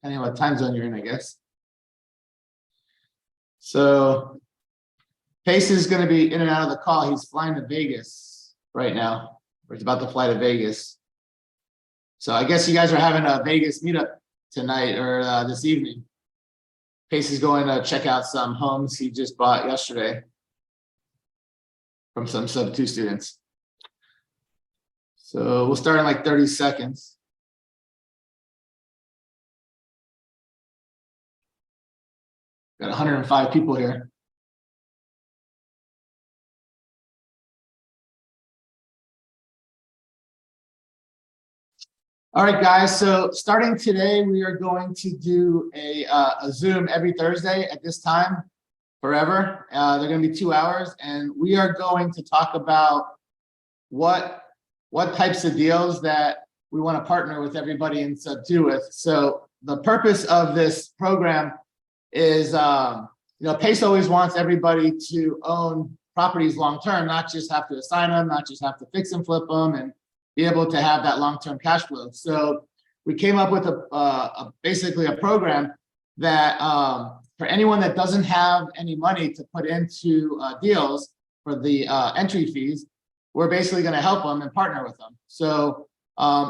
depending on what time zone you're in, I guess. So Pace is going to be in and out of the call. He's flying to Vegas right now, or he's about to fly to Vegas. So I guess you guys are having a Vegas meetup tonight or this evening. Pace is going to check out some homes he just bought yesterday from some sub-2 students. So we'll start in like 30 seconds. Got 105 people here. All right, guys, so starting today, we are going to do a Zoom every Thursday at this time, forever. They're gonna be 2 hours, and we are going to talk about what types of deals that we wanna partner with everybody in sub-2 with. So the purpose of this program is, Pace always wants everybody to own properties long-term, not just have to assign them, not just have to fix and flip them, and be able to have that long-term cash flow. So we came up with basically a program that for anyone that doesn't have any money to put into deals for the entry fees, we're basically going to help them and partner with them. So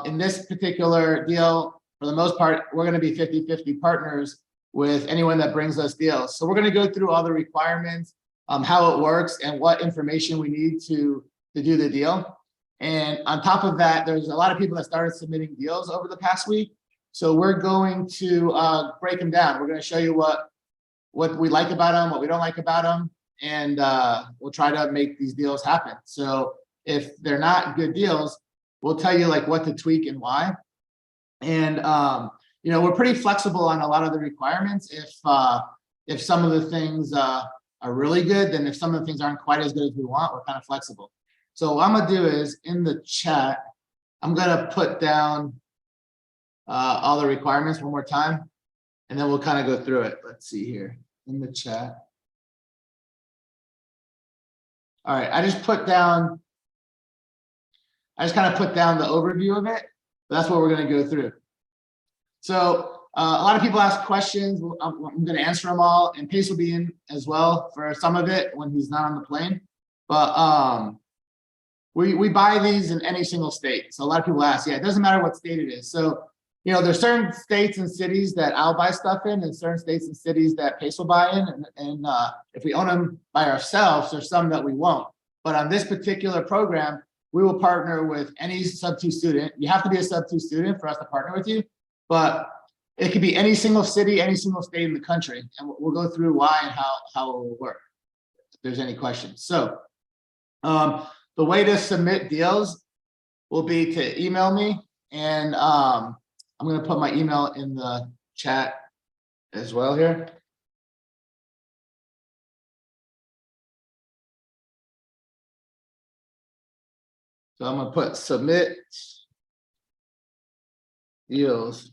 in this particular deal, for the most part, we're going to be 50-50 partners with anyone that brings us deals. So we're going to go through all the requirements, how it works, and what information we need to do the deal. And on top of that, there's a lot of people that started submitting deals over the past week. So we're going to break them down. We're going to show you what we like about them, what we don't like about them, and we'll try to make these deals happen. So if they're not good deals, we'll tell you like what to tweak and why. And we're pretty flexible on a lot of the requirements. If some of the things are really good, then if some of the things aren't quite as good as we want, we're kind of flexible. So what I'm gonna do is in the chat, I'm gonna put down all the requirements one more time, and then we'll kind of go through it. Let's see here in the chat. All right, I just kind of put down the overview of it. That's what we're gonna go through. So a lot of people ask questions. I'm gonna answer them all, and Pace will be in as well for some of it when he's not on the plane. But we buy these in any single state. So a lot of people ask, yeah, it doesn't matter what state it is. So, there's certain states and cities that I'll buy stuff in, and certain states and cities that Pace will buy in. And if we own them by ourselves, there's some that we won't. But on this particular program, we will partner with any sub-2 student. You have to be a sub-2 student for us to partner with you, but it could be any single city, any single state in the country. And we'll go through why and how it will work, if there's any questions. So, the way to submit deals will be to email me, and I'm going to put my email in the chat as well here. So I'm going to put submit deals.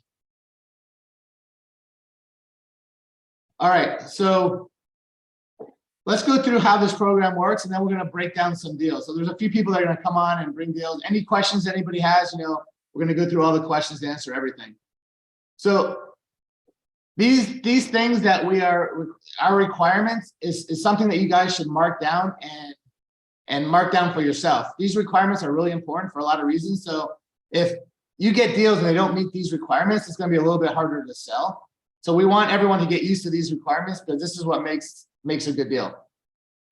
All right, so let's go through how this program works, and then we're going to break down some deals. So there's a few people that are going to come on and bring deals. Any questions anybody has, we're going to go through all the questions to answer everything. So these things that our requirements is something that you guys should mark down and mark down for yourself. These requirements are really important for a lot of reasons. So if you get deals and they don't meet these requirements, it's going to be a little bit harder to sell. So we want everyone to get used to these requirements, because this is what makes a good deal.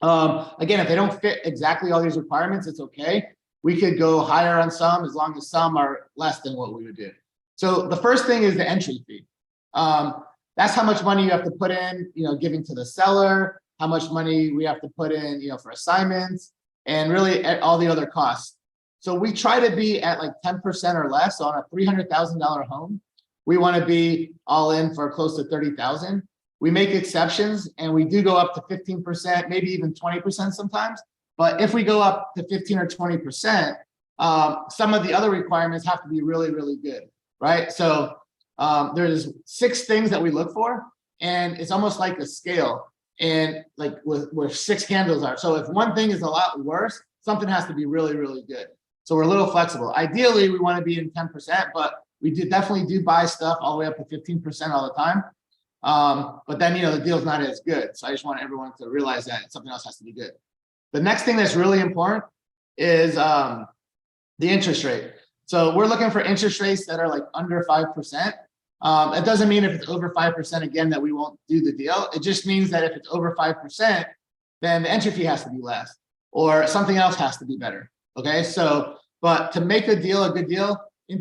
Again, if they don't fit exactly all these requirements, it's okay. We could go higher on some as long as some are less than what we would do. So the first thing is the entry fee. That's how much money you have to put in, giving to the seller, how much money we have to put in, for assignments, and really all the other costs. So we try to be at like 10% or less. So on a $300,000 home, we want to be all in for close to $30,000. We make exceptions, and we do go up to 15%, maybe even 20% sometimes. But if we go up to 15 or 20%, some of the other requirements have to be really, really good, right? So there's 6 things that we look for, and it's almost like a scale, and like where 6 candles are. So if one thing is a lot worse, something has to be really, really good. So we're a little flexible. Ideally, we want to be in 10%, but We definitely do buy stuff all the way up to 15% all the time. But then, the deal's not as good. So I just want everyone to realize that something else has to be good. The next thing that's really important is the interest rate. So we're looking for interest rates that are like under 5%. It doesn't mean if it's over 5% again that we won't do the deal. It just means that if it's over 5%, then the entry fee has to be less or something else has to be better. Okay, so but to make a deal a good deal,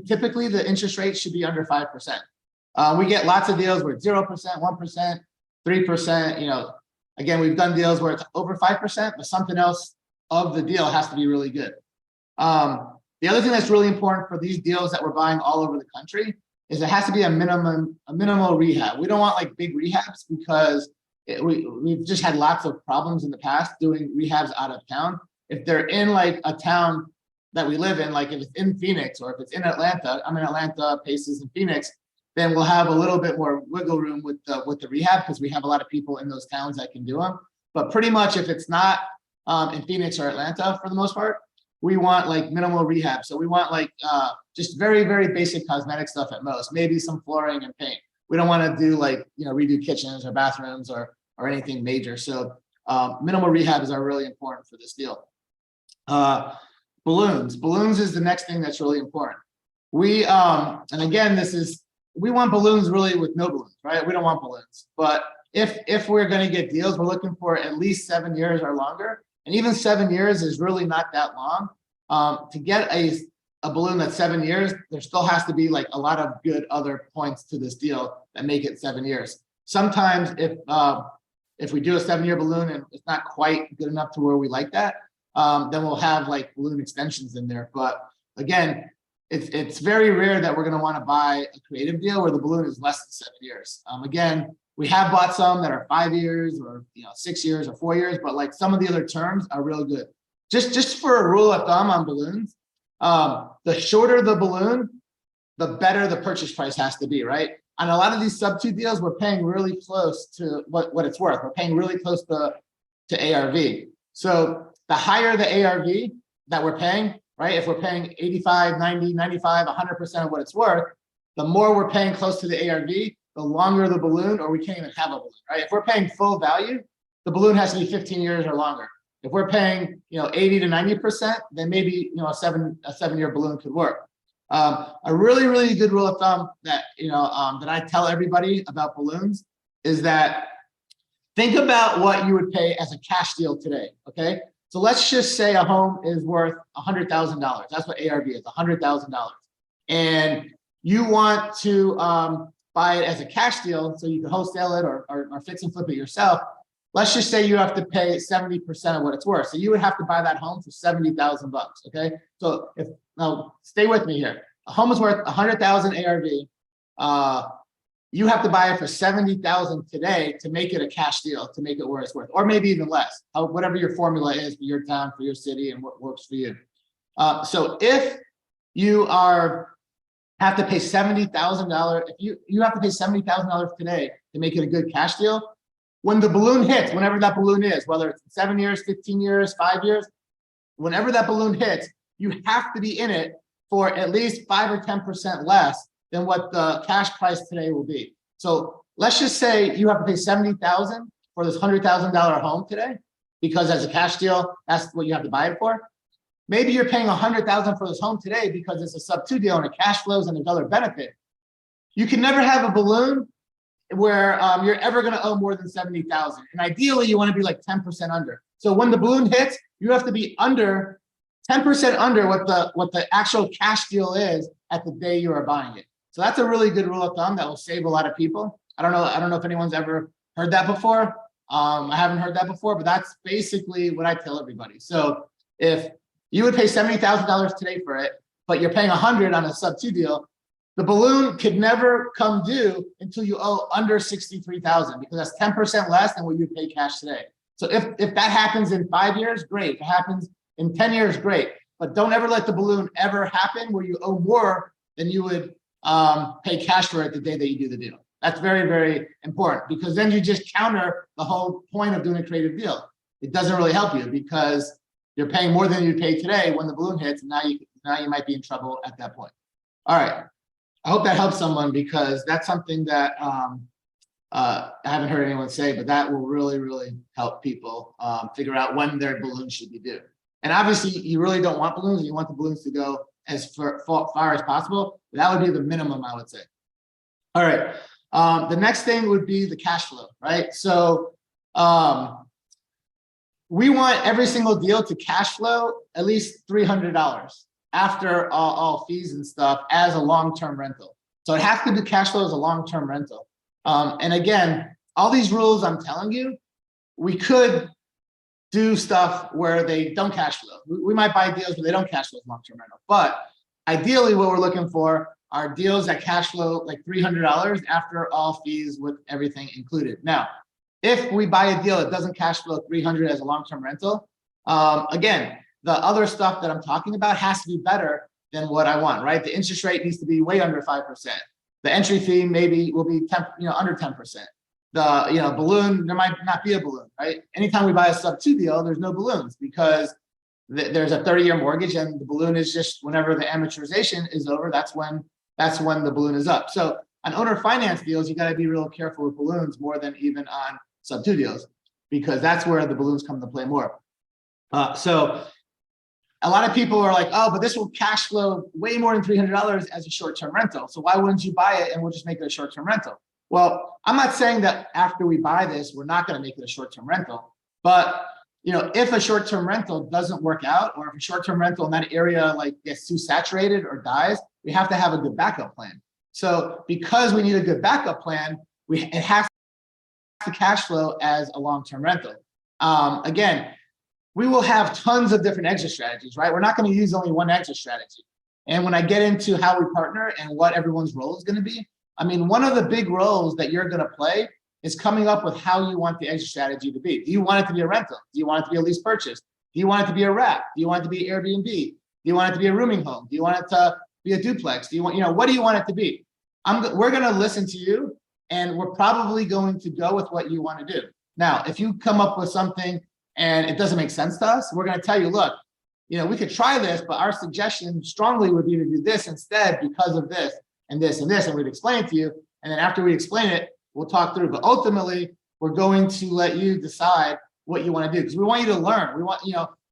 typically the interest rate should be under 5%. We get lots of deals where it's 0%, 1%, 3%. Again, we've done deals where it's over 5%, but something else of the deal has to be really good. The other thing that's really important for these deals that we're buying all over the country is it has to be a minimal rehab. We don't want like big rehabs because we've just had lots of problems in the past doing rehabs out of town. If they're in like a town that we live in, like if it's in Phoenix or if it's in Atlanta, I'm in Atlanta, Paces in Phoenix, then we'll have a little bit more wiggle room with the rehab because we have a lot of people in those towns that can do them. But pretty much if it's not in Phoenix or Atlanta, for the most part, we want like minimal rehab. So we want like just very, very basic cosmetic stuff at most, maybe some flooring and paint. We don't want to do like, redo kitchens or bathrooms or anything major. So minimal rehabs are really important for this deal. Balloons is the next thing that's really important. And again, we want balloons really with no balloons, right? We don't want balloons. But if we're going to get deals, we're looking for at least 7 years or longer. And even 7 years is really not that long. To get a balloon that's 7 years, there still has to be like a lot of good other points to this deal that make it 7 years. Sometimes if we do a 7-year balloon and it's not quite good enough to where we like that, then we'll have like balloon extensions in there. But again, it's very rare that we're going to want to buy a creative deal where the balloon is less than 7 years. Again, we have bought some that are 5 years or 6 years or 4 years, but like some of the other terms are real good. Just for a rule of thumb on balloons, the shorter the balloon, the better the purchase price has to be, right? On a lot of these sub 2 deals, we're paying really close to what it's worth. We're paying really close to ARV. So the higher the ARV that we're paying, right? If we're paying 85, 90, 95, 100% of what it's worth, the more we're paying close to the ARV, the longer the balloon, or we can't even have a balloon, right? If we're paying full value, the balloon has to be 15 years or longer. If we're paying, 80 to 90%, then maybe, a 7-year balloon could work. A really, really good rule of thumb that, that I tell everybody about balloons is that think about what you would pay as a cash deal today, okay? So let's just say a home is worth $100,000. That's what ARV is, $100,000. And you want to buy it as a cash deal so you can wholesale it or fix and flip it yourself. Let's just say you have to pay 70% of what it's worth. So you would have to buy that home for $70,000, okay? So now stay with me here. A home is worth $100,000 ARV. You have to buy it for $70,000 today to make it a cash deal, to make it where it's worth, or maybe even less, whatever your formula is for your town, for your city, and what works for you. So if you have to pay $70,000, if you have to pay $70,000 today to make it a good cash deal, when the balloon hits, whenever that balloon is, whether it's 7 years, 15 years, 5 years, whenever that balloon hits, you have to be in it for at least 5 or 10% less than what the cash price today will be. So let's just say you have to pay $70,000 for this $100,000 home today, because as a cash deal, that's what you have to buy it for. Maybe you're paying $100,000 for this home today because it's a sub 2 deal and it cash flows and there's other benefit. You can never have a balloon where you're ever going to owe more than $70,000. And ideally, you want to be like 10% under. So when the balloon hits, you have to be under 10% under what the actual cash deal is at the day you are buying it. So that's a really good rule of thumb that will save a lot of people. I don't know if anyone's ever heard that before. I haven't heard that before, but that's basically what I tell everybody. So if you would pay $70,000 today for it, but you're paying $100,000 on a sub 2 deal, the balloon could never come due until you owe under $63,000, because that's 10% less than what you pay cash today. So if that happens in 5 years, great. If it happens in 10 years, great. But don't ever let the balloon ever happen where you owe more than you would pay cash for it the day that you do the deal. That's very, very important, because then you just counter the whole point of doing a creative deal. It doesn't really help you because you're paying more than you pay today when the balloon hits, and now you might be in trouble at that point. All right. I hope that helps someone, because that's something that I haven't heard anyone say, but that will really, really help people figure out when their balloons should be due. And obviously, you really don't want balloons. You want the balloons to go as far as possible. That would be the minimum, I would say. All right. The next thing would be the cash flow, right? So we want every single deal to cash flow at least $300 after all fees and stuff as a long-term rental. So it has to be cash flow as a long-term rental. And again, all these rules I'm telling you, we could do stuff where they don't cash flow. We might buy deals where they don't cash flow as long-term rental. But ideally, what we're looking for are deals that cash flow like $300 after all fees with everything included. Now, if we buy a deal that doesn't cash flow $300 as a long-term rental, again, the other stuff that I'm talking about has to be better than what I want, right? The interest rate needs to be way under 5%. The entry fee maybe will be under 10%. The balloon, there might not be a balloon, right? Anytime we buy a sub-2 deal, there's no balloons, because there's a 30-year mortgage, and the balloon is just whenever the amortization is over, that's when the balloon is up. So on owner finance deals, you got to be real careful with balloons more than even on sub-2 deals, because that's where the balloons come to play more. So a lot of people are like, oh, but this will cash flow way more than $300 as a short-term rental. So why wouldn't you buy it and we'll just make it a short-term rental? Well, I'm not saying that after we buy this, we're not going to make it a short-term rental. But if a short-term rental doesn't work out, or if a short-term rental in that area like gets too saturated or dies, we have to have a good backup plan. So because we need a good backup plan, it has to cash flow as a long-term rental. Again, we will have tons of different exit strategies, right? We're not going to use only one exit strategy. And when I get into how we partner and what everyone's role is going to be, I mean, one of the big roles that you're going to play is coming up with how you want the exit strategy to be. Do you want it to be a rental? Do you want it to be a lease purchase? Do you want it to be a wrap? Do you want it to be Airbnb? Do you want it to be a rooming home? Do you want it to be a duplex? Do you want, what do you want it to be? We're going to listen to you, and we're probably going to go with what you want to do. Now, if you come up with something and it doesn't make sense to us, we're going to tell you, look, we could try this, but our suggestion strongly would be to do this instead because of this and this and this, and we'd explain it to you. And then after we explain it, we'll talk through. But ultimately, we're going to let you decide what you want to do, because we want you to learn. We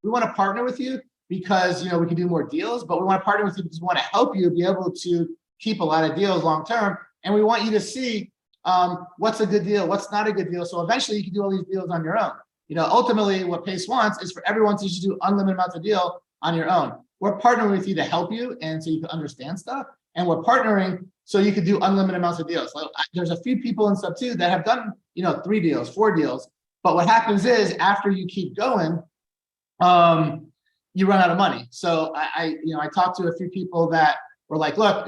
want to partner with you because we can do more deals, but we want to partner with you because we want to help you be able to keep a lot of deals long term, and we want you to see what's a good deal, what's not a good deal. So eventually, you can do all these deals on your own. Ultimately, what PACE wants is for everyone to just do unlimited amounts of deal on your own. We're partnering with you to help you, and so you can understand stuff. And we're partnering so you can do unlimited amounts of deals. Like, there's a few people in sub-2 that have done 3 deals, 4 deals. But what happens is after you keep going, you run out of money. So I talked to a few people that were like, look,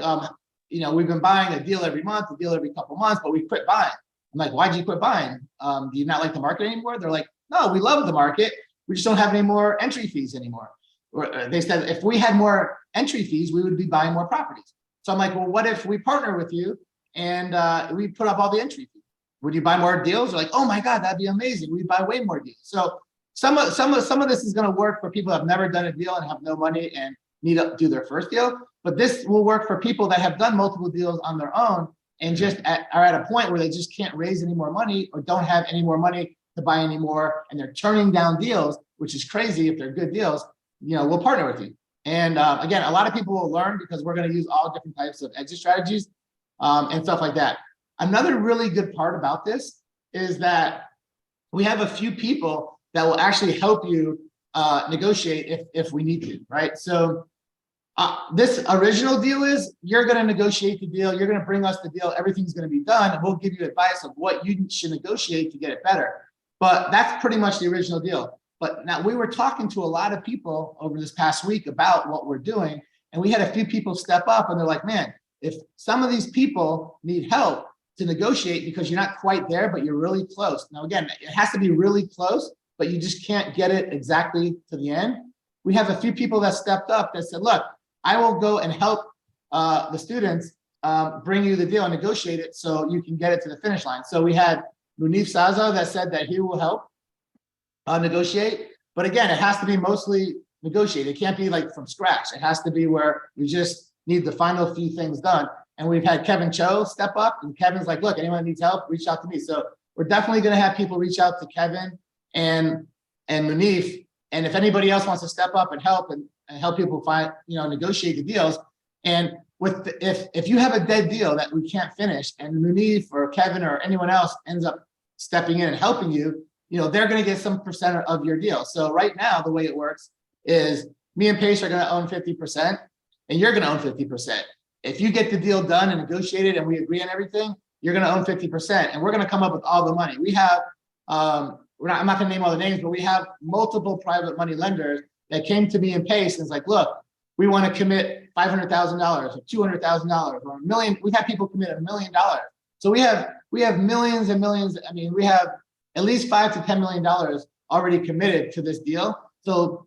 we've been buying a deal every month, a deal every couple months, but we quit buying. I'm like, why'd you quit buying? Do you not like the market anymore? They're like, no, we love the market. We just don't have any more entry fees anymore. Or they said, if we had more entry fees, we would be buying more properties. So I'm like, well, what if we partner with you and we put up all the entry fees? Would you buy more deals? They're like, oh my God, that'd be amazing. We'd buy way more deals. So some of this is going to work for people that have never done a deal and have no money and need to do their first deal. But this will work for people that have done multiple deals on their own and just are at a point where they just can't raise any more money or don't have any more money to buy any more, and they're turning down deals, which is crazy if they're good deals. We'll partner with you. And again, a lot of people will learn because we're going to use all different types of exit strategies and stuff like that. Another really good part about this is that we have a few people that will actually help you negotiate if we need to, right? So this original deal is you're going to negotiate the deal. You're going to bring us the deal. Everything's going to be done. And we'll give you advice of what you should negotiate to get it better. But that's pretty much the original deal. But now we were talking to a lot of people over this past week about what we're doing. And we had a few people step up and they're like, man, if some of these people need help to negotiate because you're not quite there, but you're really close. Now, again, it has to be really close, but you just can't get it exactly to the end. We have a few people that stepped up that said, look, I will go and help the students bring you the deal and negotiate it so you can get it to the finish line. So we had Munif Saza that said that he will help negotiate. But again, it has to be mostly negotiated. It can't be like from scratch. It has to be where we just need the final few things done. And we've had Kevin Cho step up, and Kevin's like, look, anyone needs help, reach out to me. So we're definitely going to have people reach out to Kevin and Munif. And if anybody else wants to step up and help help people find, negotiate the deals. And if you have a dead deal that we can't finish, and Munif or Kevin or anyone else ends up stepping in and helping you, they're going to get some percent of your deal. So right now, the way it works is me and Pace are going to own 50%, and you're going to own 50%. If you get the deal done and negotiated and we agree on everything, you're going to own 50%, and we're going to come up with all the money. We have, I'm not going to name all the names, but we have multiple private money lenders that came to me and Pace and it's like, look, we want to commit $500,000 or $200,000 or $1 million. We've had people commit $1 million. So we have millions and millions. I mean, we have at least $5 to $10 million already committed to this deal. So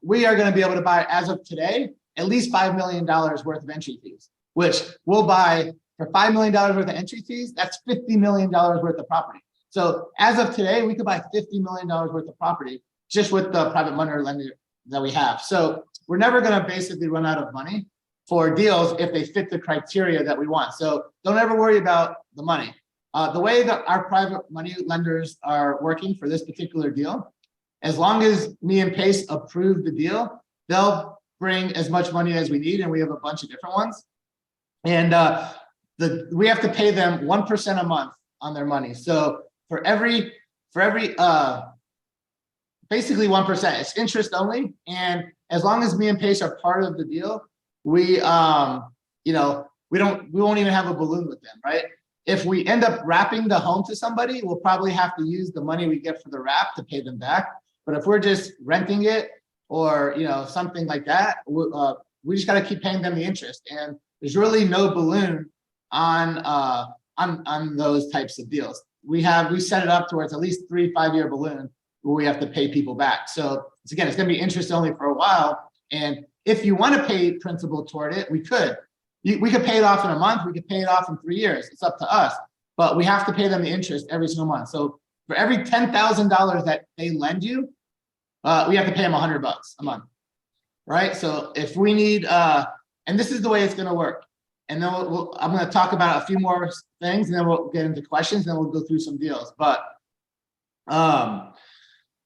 we are going to be able to buy, as of today, at least $5 million worth of entry fees, which we'll buy for $5 million worth of entry fees. That's $50 million worth of property. So as of today, we could buy $50 million worth of property just with the private money lender that we have. So we're never going to basically run out of money for deals if they fit the criteria that we want. So don't ever worry about the money. The way that our private money lenders are working for this particular deal, as long as me and Pace approve the deal, they'll bring as much money as we need, and we have a bunch of different ones. And we have to pay them 1% a month on their money. So for every basically 1%, it's interest only. And as long as me and Pace are part of the deal, we won't even have a balloon with them, right? If we end up wrapping the home to somebody, we'll probably have to use the money we get for the wrap to pay them back. But if we're just renting it or something like that, we just got to keep paying them the interest. And there's really no balloon on those types of deals. We set it up to where it's at least 3-5 year balloon where we have to pay people back. So it's going to be interest only for a while. And if you want to pay principal toward it, we could. We could pay it off in a month. We could pay it off in 3 years. It's up to us. But we have to pay them the interest every single month. So for every $10,000 that they lend you, we have to pay them $100 a month, right? So if we need, and this is the way it's going to work. And then I'm going to talk about a few more things, and then we'll get into questions, and then we'll go through some deals. But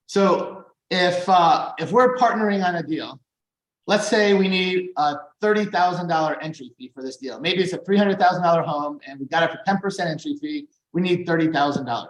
so if we're partnering on a deal, let's say we need a $30,000 entry fee for this deal. Maybe it's a $300,000 home, and we got it for 10% entry fee. We need $30,000.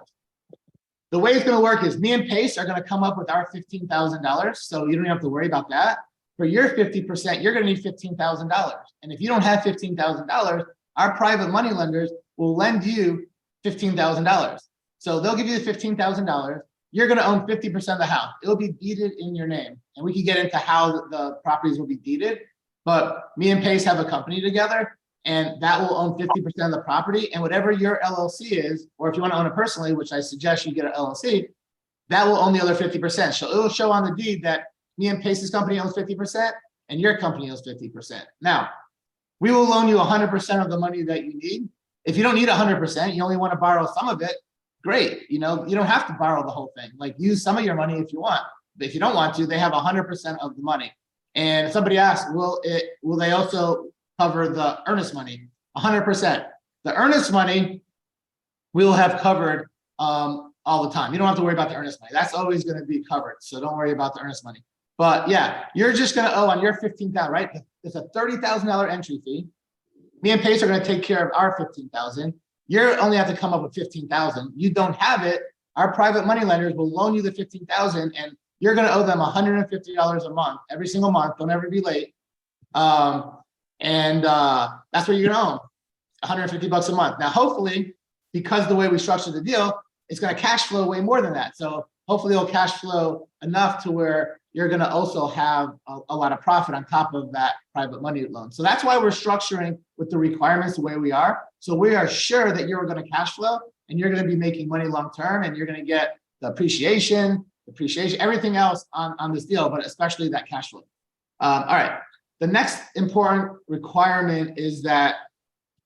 The way it's going to work is me and Pace are going to come up with our $15,000. So you don't have to worry about that. For your 50%, you're going to need $15,000. And if you don't have $15,000, our private money lenders will lend you $15,000. So they'll give you the $15,000. You're going to own 50% of the house. It'll be deeded in your name. And we can get into how the properties will be deeded. But me and Pace have a company together, and that will own 50% of the property. And whatever your LLC is, or if you want to own it personally, which I suggest you get an LLC, that will own the other 50%. So it will show on the deed that me and Pace's company owns 50% and your company owns 50%. Now, we will loan you 100% of the money that you need. If you don't need 100%, you only want to borrow some of it, great. You don't have to borrow the whole thing. Like, use some of your money if you want. But if you don't want to, they have 100% of the money. And somebody asked, will they also cover the earnest money? 100%. The earnest money we'll have covered all the time. You don't have to worry about the earnest money. That's always going to be covered. So don't worry about the earnest money. But yeah, you're just going to owe on your $15,000, right? It's a $30,000 entry fee. Me and Pace are going to take care of our $15,000. You only have to come up with $15,000. You don't have it. Our private money lenders will loan you the $15,000, and you're going to owe them $150 a month every single month. Don't ever be late. That's what you're going to own, $150 a month. Now, hopefully, because the way we structured the deal, it's going to cash flow way more than that. So hopefully it'll cash flow enough to where you're going to also have a lot of profit on top of that private money loan. So that's why we're structuring with the requirements the way we are. So we are sure that you're going to cash flow and you're going to be making money long-term, and you're going to get the appreciation, everything else on this deal, but especially that cash flow. All right. The next important requirement is that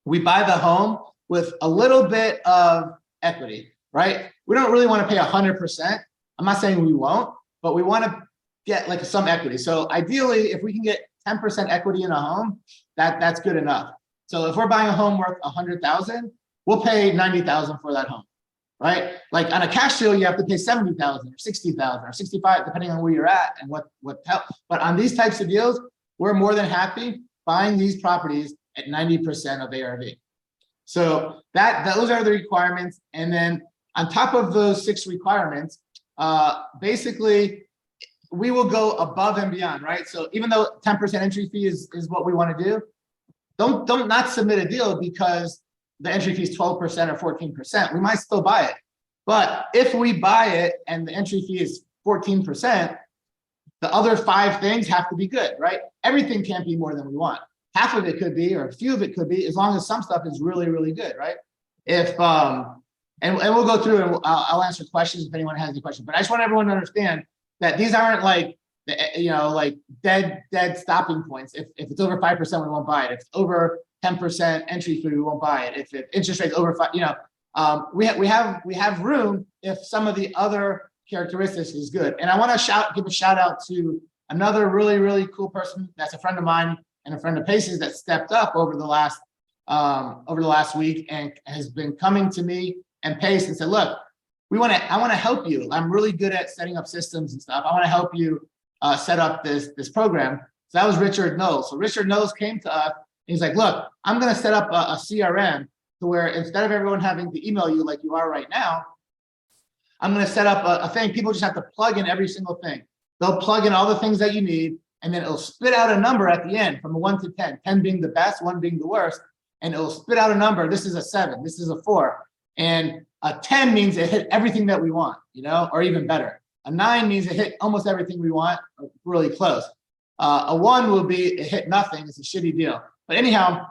we buy the home with a little bit of equity, right? We don't really want to pay 100%. I'm not saying we won't, but we want to get like some equity. So ideally, if we can get 10% equity in a home, that's good enough. So if we're buying a home worth 100,000, we'll pay 90,000 for that home, right? Like on a cash deal, you have to pay 70,000 or 60,000 or 65, depending on where you're at and what help. But on these types of deals, we're more than happy buying these properties at 90% of ARV. So those are the requirements. And then on top of those 6 requirements, basically, we will go above and beyond, right? So even though 10% entry fee is what we want to do, don't not submit a deal because the entry fee is 12% or 14%. We might still buy it. But if we buy it and the entry fee is 14%, the other 5 things have to be good, right? Everything can't be more than we want. Half of it could be, or a few of it could be, as long as some stuff is really, really good, right? If and we'll go through and I'll answer questions if anyone has any questions. But I just want everyone to understand that these aren't like, like dead stopping points. If it's over 5%, we won't buy it. If it's over 10% entry fee, we won't buy it. If interest rates over 5, we have room if some of the other characteristics is good. And I want to give a shout out to another really, really cool person that's a friend of mine and a friend of Pace's that stepped up over the last week and has been coming to me and Pace and said, look, I want to help you. I'm really good at setting up systems and stuff. I want to help you set up this program. So that was Richard Knowles. So Richard Knowles came to us and he's like, look, I'm going to set up a CRM to where instead of everyone having to email you like you are right now, I'm going to set up a thing. People just have to plug in every single thing. They'll plug in all the things that you need, and then it'll spit out a number at the end from 1 to 10, 10 being the best, 1 being the worst. And it'll spit out a number. This is a 7, this is a 4. And a 10 means it hit everything that we want, or even better. A 9 means it hit almost everything we want, really close. A 1 will be it hit nothing. It's a shitty deal. But anyhow,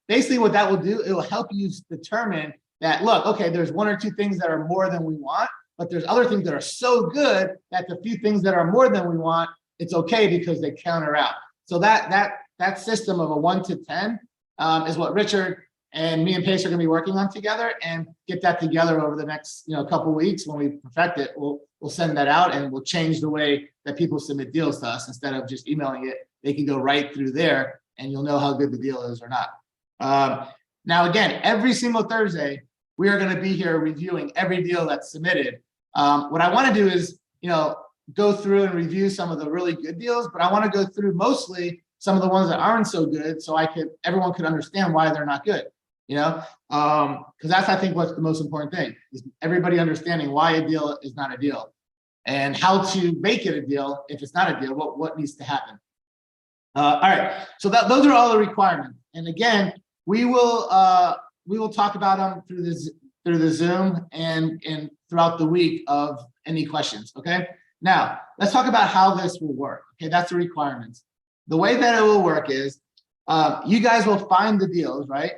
basically what that will do, it will help you determine that, look, okay, there's 1 or 2 things that are more than we want, but there's other things that are so good that the few things that are more than we want, it's okay because they counter out. So that system of a 1 to 10 is what Richard and me and Pace are going to be working on together, and get that together over the next couple weeks. When we perfect it, we'll send that out, and we'll change the way that people submit deals to us. Instead of just emailing it, they can go right through there, and you'll know how good the deal is or not. Now, again, every single Thursday, we are going to be here reviewing every deal that's submitted. What I want to do is, go through and review some of the really good deals, but I want to go through mostly some of the ones that aren't so good, so everyone could understand why they're not good. Because that's, I think, what's the most important thing is everybody understanding why a deal is not a deal and how to make it a deal. If it's not a deal, what needs to happen? All right, so those are all the requirements. And again, we will talk about them through the Zoom and throughout the week of any questions. Okay, now let's talk about how this will work. Okay, that's the requirements. The way that it will work is you guys will find the deals, right?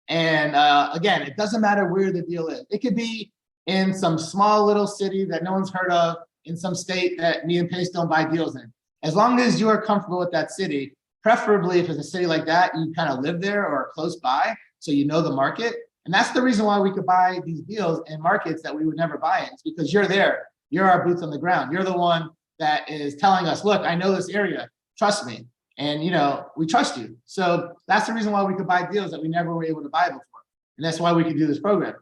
And again, it doesn't matter where the deal is. It could be in some small little city that no one's heard of, in some state that me and Pace don't buy deals in. As long as you are comfortable with that city, preferably if it's a city like that, you kind of live there or are close by, so you know the market. And that's the reason why we could buy these deals in markets that we would never buy in. It's because you're there. You're our boots on the ground. You're the one that is telling us, look, I know this area. Trust me. And, we trust you. So that's the reason why we could buy deals that we never were able to buy before. And that's why we can do this program.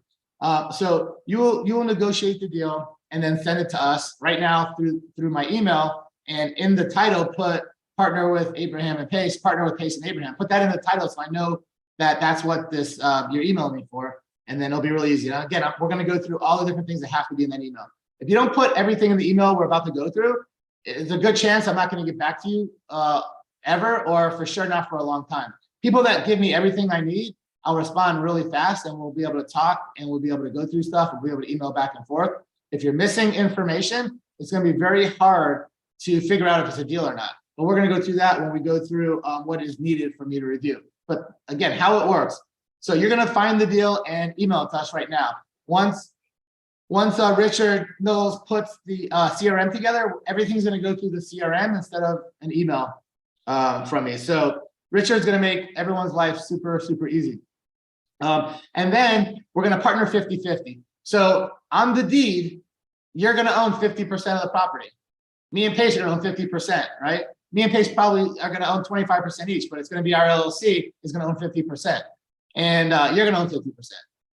So you will negotiate the deal and then send it to us right now through my email. And in the title, put partner with Abraham and Pace, partner with Pace and Abraham. Put that in the title so I know that that's what you're emailing me for. And then it'll be really easy. Now, again, we're going to go through all the different things that have to be in that email. If you don't put everything in the email we're about to go through, it's a good chance I'm not going to get back to you ever, or for sure not for a long time. People that give me everything I need, I'll respond really fast, and we'll be able to talk, and we'll be able to go through stuff. We'll be able to email back and forth. If you're missing information, it's going to be very hard to figure out if it's a deal or not. But we're going to go through that when we go through what is needed for me to review. But again, how it works. So you're going to find the deal and email it to us right now. Once Richard Knowles puts the CRM together, everything's going to go through the CRM instead of an email from me. So Richard's going to make everyone's life super, super easy. And then we're going to partner 50-50. So on the deed, you're going to own 50% of the property. Me and Pace are going to own 50%, right? me and Pace probably are going to own 25% each, but it's going to be our LLC is going to own 50%. And you're going to own 50%.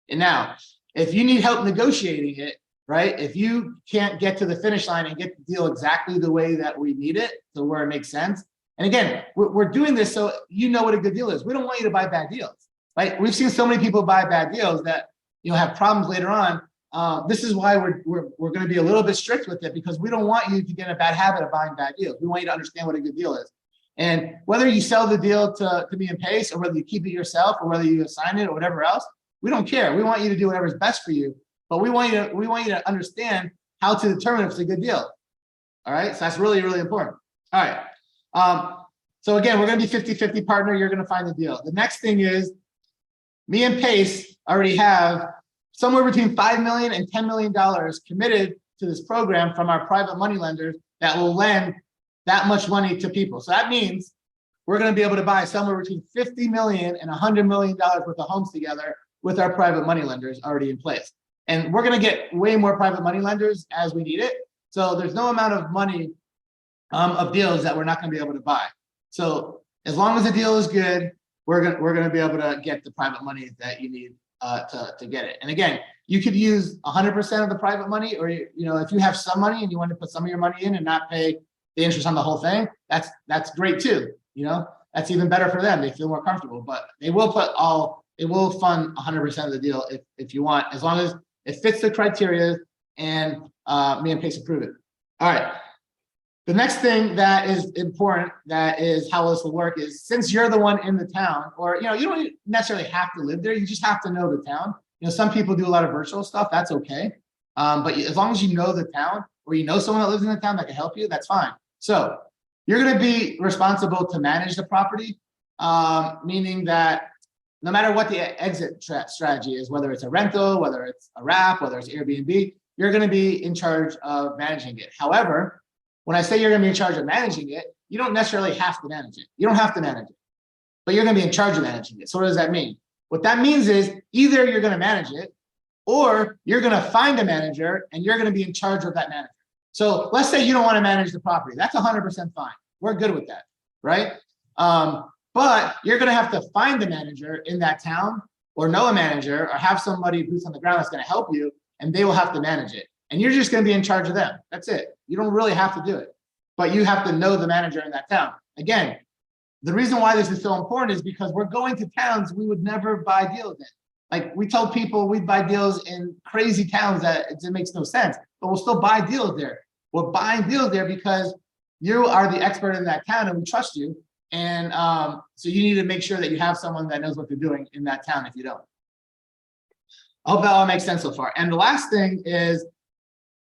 And now, if you need help negotiating it, right? If you can't get to the finish line and get the deal exactly the way that we need it, to where it makes sense. And again, we're doing this so you know what a good deal is. We don't want you to buy bad deals, right? We've seen so many people buy bad deals that have problems later on. This is why we're going to be a little bit strict with it, because we don't want you to get in a bad habit of buying bad deals. We want you to understand what a good deal is. And whether you sell the deal to me and Pace, or whether you keep it yourself, or whether you assign it or whatever else, we don't care. We want you to do whatever's best for you, but we want you to understand how to determine if it's a good deal. All right, so that's really, really important. All right. So again, we're going to be 50-50 partner. You're going to find the deal. The next thing is, me and Pace already have somewhere between $5 million and $10 million committed to this program from our private money lenders that will lend that much money to people. So that means we're going to be able to buy somewhere between $50 million and $100 million worth of homes together with our private money lenders already in place. And we're going to get way more private money lenders as we need it. So there's no amount of money of deals that we're not going to be able to buy. So as long as the deal is good, we're going to be able to get the private money that you need to get it. And again, you could use 100% of the private money, or if you have some money and you want to put some of your money in and not pay the interest on the whole thing, that's great too. That's even better for them. They feel more comfortable, but they will fund 100% of the deal if you want, as long as it fits the criteria and me and Pace approve it. All right. The next thing that is important, that is how this will work, is since you're the one in the town, or you don't necessarily have to live there, you just have to know the town. Some people do a lot of virtual stuff, that's okay. But as long as you know the town, or you know someone that lives in the town that can help you, that's fine. So you're going to be responsible to manage the property, meaning that no matter what the exit strategy is, whether it's a rental, whether it's a wrap, whether it's Airbnb, you're going to be in charge of managing it. However, when I say you're going to be in charge of managing it, you don't necessarily have to manage it. You don't have to manage it, but you're going to be in charge of managing it. So what does that mean? What that means is either you're going to manage it, or you're going to find a manager and you're going to be in charge of that manager. So let's say you don't want to manage the property. That's 100% fine. We're good with that, right? But you're going to have to find a manager in that town, or know a manager, or have somebody boots on the ground that's going to help you, and they will have to manage it. And you're just going to be in charge of them. That's it. You don't really have to do it, but you have to know the manager in that town. Again, the reason why this is so important is because we're going to towns we would never buy deals in. Like, we told people we'd buy deals in crazy towns that it makes no sense, but we'll still buy deals there. We're buying deals there because you are the expert in that town and we trust you. And so you need to make sure that you have someone that knows what they're doing in that town if you don't. I hope that all makes sense so far. And the last thing is,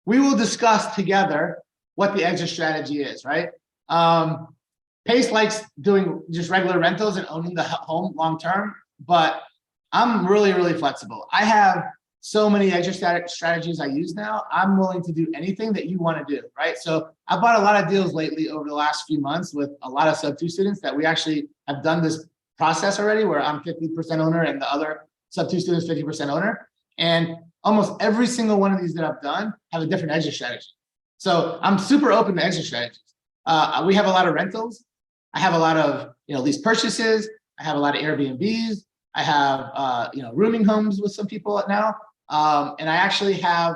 we will discuss together what the exit strategy is, right? Pace likes doing just regular rentals and owning the home long-term, but I'm really, really flexible. I have so many exit strategies I use now. I'm willing to do anything that you want to do, right? So I bought a lot of deals lately over the last few months with a lot of sub-2 students that we actually have done this process already, where I'm 50% owner and the other sub-2 students 50% owner. And almost every single one of these that I've done have a different exit strategy. So I'm super open to exit strategies. We have a lot of rentals. I have a lot of lease purchases. I have a lot of Airbnbs. I have rooming homes with some people now. And I actually have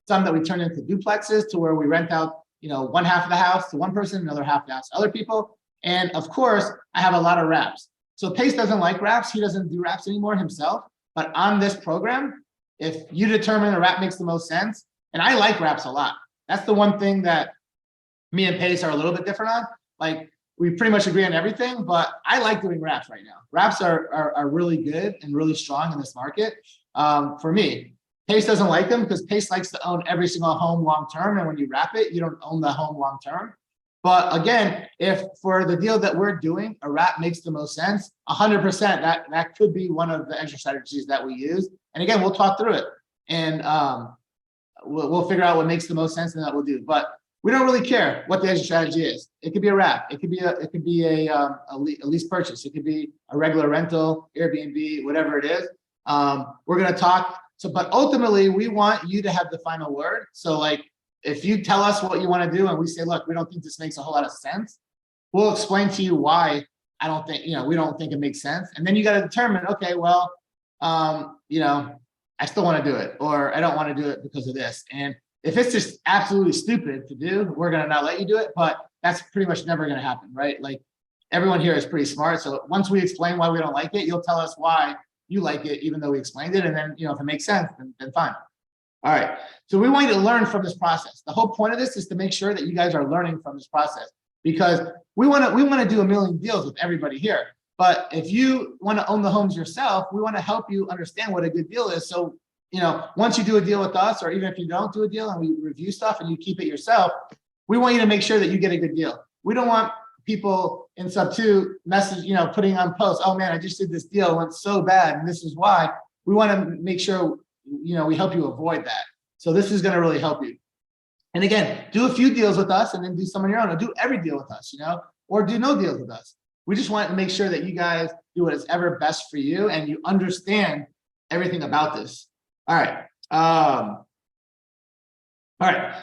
some that we turn into duplexes, to where we rent out one half of the house to one person, another half of the house to other people. And of course, I have a lot of wraps. So Pace doesn't like wraps. He doesn't do wraps anymore himself. But on this program, if you determine a wrap makes the most sense, and I like wraps a lot. That's the one thing that me and Pace are a little bit different on. Like, we pretty much agree on everything, but I like doing wraps right now. Wraps are really good and really strong in this market for me. Pace doesn't like them because Pace likes to own every single home long-term. And when you wrap it, you don't own the home long-term. But again, if for the deal that we're doing, a wrap makes the most sense, 100%, that could be one of the extra strategies that we use. And again, we'll talk through it, and we'll figure out what makes the most sense, and that we'll do. But we don't really care what the exit strategy is. It could be a wrap. It could be a lease purchase. It could be a regular rental, Airbnb, whatever it is. We're going to talk. So, but ultimately, we want you to have the final word. So, like, if you tell us what you want to do and we say, look, we don't think this makes a whole lot of sense, we'll explain to you why I don't think, we don't think it makes sense. And then you got to determine, okay, well, I still want to do it, or I don't want to do it because of this. And if it's just absolutely stupid to do, we're going to not let you do it, but that's pretty much never going to happen, right? Like everyone here is pretty smart. So once we explain why we don't like it, you'll tell us why you like it, even though we explained it. And then, if it makes sense, then fine. All right. So we want you to learn from this process. The whole point of this is to make sure that you guys are learning from this process, because we want to do a million deals with everybody here. But if you want to own the homes yourself, we want to help you understand what a good deal is. So, once you do a deal with us, or even if you don't do a deal and we review stuff and you keep it yourself, we want you to make sure that you get a good deal. We don't want people in sub 2 message, putting on posts, oh man, I just did this deal, it went so bad, and this is why. We want to make sure, we help you avoid that. So this is going to really help you. And again, do a few deals with us and then do some on your own, or do every deal with us, or do no deals with us. We just want to make sure that you guys do what is ever best for you and you understand everything about this. All right. All right.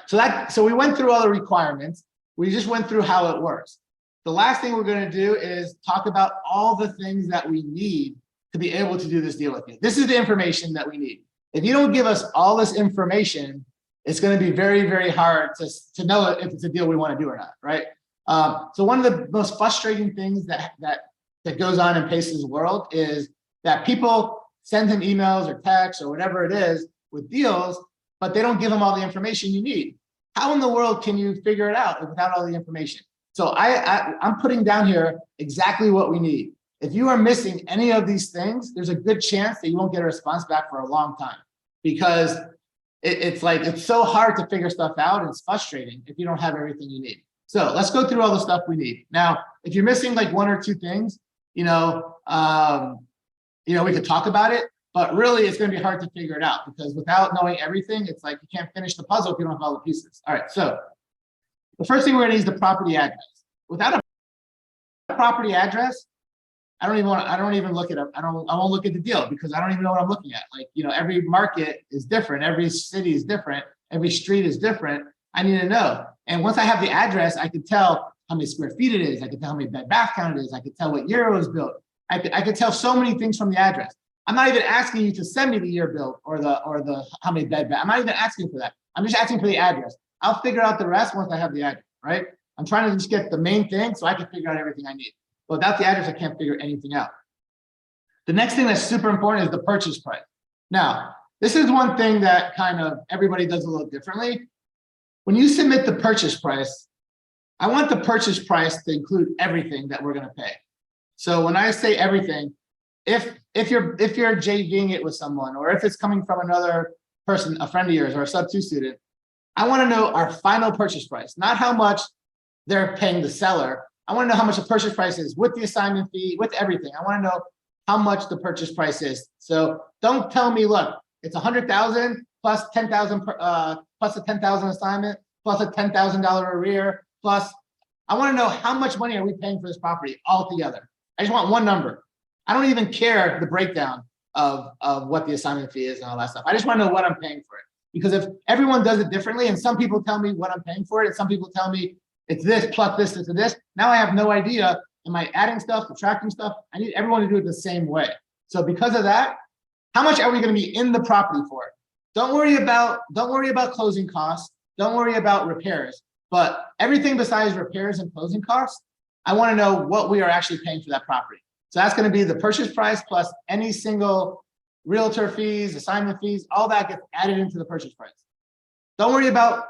So we went through all the requirements. We just went through how it works. The last thing we're going to do is talk about all the things that we need to be able to do this deal with you. This is the information that we need. If you don't give us all this information, it's going to be very, very hard to know if it's a deal we want to do or not, right? So one of the most frustrating things that goes on in Pace's world is that people send him emails or texts or whatever it is with deals, but they don't give him all the information you need. How in the world can you figure it out without all the information? So I'm putting down here exactly what we need. If you are missing any of these things, there's a good chance that you won't get a response back for a long time, because it's so hard to figure stuff out, and it's frustrating if you don't have everything you need. So let's go through all the stuff we need. Now, if you're missing like one or two things, we could talk about it, but really it's going to be hard to figure it out, because without knowing everything, it's like you can't finish the puzzle if you don't have all the pieces. All right, so the first thing we're going to need is the property address. Without a property address, I don't even look at it. I won't look at the deal, because I don't even know what I'm looking at. Like, every market is different, every city is different, every street is different. I need to know. And once I have the address, I can tell how many square feet it is. I can tell how many bed bath count it is. I can tell what year it was built. I could tell so many things from the address. I'm not even asking you to send me the year built or the how many bed bath. I'm not even asking for that. I'm just asking for the address. I'll figure out the rest once I have the address, right? I'm trying to just get the main thing so I can figure out everything I need. But without the address, I can't figure anything out. The next thing that's super important is the purchase price. Now, this is one thing that kind of everybody does a little differently. When you submit the purchase price, I want the purchase price to include everything that we're going to pay. So when I say everything, if you're JVing it with someone, or if it's coming from another person, a friend of yours or a sub 2 student, I want to know our final purchase price, not how much they're paying the seller. I want to know how much the purchase price is with the assignment fee, with everything. I want to know how much the purchase price is. So don't tell me, look, it's 100,000 plus 10,000 plus a 10,000 assignment plus a $10,000 arrear plus. I want to know how much money are we paying for this property altogether. I just want one number. I don't even care the breakdown of what the assignment fee is and all that stuff. I just want to know what I'm paying for it. Because if everyone does it differently, and some people tell me what I'm paying for it, and some people tell me it's this plus this to this, now I have no idea. Am I adding stuff, subtracting stuff? I need everyone to do it the same way. So because of that, how much are we going to be in the property for? Don't worry about closing costs. Don't worry about repairs. But everything besides repairs and closing costs, I want to know what we are actually paying for that property. So that's going to be the purchase price plus any single realtor fees, assignment fees, all that gets added into the purchase price. Don't worry about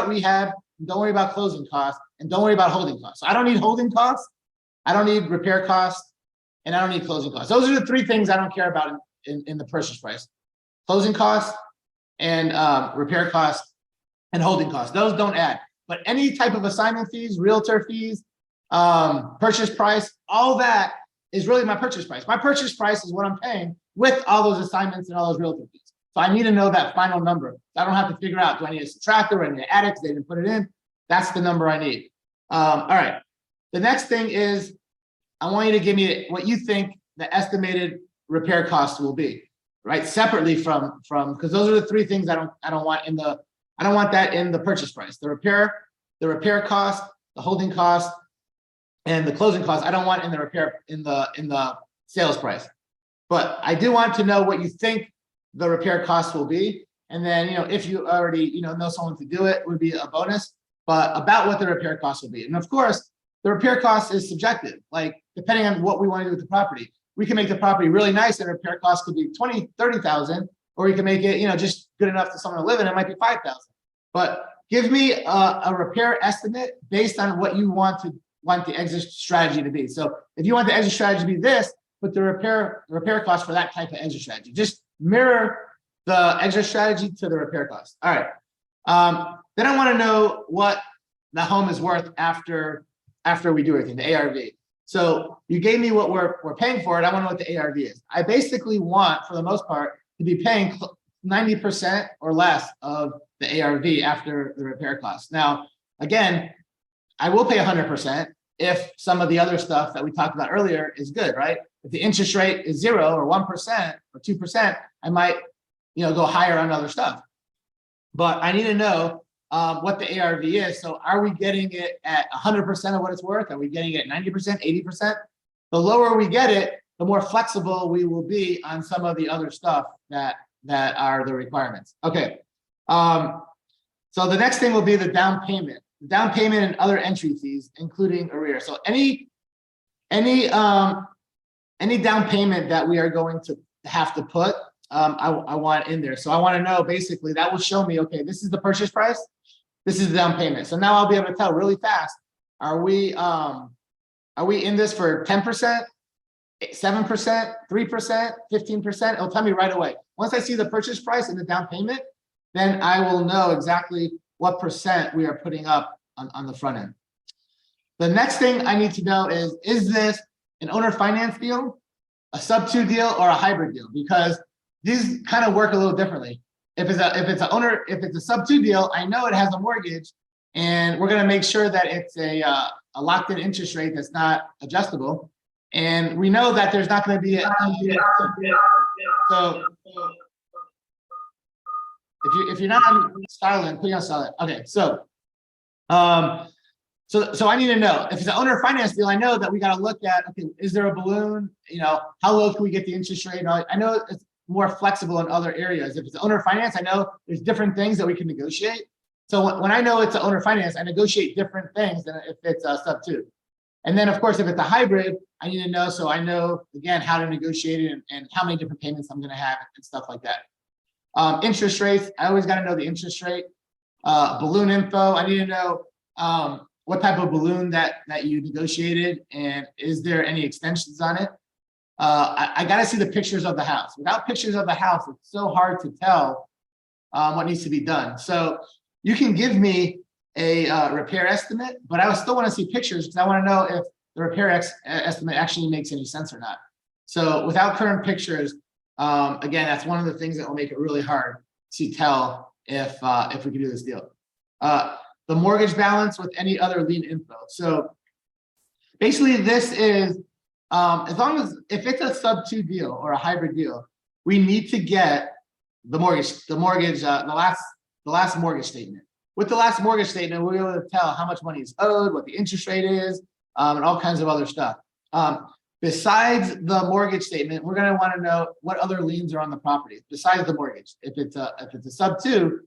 rehab, don't worry about closing costs, and don't worry about holding costs. So I don't need holding costs, I don't need repair costs, and I don't need closing costs. Those are the three things I don't care about in the purchase price: closing costs and repair costs and holding costs. Those don't add. But any type of assignment fees, realtor fees, purchase price, all that is really my purchase price. My purchase price is what I'm paying with all those assignments and all those realtor fees. So I need to know that final number. I don't have to figure out, do I need a subtractor or I need an add it because they didn't put it in? That's the number I need. All right. The next thing is I want you to give me what you think the estimated repair costs will be, right? Separately from because those are the three things I don't want that in the purchase price. The repair cost, the holding cost, And the closing costs, I don't want in the repair, in the sales price. But I do want to know what you think the repair costs will be. And then, if you already, know someone to do it, would be a bonus, but about what the repair costs will be. And of course, the repair cost is subjective, like depending on what we want to do with the property. We can make the property really nice and repair cost could be 20, 30,000, or we can make it, just good enough for someone to live in. It might be 5,000. But give me a repair estimate based on what you want the exit strategy to be. So if you want the exit strategy to be this, put the repair cost for that type of exit strategy. Just mirror the exit strategy to the repair cost. All right. Then I want to know what the home is worth after we do everything, the ARV. So you gave me what we're paying for it. I want to know what the ARV is. I basically want, for the most part, to be paying 90% or less of the ARV after the repair costs. Now, again, I will pay 100% if some of the other stuff that we talked about earlier is good, right? If the interest rate is 0 or 1% or 2%, I might, go higher on other stuff. But I need to know what the ARV is. So are we getting it at 100% of what it's worth? Are we getting it at 90%, 80%? The lower we get it, the more flexible we will be on some of the other stuff that are the requirements. Okay. So the next thing will be the down payment. Down payment and other entry fees, including arrears. So any down payment that we are going to have to put, I want in there. So I want to know, basically, that will show me, okay, this is the purchase price, this is the down payment. So now I'll be able to tell really fast, are we in this for 10%, 7%, 3%, 15%? It'll tell me right away. Once I see the purchase price and the down payment, then I will know exactly what percent we are putting up on the front end. The next thing I need to know is this an owner finance deal, a sub-2 deal, or a hybrid deal? Because these kind of work a little differently. If it's a sub-2 deal, I know it has a mortgage, and we're going to make sure that it's a locked-in interest rate that's not adjustable. And we know that there's not going to be so if you're not on silent, put you on silent. Okay, so I need to know if it's an owner finance deal. I know that we got to look at, okay, is there a balloon? How low can we get the interest rate? I know it's more flexible in other areas. If it's owner finance, I know there's different things that we can negotiate. So when I know it's an owner finance, I negotiate different things than if it's a sub-2. And then, of course, if it's a hybrid, I need to know, so I know, again, how to negotiate it and how many different payments I'm going to have and stuff like that. Interest rates, I always got to know the interest rate. Balloon info, I need to know what type of balloon that you negotiated, and is there any extensions on it. I got to see the pictures of the house. Without pictures of the house, it's so hard to tell what needs to be done. So you can give me a repair estimate, but I still want to see pictures because I want to know if the repair estimate actually makes any sense or not. So without current pictures, again, that's one of the things that will make it really hard to tell if we can do this deal. The mortgage balance with any other lien info. So basically, this is as long as if it's a sub-2 deal or a hybrid deal, we need to get the last mortgage statement. With the last mortgage statement, we're able to tell how much money is owed, what the interest rate is, and all kinds of other stuff. Besides the mortgage statement, we're going to want to know what other liens are on the property besides the mortgage. If it's a sub-2,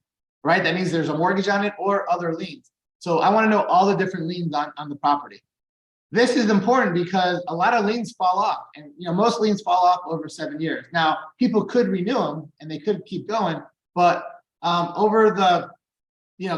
right, that means there's a mortgage on it or other liens. So I want to know all the different liens on the property. This is important because a lot of liens fall off, and most liens fall off over 7 years. Now, people could renew them and they could keep going, but over the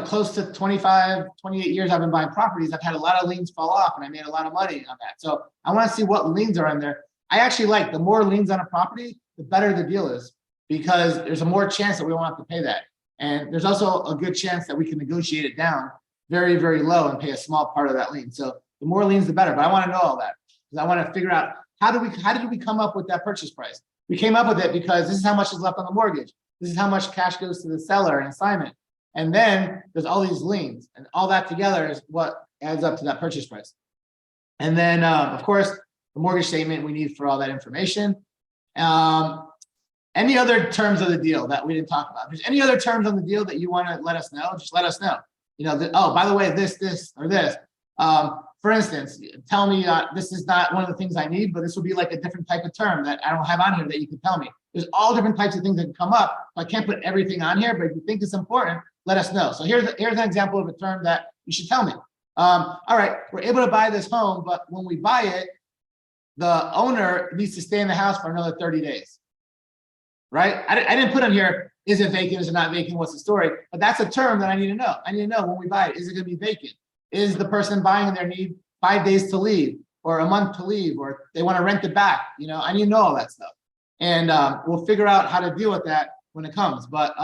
close to 25, 28 years I've been buying properties, I've had a lot of liens fall off and I made a lot of money on that. So I want to see what liens are on there. I actually like the more liens on a property, the better the deal is, because there's a more chance that we won't have to pay that. And there's also a good chance that we can negotiate it down very, very low and pay a small part of that lien. So the more liens, the better. But I want to know all that because I want to figure out how did we come up with that purchase price? We came up with it because this is how much is left on the mortgage. This is how much cash goes to the seller and assignment. And then there's all these liens, and all that together is what adds up to that purchase price. And then, of course, the mortgage statement we need for all that information. Any other terms of the deal that we didn't talk about? If there's any other terms on the deal that you want to let us know, just let us know. Oh, by the way, this, or this. for instance, tell me this is not one of the things I need, but this will be like a different type of term that I don't have on here that you can tell me. There's all different types of things that can come up. I can't put everything on here, but if you think it's important, let us know. So here's an example of a term that you should tell me. All right, we're able to buy this home, but when we buy it, the owner needs to stay in the house for another 30 days, right? I didn't put on here, is it vacant, is it not vacant, what's the story? But that's a term that I need to know. I need to know when we buy it, is it gonna be vacant? Is the person buying there need 5 days to leave or a month to leave, or they wanna rent it back? I need to know all that stuff. And we'll figure out how to deal with that when it comes. But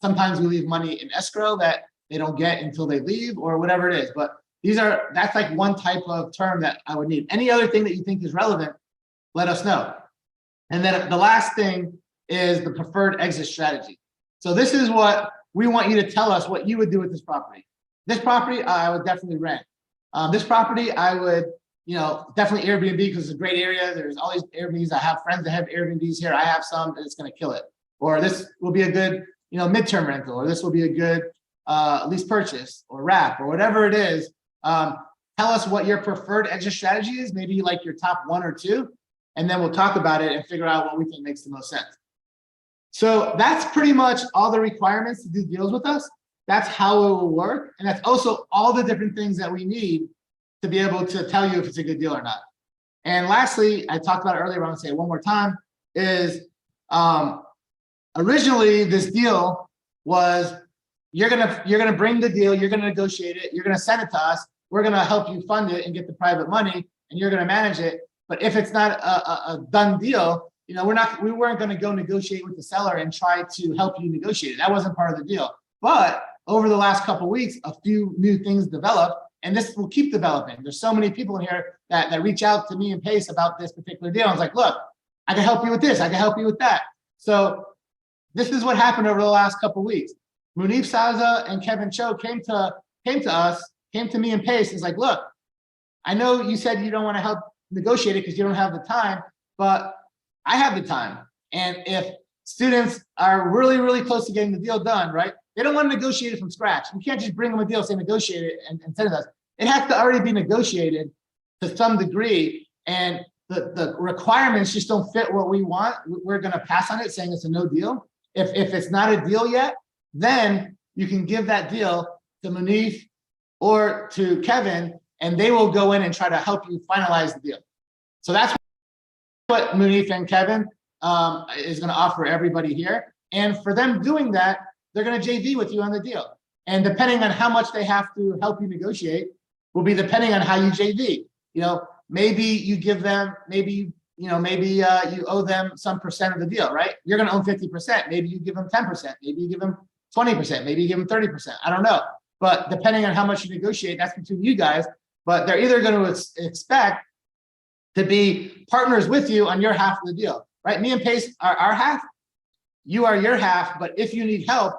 sometimes we leave money in escrow that they don't get until they leave or whatever it is. But that's like one type of term that I would need. Any other thing that you think is relevant, let us know. And then the last thing is the preferred exit strategy. So this is what we want you to tell us what you would do with this property. This property, I would definitely rent. This property, I would, definitely Airbnb because it's a great area. There's all these Airbnbs. I have friends that have Airbnbs here. I have some, and it's going to kill it. Or this will be a good, midterm rental, or this will be a good lease purchase or wrap or whatever it is. Tell us what your preferred exit strategy is, maybe like your top 1 or 2, and then we'll talk about it and figure out what we think makes the most sense. So that's pretty much all the requirements to do deals with us. That's how it will work. And that's also all the different things that we need to be able to tell you if it's a good deal or not. And lastly, I talked about it earlier, I'm gonna say it one more time, is originally this deal was you're gonna bring the deal, you're gonna negotiate it, you're gonna send it to us, we're gonna help you fund it and get the private money, and you're gonna manage it. But if it's not a done deal, we weren't gonna go negotiate with the seller and try to help you negotiate it. That wasn't part of the deal. But over the last couple of weeks, a few new things developed, and this will keep developing. There's so many people in here that reach out to me and Pace about this particular deal. I was like, look, I can help you with this, I can help you with that. So this is what happened over the last couple of weeks. Munif Saza and Kevin Cho came to me and Pace. It's like, look, I know you said you don't want to help negotiate it because you don't have the time, but I have the time. And if students are really, really close to getting the deal done, right? They don't want to negotiate it from scratch. You can't just bring them a deal, say negotiate it and send it to us. It has to already be negotiated to some degree. And the requirements just don't fit what we want. We're going to pass on it saying it's a no deal. If it's not a deal yet, then you can give that deal to Munif or to Kevin, and they will go in and try to help you finalize the deal. So that's what Munif and Kevin is going to offer everybody here. And for them doing that, they're going to JV with you on the deal. And depending on how much they have to help you negotiate will be depending on how you JV. Maybe you give them, maybe you owe them some percent of the deal, right? You're going to own 50%. Maybe you give them 10%. Maybe you give them 20%. Maybe you give them 30%. I don't know. But depending on how much you negotiate, that's between you guys. But they're either going to expect to be partners with you on your half of the deal, right? Me and Pace are our half. You are your half. But if you need help,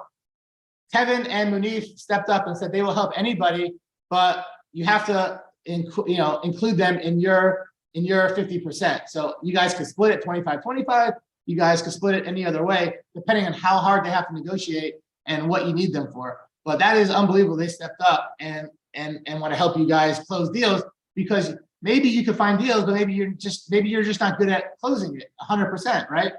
Kevin and Munif stepped up and said they will help anybody, but you have to include them in your 50%. So you guys could split it 25-25. You guys could split it any other way, depending on how hard they have to negotiate and what you need them for. But that is unbelievable. They stepped up and want to help you guys close deals, because maybe you could find deals, but maybe you're just not good at closing it 100%, right?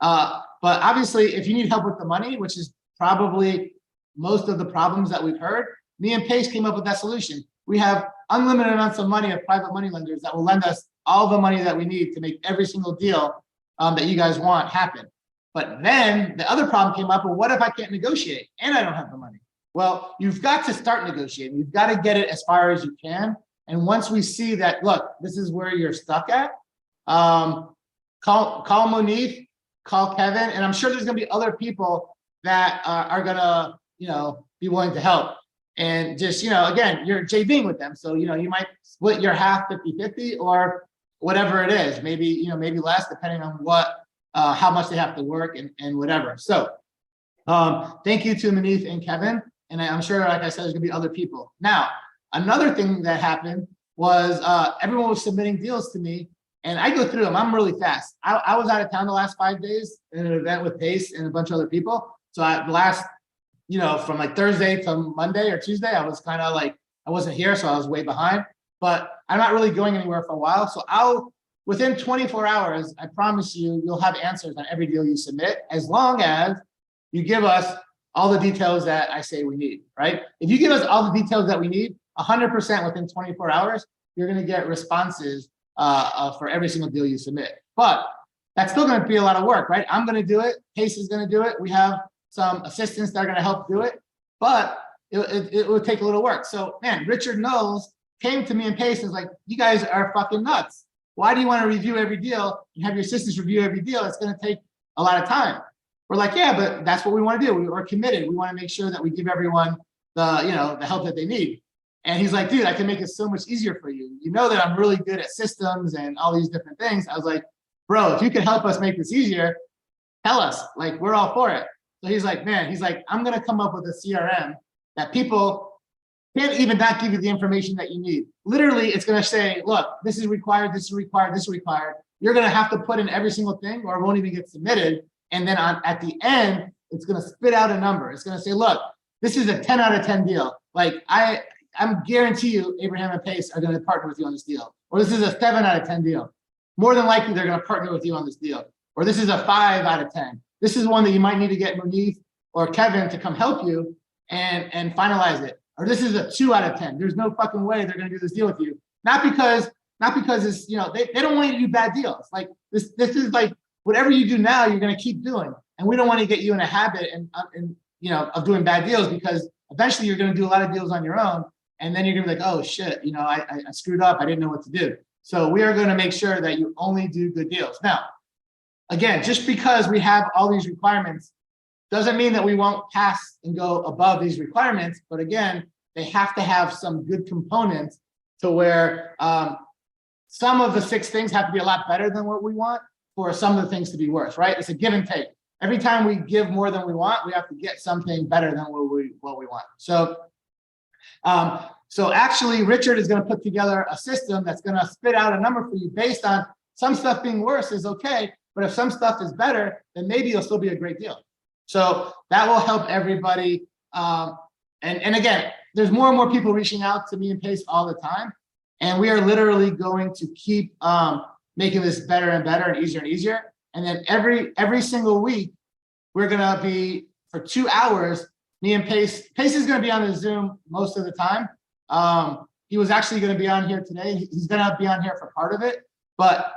But obviously, if you need help with the money, which is probably most of the problems that we've heard, me and Pace came up with that solution. We have unlimited amounts of money of private money lenders that will lend us all the money that we need to make every single deal that you guys want happen. But then the other problem came up, well, what if I can't negotiate and I don't have the money? Well, you've got to start negotiating. You've got to get it as far as you can. And once we see that, look, this is where you're stuck at, call Munif, call Kevin, and I'm sure there's gonna be other people that are gonna, be willing to help. And just, again, you're JVing with them. So, you might split your half 50-50 or whatever it is, maybe less, depending on how much they have to work and whatever. So thank you to Munif and Kevin. And I'm sure, like I said, there's gonna be other people. Now, another thing that happened was everyone was submitting deals to me, and I go through them. I'm really fast. I was out of town the last 5 days in an event with Pace and a bunch of other people. So from like Thursday to Monday or Tuesday, I was kind of like, I wasn't here, so I was way behind. but I'm not really going anywhere for a while. So within 24 hours, I promise you, you'll have answers on every deal you submit, as long as you give us all the details that I say we need, right? If you give us all the details that we need, 100% within 24 hours, you're going to get responses for every single deal you submit. But that's still going to be a lot of work, right? I'm going to do it. Pace is going to do it. We have some assistants that are going to help do it, but it will take a little work. So, man, Richard Knowles came to me and Pace and was like, you guys are fucking nuts. Why do you want to review every deal and have your assistants review every deal? It's going to take a lot of time. We're like, yeah, but that's what we want to do. We're committed. We want to make sure that we give everyone the help that they need. And he's like, dude, I can make it so much easier for you. You know that I'm really good at systems and all these different things. I was like, bro, if you can help us make this easier, tell us. Like, we're all for it. So he's like, man, I'm going to come up with a CRM that people can't even not give you the information that you need. Literally, it's going to say, look, this is required, this is required, this is required. You're going to have to put in every single thing or it won't even get submitted. And then at the end, it's going to spit out a number. It's going to say, look, this is a 10 out of 10 deal. Like, I'm guarantee you, Abraham and Pace are going to partner with you on this deal. Or this is a 7 out of 10 deal. More than likely, they're going to partner with you on this deal. Or this is a 5 out of 10. This is one that you might need to get Monique or Kevin to come help you and finalize it. Or this is a 2 out of 10. There's no fucking way they're going to do this deal with you. Not because it's, they don't want you to do bad deals. Like, this is like, whatever you do now, you're going to keep doing. And we don't want to get you in a habit of doing bad deals, because eventually you're going to do a lot of deals on your own. And then you're going to be like, oh shit, I screwed up. I didn't know what to do. So we are going to make sure that you only do good deals. Now, again, just because we have all these requirements doesn't mean that we won't pass and go above these requirements. But again, they have to have some good components to where some of the 6 things have to be a lot better than what we want for some of the things to be worse, right? It's a give and take. Every time we give more than we want, we have to get something better than what we want. So actually, Richard is going to put together a system that's going to spit out a number for you based on some stuff being worse is okay, but if some stuff is better, then maybe it'll still be a great deal. So that will help everybody. And again, there's more and more people reaching out to me and Pace all the time, and we are literally going to keep making this better and better and easier. And then every single week, we're going to be for 2 hours. Me and Pace is going to be on the Zoom most of the time. He was actually going to be on here today. He's going to be on here for part of it, but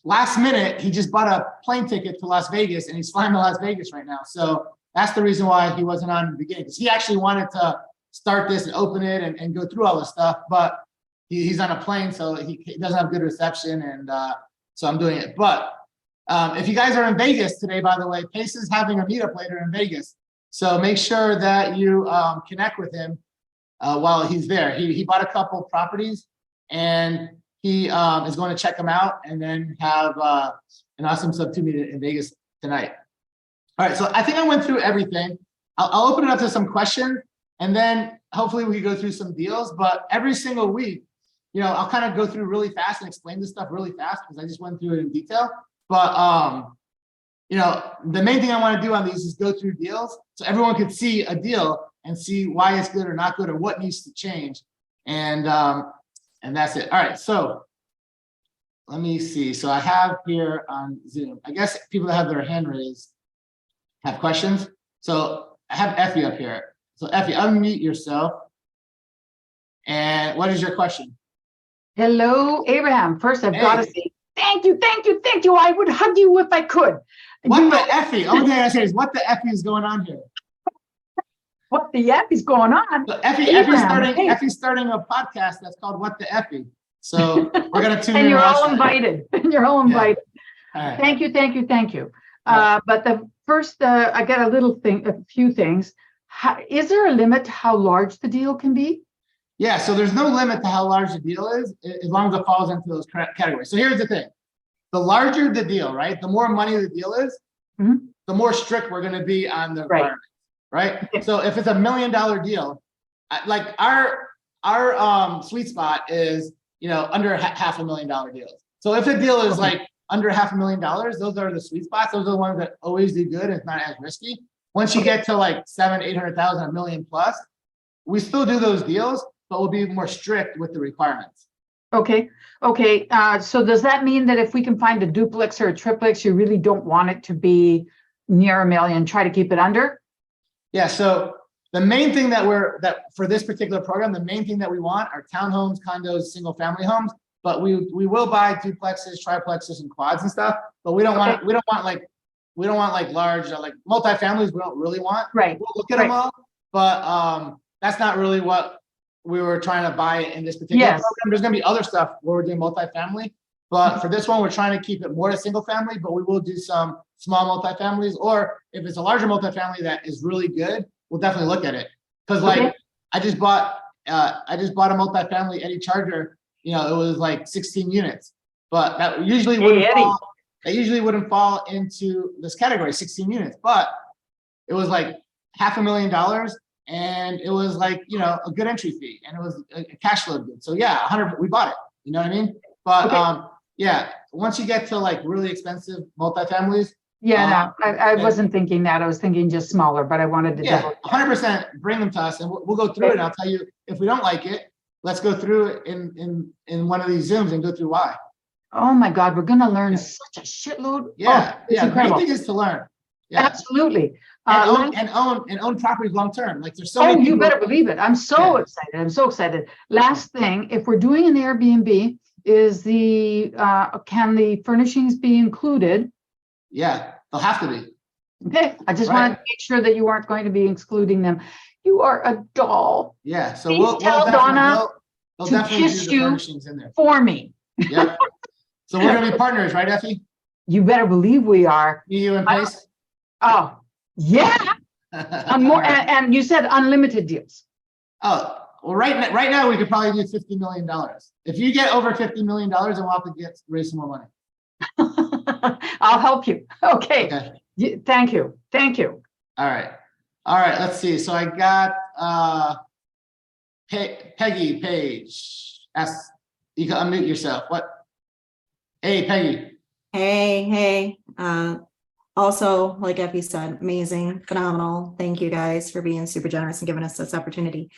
last minute, he just bought a plane ticket to Las Vegas and he's flying to Las Vegas right now. So that's the reason why he wasn't on in the beginning, because he actually wanted to start this and open it and go through all this stuff, but he's on a plane, so he doesn't have good reception, and so I'm doing it. But if you guys are in Vegas today, by the way, Pace is having a meetup later in Vegas. So make sure that you connect with him while he's there. He bought a couple properties, and he is going to check them out and then have an awesome sub-2 meeting in Vegas tonight. All right, so I think I went through everything. I'll open it up to some questions, and then hopefully we can go through some deals. But every single week, I'll kind of go through really fast and explain this stuff really fast because I just went through it in detail. But the main thing I want to do on these is go through deals so everyone could see a deal and see why it's good or not good or what needs to change. And that's it. All right, so let me see. So I have here on Zoom, I guess people that have their hand raised have questions. So I have Effie up here. So Effie, unmute yourself. And what is your question? Hello, Abraham. First, I've got to say thank you. I would hug you if I could. What the Effie? Only thing I say is what the Effie is going on here? What the F is going on? So Effie's starting a podcast that's called What the Effie. So we're gonna tune in. And you're all invited. You're all invited. Yeah. Right. Thank you. But the first, I got a few things. Is there a limit to how large the deal can be? Yeah, so there's no limit to how large the deal is, as long as it falls into those categories. So here's the thing. The larger the deal, right, the more money the deal is, the more strict we're going to be on the requirements, right? So if it's $1 million deal, like our sweet spot is, under $500,000 deals. So if a deal is like under $500,000, those are the sweet spots. Those are the ones that always do good. It's not as risky. Once you get to like 700,000, 800,000, $1 million plus, we still do those deals, but we'll be more strict with the requirements. Okay, okay. So does that mean that if we can find a duplex or a triplex, you really don't want it to be near $1 million, try to keep it under? Yeah, so the main thing that for this particular program, the main thing that we want are townhomes, condos, single family homes, but we will buy duplexes, triplexes, and quads and stuff, but we don't want like large, like multifamilies, we don't really want. Right. We'll look at them all, but that's not really what we were trying to buy in this particular program. There's gonna be other stuff where we're doing multifamily, but for this one, we're trying to keep it more to single family, but we will do some small multifamilies, or if it's a larger multifamily that is really good, we'll definitely look at it. Because like I just bought a multifamily Eddie Charger, it was like 16 units, but that usually wouldn't fall into this category, 16 units, but it was like $500,000, and it was like, a good entry fee, and it was a cash flow good. So yeah, 100, we bought it, you know what I mean? But yeah, once you get to like really expensive multifamilies. Yeah, no, I wasn't thinking that. I was thinking just smaller, but I wanted to. Yeah, 100% bring them to us, and we'll go through it. And I'll tell you if we don't like it. Let's go through it in one of these Zooms and go through why. Oh my God, we're gonna learn such a shitload. Yeah, yeah. The main thing is to learn. Yeah, absolutely. And own properties long term. Like there's so many people. You better believe it. I'm so excited. I'm so excited. Last thing, if we're doing an Airbnb, is can the furnishings be included? Yeah, they'll have to be. Okay, I just wanted to make sure that you aren't going to be excluding them. You are a doll. Yeah, so Please tell Donna to kiss you in there. for me. Yep. So we're gonna be partners, right, Effie? You better believe we are. You and Pace? Oh, yeah. And you said unlimited deals. Oh, well, right now we could probably do $50 million. If you get over $50 million, then we'll have to raise some more money. I'll help you. Okay. Thank you. Thank you. All right. Let's see. So I got Peggy Page. You can unmute yourself. What? Hey, Peggy. Hey. Also, like Effie said, amazing, phenomenal. Thank you guys for being super generous and giving us this opportunity.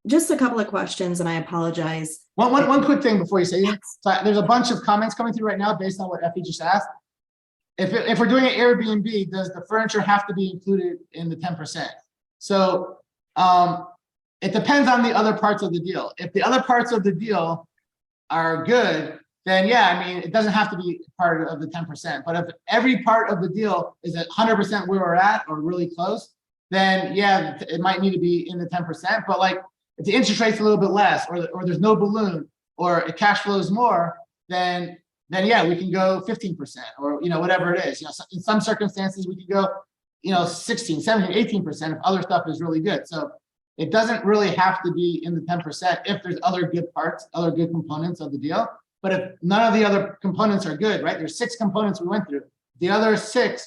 Just a couple of questions, and I apologize. One quick thing before you say it. So there's a bunch of comments coming through right now based on what Effie just asked. If we're doing an Airbnb, does the furniture have to be included in the 10%? So it depends on the other parts of the deal. If the other parts of the deal are good, then yeah, I mean, it doesn't have to be part of the 10%. But if every part of the deal is at 100% where we're at or really close, then yeah, it might need to be in the 10%. But like if the interest rate's a little bit less, or there's no balloon, or it cash flows more, then yeah, we can go 15%, or whatever it is. In some circumstances we could go 16, 17, 18% if other stuff is really good. So it doesn't really have to be in the 10% if there's other good parts, other good components of the deal. But if none of the other components are good, right? There's 6 components we went through. The other 5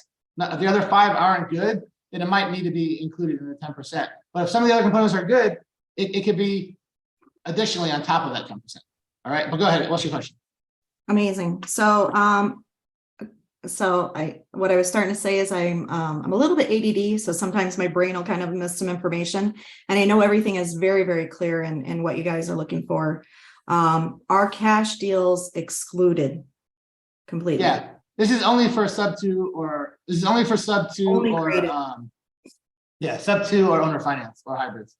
aren't good, then it might need to be included in the 10%. But if some of the other components are good, it could be additionally on top of that 10%. All right, but go ahead. What's your question? Amazing. So, what I was starting to say is I'm a little bit ADD, so sometimes my brain will kind of miss some information, and I know everything is very, very clear in what you guys are looking for. Are cash deals excluded completely? Yeah, this is only for sub 2 or sub 2 or owner finance or hybrids.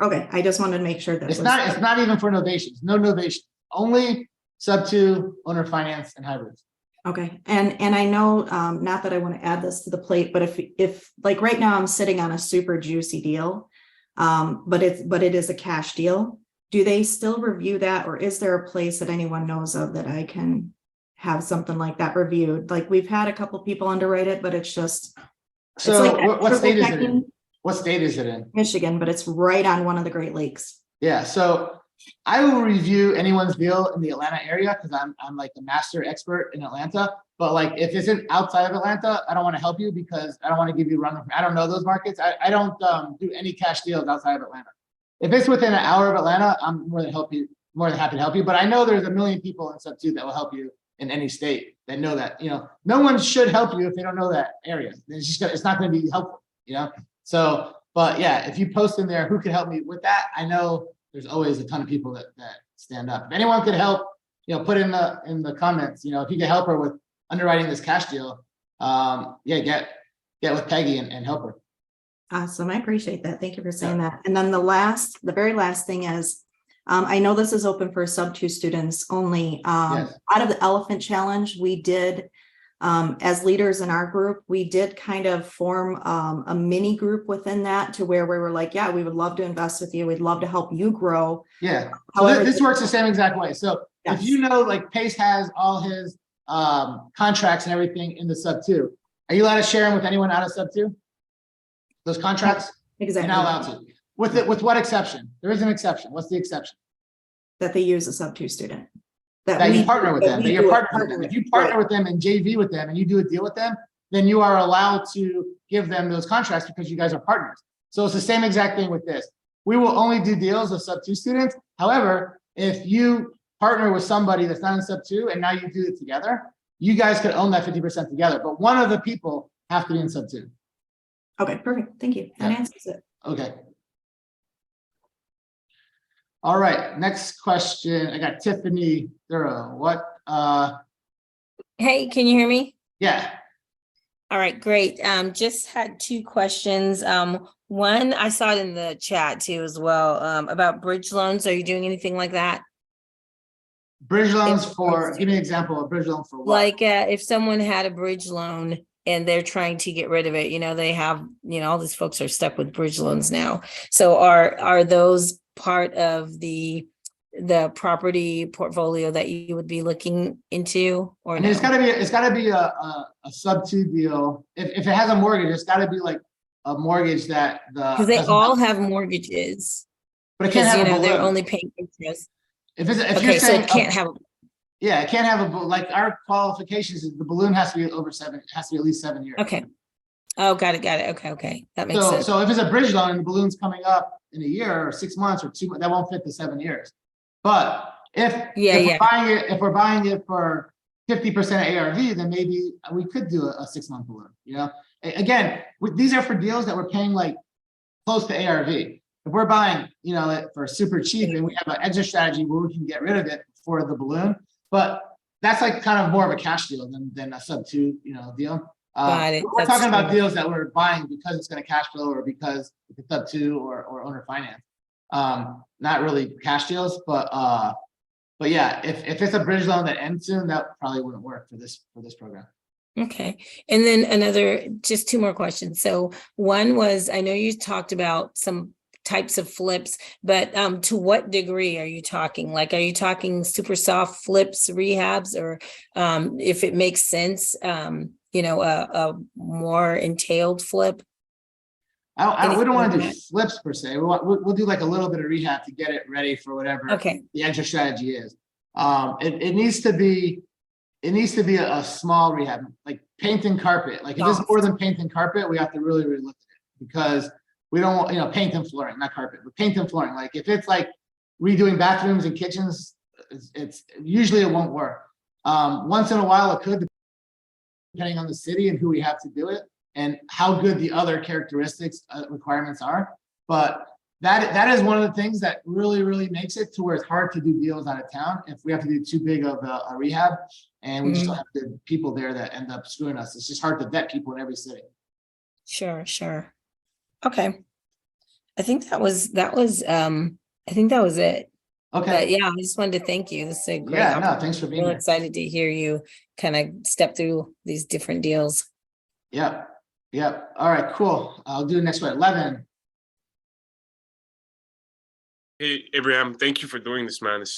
Okay, I just wanted to make sure that it's not even for novations. No novation. Only sub 2, owner finance, and hybrids. Okay, and I know, not that I want to add this to the plate, but if like right now I'm sitting on a super juicy deal, but it is a cash deal. Do they still review that, or is there a place that anyone knows of that I can have something like that reviewed? Like we've had a couple people underwrite it, but it's just. So like what state is it in? What state is it in? Michigan, but it's right on one of the Great Lakes. Yeah, so I will review anyone's deal in the Atlanta area because I'm like the master expert in Atlanta. But like if it's outside of Atlanta, I don't want to help you because I don't want to give you a run. I don't know those markets. I don't do any cash deals outside of Atlanta. If it's within an hour of Atlanta, I'm more than happy to help you. But I know there's a million people in sub 2 that will help you in any state that know that. No one should help you if they don't know that area. It's not going to be helpful. So But yeah, if you post in there, who could help me with that? I know there's always a ton of people that stand up. If anyone could help, put in the comments, if you could help her with underwriting this cash deal, yeah, get with Peggy and help her. Awesome. I appreciate that. Thank you for saying that. And then the very last thing is, I know this is open for sub-2 students only. Yes. Out of the Elephant Challenge, we did, as leaders in our group, we did kind of form a mini group within that to where we were like, yeah, we would love to invest with you. We'd love to help you grow. Yeah. So this works the same exact way. So yes. if like Pace has all his contracts and everything in the sub-2, are you allowed to share them with anyone out of sub-2? Those contracts? Exactly. You're not allowed to. With what exception? There is an exception. What's the exception? That they use a sub-2 student. That you partner with them. That you're partnering with them. If you partner with them and JV with them and you do a deal with them, then you are allowed to give them those contracts because you guys are partners. So it's the same exact thing with this. We will only do deals with sub-2 students. However, if you partner with somebody that's not in sub-2 and now you do it together, you guys could own that 50% together. But one of the people have to be in sub-2. Okay, perfect. Thank you. That answers it. Okay. All right, next question. I got Tiffany Thorough. Hey, can you hear me? Yeah. All right, great. Just had 2 questions. One, I saw it in the chat too as well, about bridge loans. Are you doing anything like that? Bridge loans give me an example of bridge loan for what? Like if someone had a bridge loan and they're trying to get rid of it, they have, all these folks are stuck with bridge loans now. So are those part of the property portfolio that you would be looking into, or no? It's gotta be a sub-2 deal. If it has a mortgage, it's gotta be like a mortgage that because they all have mortgages, but it can't have a balloon. they're only paying interest. If you're Okay, so saying it can't have. Yeah, it can't have like our qualifications is the balloon has to be over 7, it has to be at least 7 years. Okay. Oh, got it. Okay. That makes sense. So if it's a bridge loan and the balloon's coming up in a year or 6 months or 2, that won't fit the 7 years. But if we're buying it for 50% ARV, then maybe we could do a 6-month balloon. Again, these are for deals that we're paying like close to ARV. If we're buying, it for super cheap and we have an exit strategy where we can get rid of it for the balloon, but that's like kind of more of a cash deal than a sub-2, deal. Got it. We're talking about deals that we're buying because it's going to cash flow or because it's sub-2 or owner finance. Not really cash deals, but yeah, if it's a bridge loan that ends soon, that probably wouldn't work for this program. Okay. And then just 2 more questions. So one was, I know you talked about some types of flips, but to what degree are you talking? Like, are you talking super soft flips, rehabs, or if it makes sense, a more entailed flip? We don't want to do flips per se. We'll do like a little bit of rehab to get it ready for whatever the exit strategy is. It needs to be a small rehab, like paint and carpet. Like if it's more than paint and carpet, we have to really, really look at it because we don't want, paint and flooring, not carpet, but paint and flooring. Like if it's like redoing bathrooms and kitchens, it's usually it won't work. Once in a while it could, depending on the city and who we have to do it and how good the other characteristics requirements are. But that is one of the things that really, really makes it to where it's hard to do deals out of town if we have to do too big of a rehab and we just don't have good people there that end up screwing us. It's just hard to vet people in every city. Sure. Okay. I think that was it. Okay. But yeah, I just wanted to thank you. This is a great Thanks for being here. here. Excited to hear you kind of step through these different deals. Yep. All right, cool. I'll do the next one. 11. Hey, Abraham, thank you for doing this, man. This is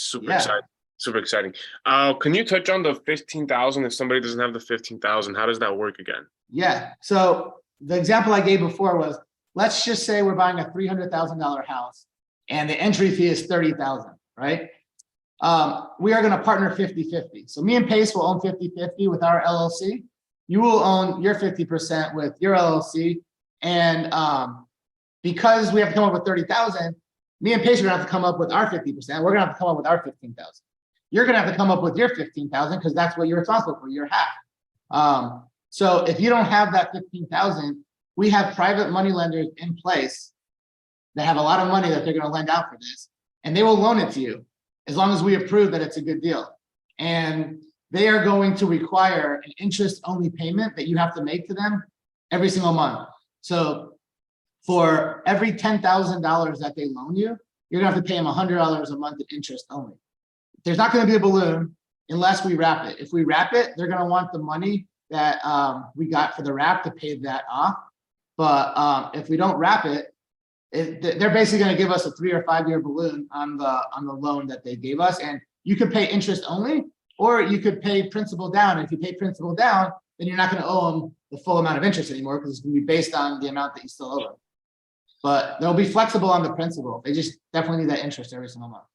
super exciting. Can you touch on the 15,000? If somebody doesn't have the 15,000, how does that work again? Yeah. So the example I gave before was, let's just say we're buying a $300,000 house and the entry fee is 30,000, right? We are going to partner 50-50. So me and Pace will own 50-50 with our LLC. You will own your 50% with your LLC. And because we have to come up with 30,000, me and Pace are going to have to come up with our 50%. We're going to have to come up with our 15,000. You're going to have to come up with your 15,000 because that's what you're responsible for, your half. So if you don't have that 15,000, we have private money lenders in place that have a lot of money that they're gonna lend out for this, and they will loan it to you as long as we approve that it's a good deal. And they are going to require an interest-only payment that you have to make to them every single month. So for every $10,000 that they loan you, you're gonna have to pay them $100 a month in interest only. There's not gonna be a balloon unless we wrap it. If we wrap it, they're gonna want the money that we got for the wrap to pay that off. But if we don't wrap it, they're basically gonna give us a 3 or 5 year balloon on the loan that they gave us. And you could pay interest only, or you could pay principal down. If you pay principal down, then you're not gonna owe them the full amount of interest anymore because it's gonna be based on the amount that you still owe them. But they'll be flexible on the principal. They just definitely need that interest every single month.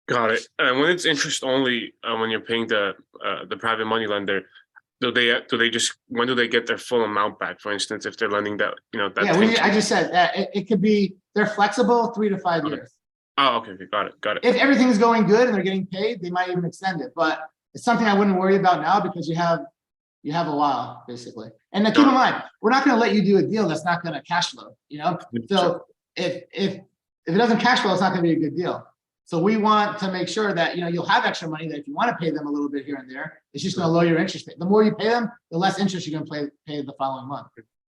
Got it. And when it's interest only, when you're paying the private money lender, when do they get their full amount back? For instance, if they're lending that, that. Yeah, I just said that it could be, they're flexible 3 to 5 years. Oh, okay, got it. If everything is going good and they're getting paid, they might even extend it. But it's something I wouldn't worry about now because you have a while, basically. And now keep in mind, we're not going to let you do a deal that's not going to cash flow, So if it doesn't cash flow, it's not going to be a good deal. So we want to make sure that, you'll have extra money that if you want to pay them a little bit here and there, it's just going to lower your interest rate. The more you pay them, the less interest you're going to pay the following month.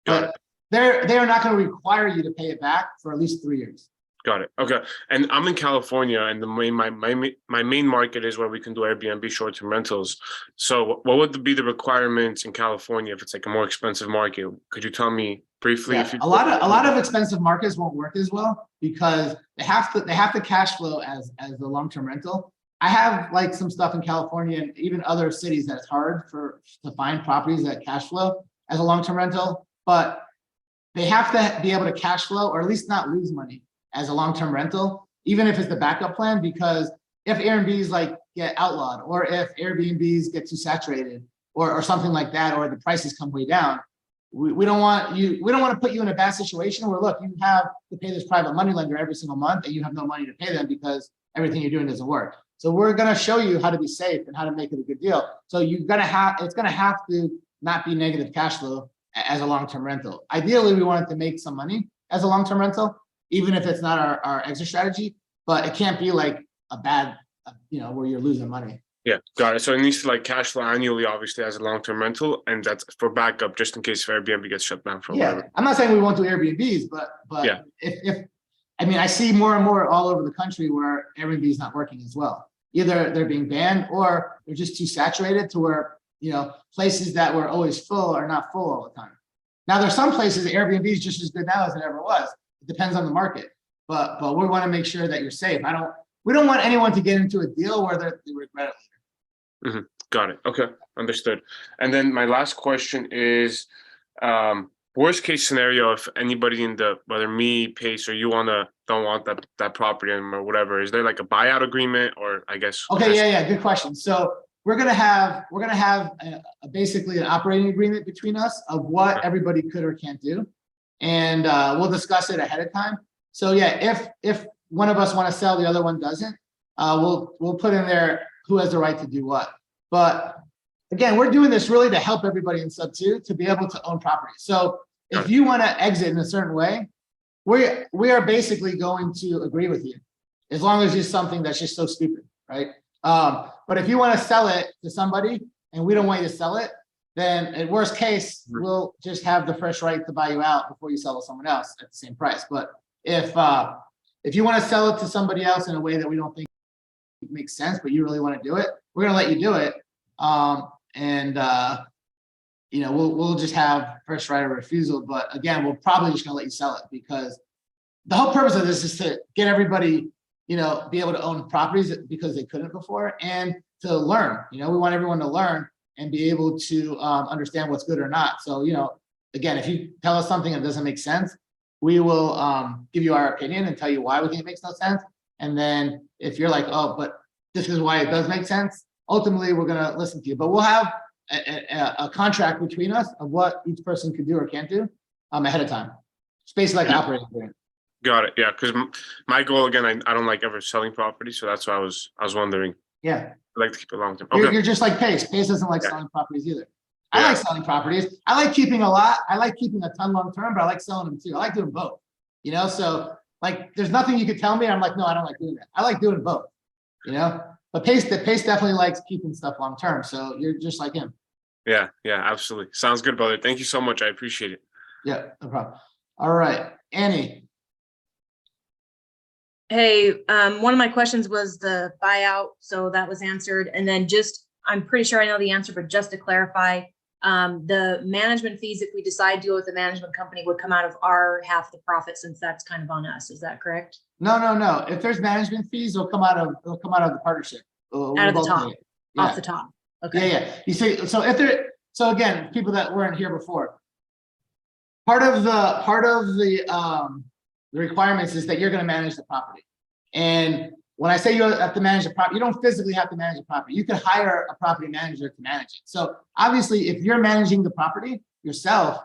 But they are not going to require you to pay it back for at least 3 years. Got it. Okay. And I'm in California, and my main market is where we can do Airbnb short-term rentals. So what would be the requirements in California if it's like a more expensive market? Could you tell me briefly? Yeah, a lot of expensive markets won't work as well because they have to cash flow as the long-term rental. I have like some stuff in California and even other cities that it's hard to find properties that cash flow as a long-term rental, but they have to be able to cash flow or at least not lose money as a long-term rental, even if it's the backup plan, because if Airbnbs like get outlawed or if Airbnbs get too saturated or something like that, or the prices come way down, we don't want to put you in a bad situation where, look, you have to pay this private money lender every single month and you have no money to pay them because everything you're doing doesn't work. So we're going to show you how to be safe and how to make it a good deal. So it's going to have to not be negative cash flow as a long-term rental. Ideally, we want it to make some money as a long-term rental, even if it's not our exit strategy, but it can't be like a bad, where you're losing money. Yeah, got it. So it needs to like cash flow annually, obviously, as a long-term rental, and that's for backup, just in case if Airbnb gets shut down for whatever. I'm not saying we won't do Airbnbs, but yeah. if I see more and more all over the country where Airbnb is not working as well. Either they're being banned or they're just too saturated to where, places that were always full are not full all the time. Now there's some places Airbnb is just as good now as it ever was. It depends on the market, but we want to make sure that you're safe. We don't want anyone to get into a deal where they regret it later. Mm-hmm. Got it. Okay, understood. And then my last question is, worst case scenario, if anybody whether me, Pace, or you don't want that property or whatever, is there like a buyout agreement, or I guess? Okay, yeah, good question. So we're gonna have basically an operating agreement between us of what everybody could or can't do, and we'll discuss it ahead of time. So yeah, if one of us want to sell, the other one doesn't, we'll put in there who has the right to do what. But again, we're doing this really to help everybody in sub 2 to be able to own property. So if you want to exit in a certain way, we are basically going to agree with you, as long as it's something that's just so stupid, right? But if you want to sell it to somebody and we don't want you to sell it, then at worst case, we'll just have the first right to buy you out before you sell to someone else at the same price. But if you want to sell it to somebody else in a way that we don't think makes sense, but you really want to do it, we're going to let you do it. We'll just have first right of refusal. But again, we're probably just going to let you sell it because the whole purpose of this is to get everybody, be able to own properties because they couldn't before, and to learn. We want everyone to learn and be able to understand what's good or not. So, again, if you tell us something that doesn't make sense, we will give you our opinion and tell you why we think it makes no sense. And then if you're like, oh, but this is why it does make sense, ultimately we're going to listen to you. But we'll have a contract between us of what each person could do or can't do ahead of time. It's basically like an operating agreement. Got it. Yeah, because my goal, again, I don't like ever selling property, so that's why I was wondering. Yeah, I like to keep it long term. Okay. You're just like Pace. Pace doesn't like selling properties either. I like selling properties. I like keeping a lot. I like keeping a ton long term, but I like selling them too. I like doing both, you know? So like, there's nothing you could tell me. I'm like, no, I don't like doing that. I like doing both, you know? But Pace definitely likes keeping stuff long term. So you're just like him. Yeah, absolutely. Sounds good, brother. Thank you so much. I appreciate it. Yeah, no problem. All right, Annie. Hey, one of my questions was the buyout, so that was answered. And then just, I'm pretty sure I know the answer, but just to clarify, the management fees, if we decide to go with the management company, would come out of our half the profit, since that's kind of on us. Is that correct? No. If there's management fees, they'll come out of the partnership. Out of the top, off the top. Okay. Yeah. You see, so again, people that weren't here before, part of the requirements is that you're going to manage the property. And when I say you have to manage the property, you don't physically have to manage the property. You could hire a property manager to manage it. So obviously, if you're managing the property yourself,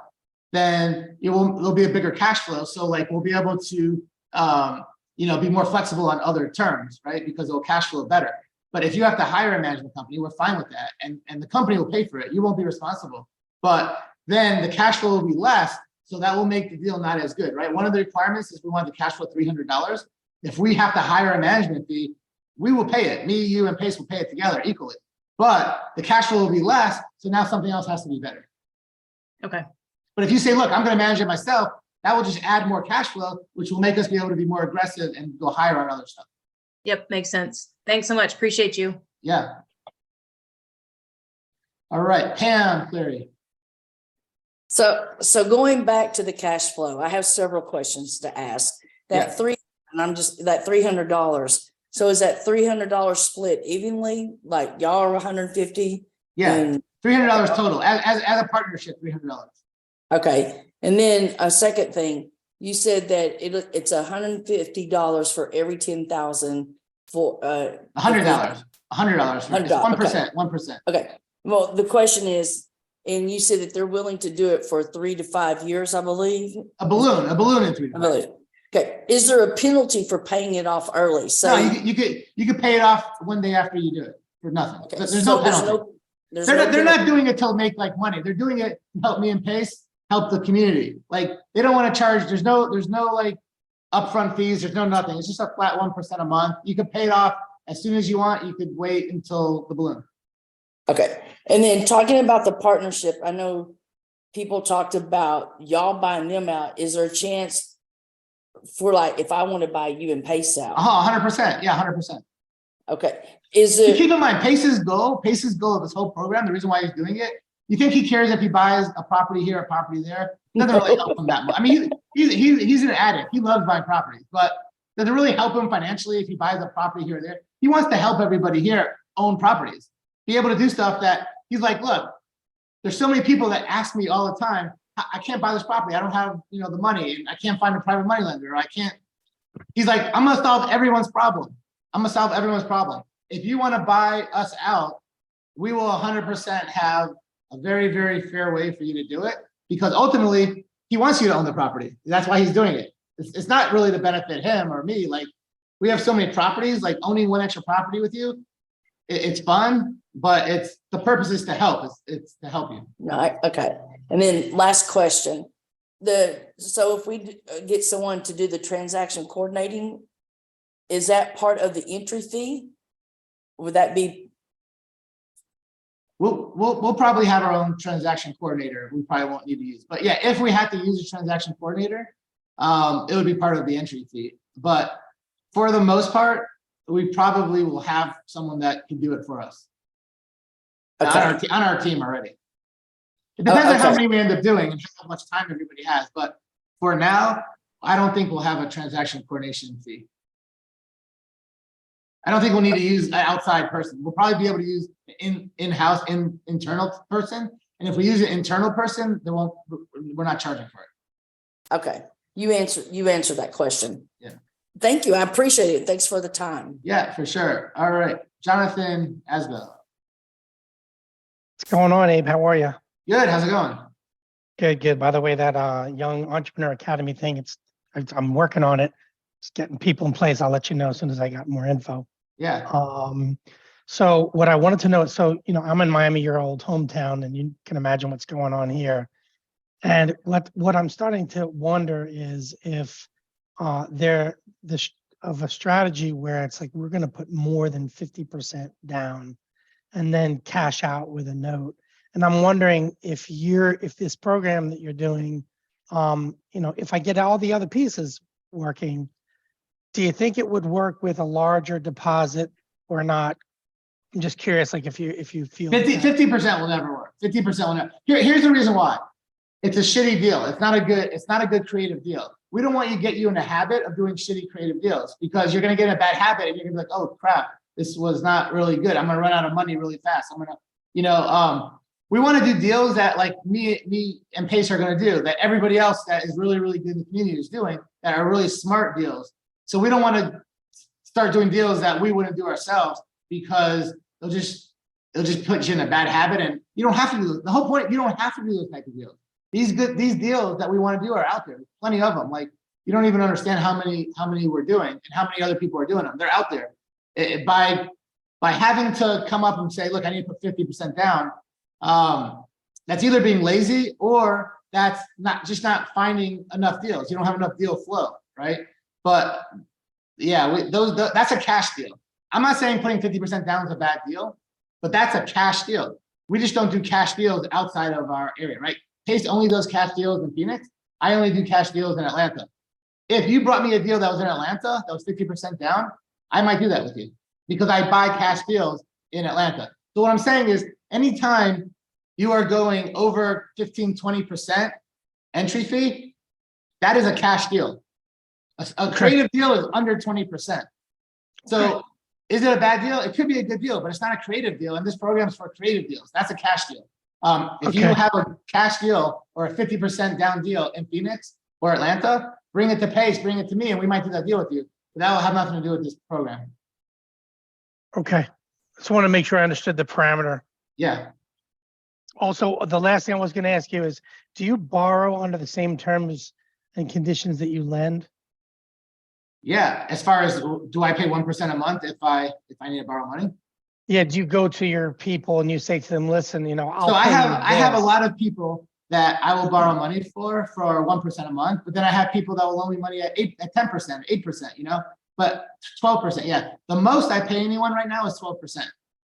then there'll be a bigger cash flow. So like we'll be able to be more flexible on other terms, right? Because it'll cash flow better. But if you have to hire a management company, we're fine with that. And the company will pay for it. You won't be responsible. But then the cash flow will be less. So that will make the deal not as good, right? One of the requirements is we want the cash flow $300. If we have to hire a management fee, we will pay it. Me, you, and Pace will pay it together equally. But the cash flow will be less. So now something else has to be better. Okay. But if you say, look, I'm going to manage it myself, that will just add more cash flow, which will make us be able to be more aggressive and go higher on other stuff. Yep, makes sense. Thanks so much. Appreciate you. Yeah. All right, Pam Cleary. So going back to the cash flow, I have several questions to ask. That $300. So is that $300 split evenly? Like y'all are 150? Yeah, $300 total as a partnership, $300. Okay, and then a second thing, you said that it's $150 for every 10,000 for $100. $100. It's 1%. 1%. Okay. Well, the question is, and you said that they're willing to do it for 3 to 5 years, I believe. A balloon in 3 to 5 years. Okay. Is there a penalty for paying it off early? So no, you could pay it off one day after you do it for nothing. Okay. There's no penalty. They're not doing it to make like money. They're doing it to help me and Pace help the community. Like they don't want to charge. There's no like upfront fees. There's no nothing. It's just a flat 1% a month. You could pay it off as soon as you want. You could wait until the balloon. Okay. And then talking about the partnership, I know people talked about y'all buying them out. Is there a chance for like, if I want to buy you and Pace out? 100%. Yeah, 100%. Okay. Is it? Keep in mind, Pace's goal of this whole program, the reason why he's doing it, you think he cares if he buys a property here, a property there? It doesn't really help him that much. I mean, he's an addict. He loves buying properties, but does it really help him financially if he buys a property here or there? He wants to help everybody here own properties, be able to do stuff that he's like, look, there's so many people that ask me all the time, I can't buy this property. I don't have, the money, and I can't find a private money lender. Or I can't. He's like, I'm gonna solve everyone's problem. If you want to buy us out, we will 100% have a very, very fair way for you to do it, because ultimately he wants you to own the property. That's why he's doing it. It's not really to benefit him or me. Like we have so many properties, like owning one extra property with you, it's fun, but the purpose is to help. It's to help you. Right. Okay. And then last question. So if we get someone to do the transaction coordinating, is that part of the entry fee? Would that be? We'll probably have our own transaction coordinator. We probably won't need to use, but yeah, if we had to use a transaction coordinator, it would be part of the entry fee. But for the most part, we probably will have someone that can do it for us. Okay. On our team already. It depends on how many we end up doing and how much time everybody has. But for now, I don't think we'll have a transaction coordination fee. I don't think we'll need to use an outside person. We'll probably be able to use in-house, internal person. And if we use an internal person, we're not charging for it. Okay. You answered that question. Yeah. Thank you. I appreciate it. Thanks for the time. Yeah, for sure. All right. Jonathan Asbell. What's going on, Abe? How are you? Good. How's it going? Good. By the way, that Young Entrepreneur Academy thing, I'm working on it. It's getting people in place. I'll let you know as soon as I got more info. Yeah. So what I wanted to know, so, I'm in Miami, your old hometown, and you can imagine what's going on here. And what I'm starting to wonder is if of a strategy where it's like we're going to put more than 50% down and then cash out with a note. And I'm wondering if this program that you're doing, if I get all the other pieces working, do you think it would work with a larger deposit or not? I'm just curious, like if you feel 50% will never work. 50% will never. Here's the reason why. It's a shitty deal. It's not a good creative deal. We don't want you to get you in a habit of doing shitty creative deals because you're going to get in a bad habit and you're going to be like, oh crap, this was not really good. I'm going to run out of money really fast. I'm going to, we want to do deals that like me and Pace are going to do, that everybody else that is really, really good in the community is doing, that are really smart deals. So we don't want to start doing deals that we wouldn't do ourselves because they'll just put you in a bad habit. And you don't have to do the whole point. You don't have to do those type of deals. These deals that we want to do are out there. Plenty of them. Like you don't even understand how many we're doing and how many other people are doing them. They're out there. By having to come up and say, look, I need to put 50% down. That's either being lazy or that's not finding enough deals. You don't have enough deal flow, right? But yeah, that's a cash deal. I'm not saying putting 50% down is a bad deal, but that's a cash deal. We just don't do cash deals outside of our area, right? Pace only does cash deals in Phoenix. I only do cash deals in Atlanta. If you brought me a deal that was in Atlanta, that was 50% down, I might do that with you because I buy cash deals in Atlanta. So what I'm saying is anytime you are going over 15, 20% entry fee, that is a cash deal. A creative deal is under 20%. So is it a bad deal? It could be a good deal, but it's not a creative deal. And this program is for creative deals. That's a cash deal. If you have a cash deal or a 50% down deal in Phoenix or Atlanta, bring it to Pace, bring it to me, and we might do that deal with you. But that will have nothing to do with this program. Okay. Just want to make sure I understood the parameter. Yeah. Also, the last thing I was going to ask you is, do you borrow under the same terms and conditions that you lend? Yeah. As far as do I pay 1% a month if I need to borrow money? Yeah. Do you go to your people and you say to them, listen, I'll So I pay you have a this. lot of people that I will borrow money for 1% a month, but then I have people that will loan me money at 10%, 8%, but 12%. Yeah. The most I pay anyone right now is 12%.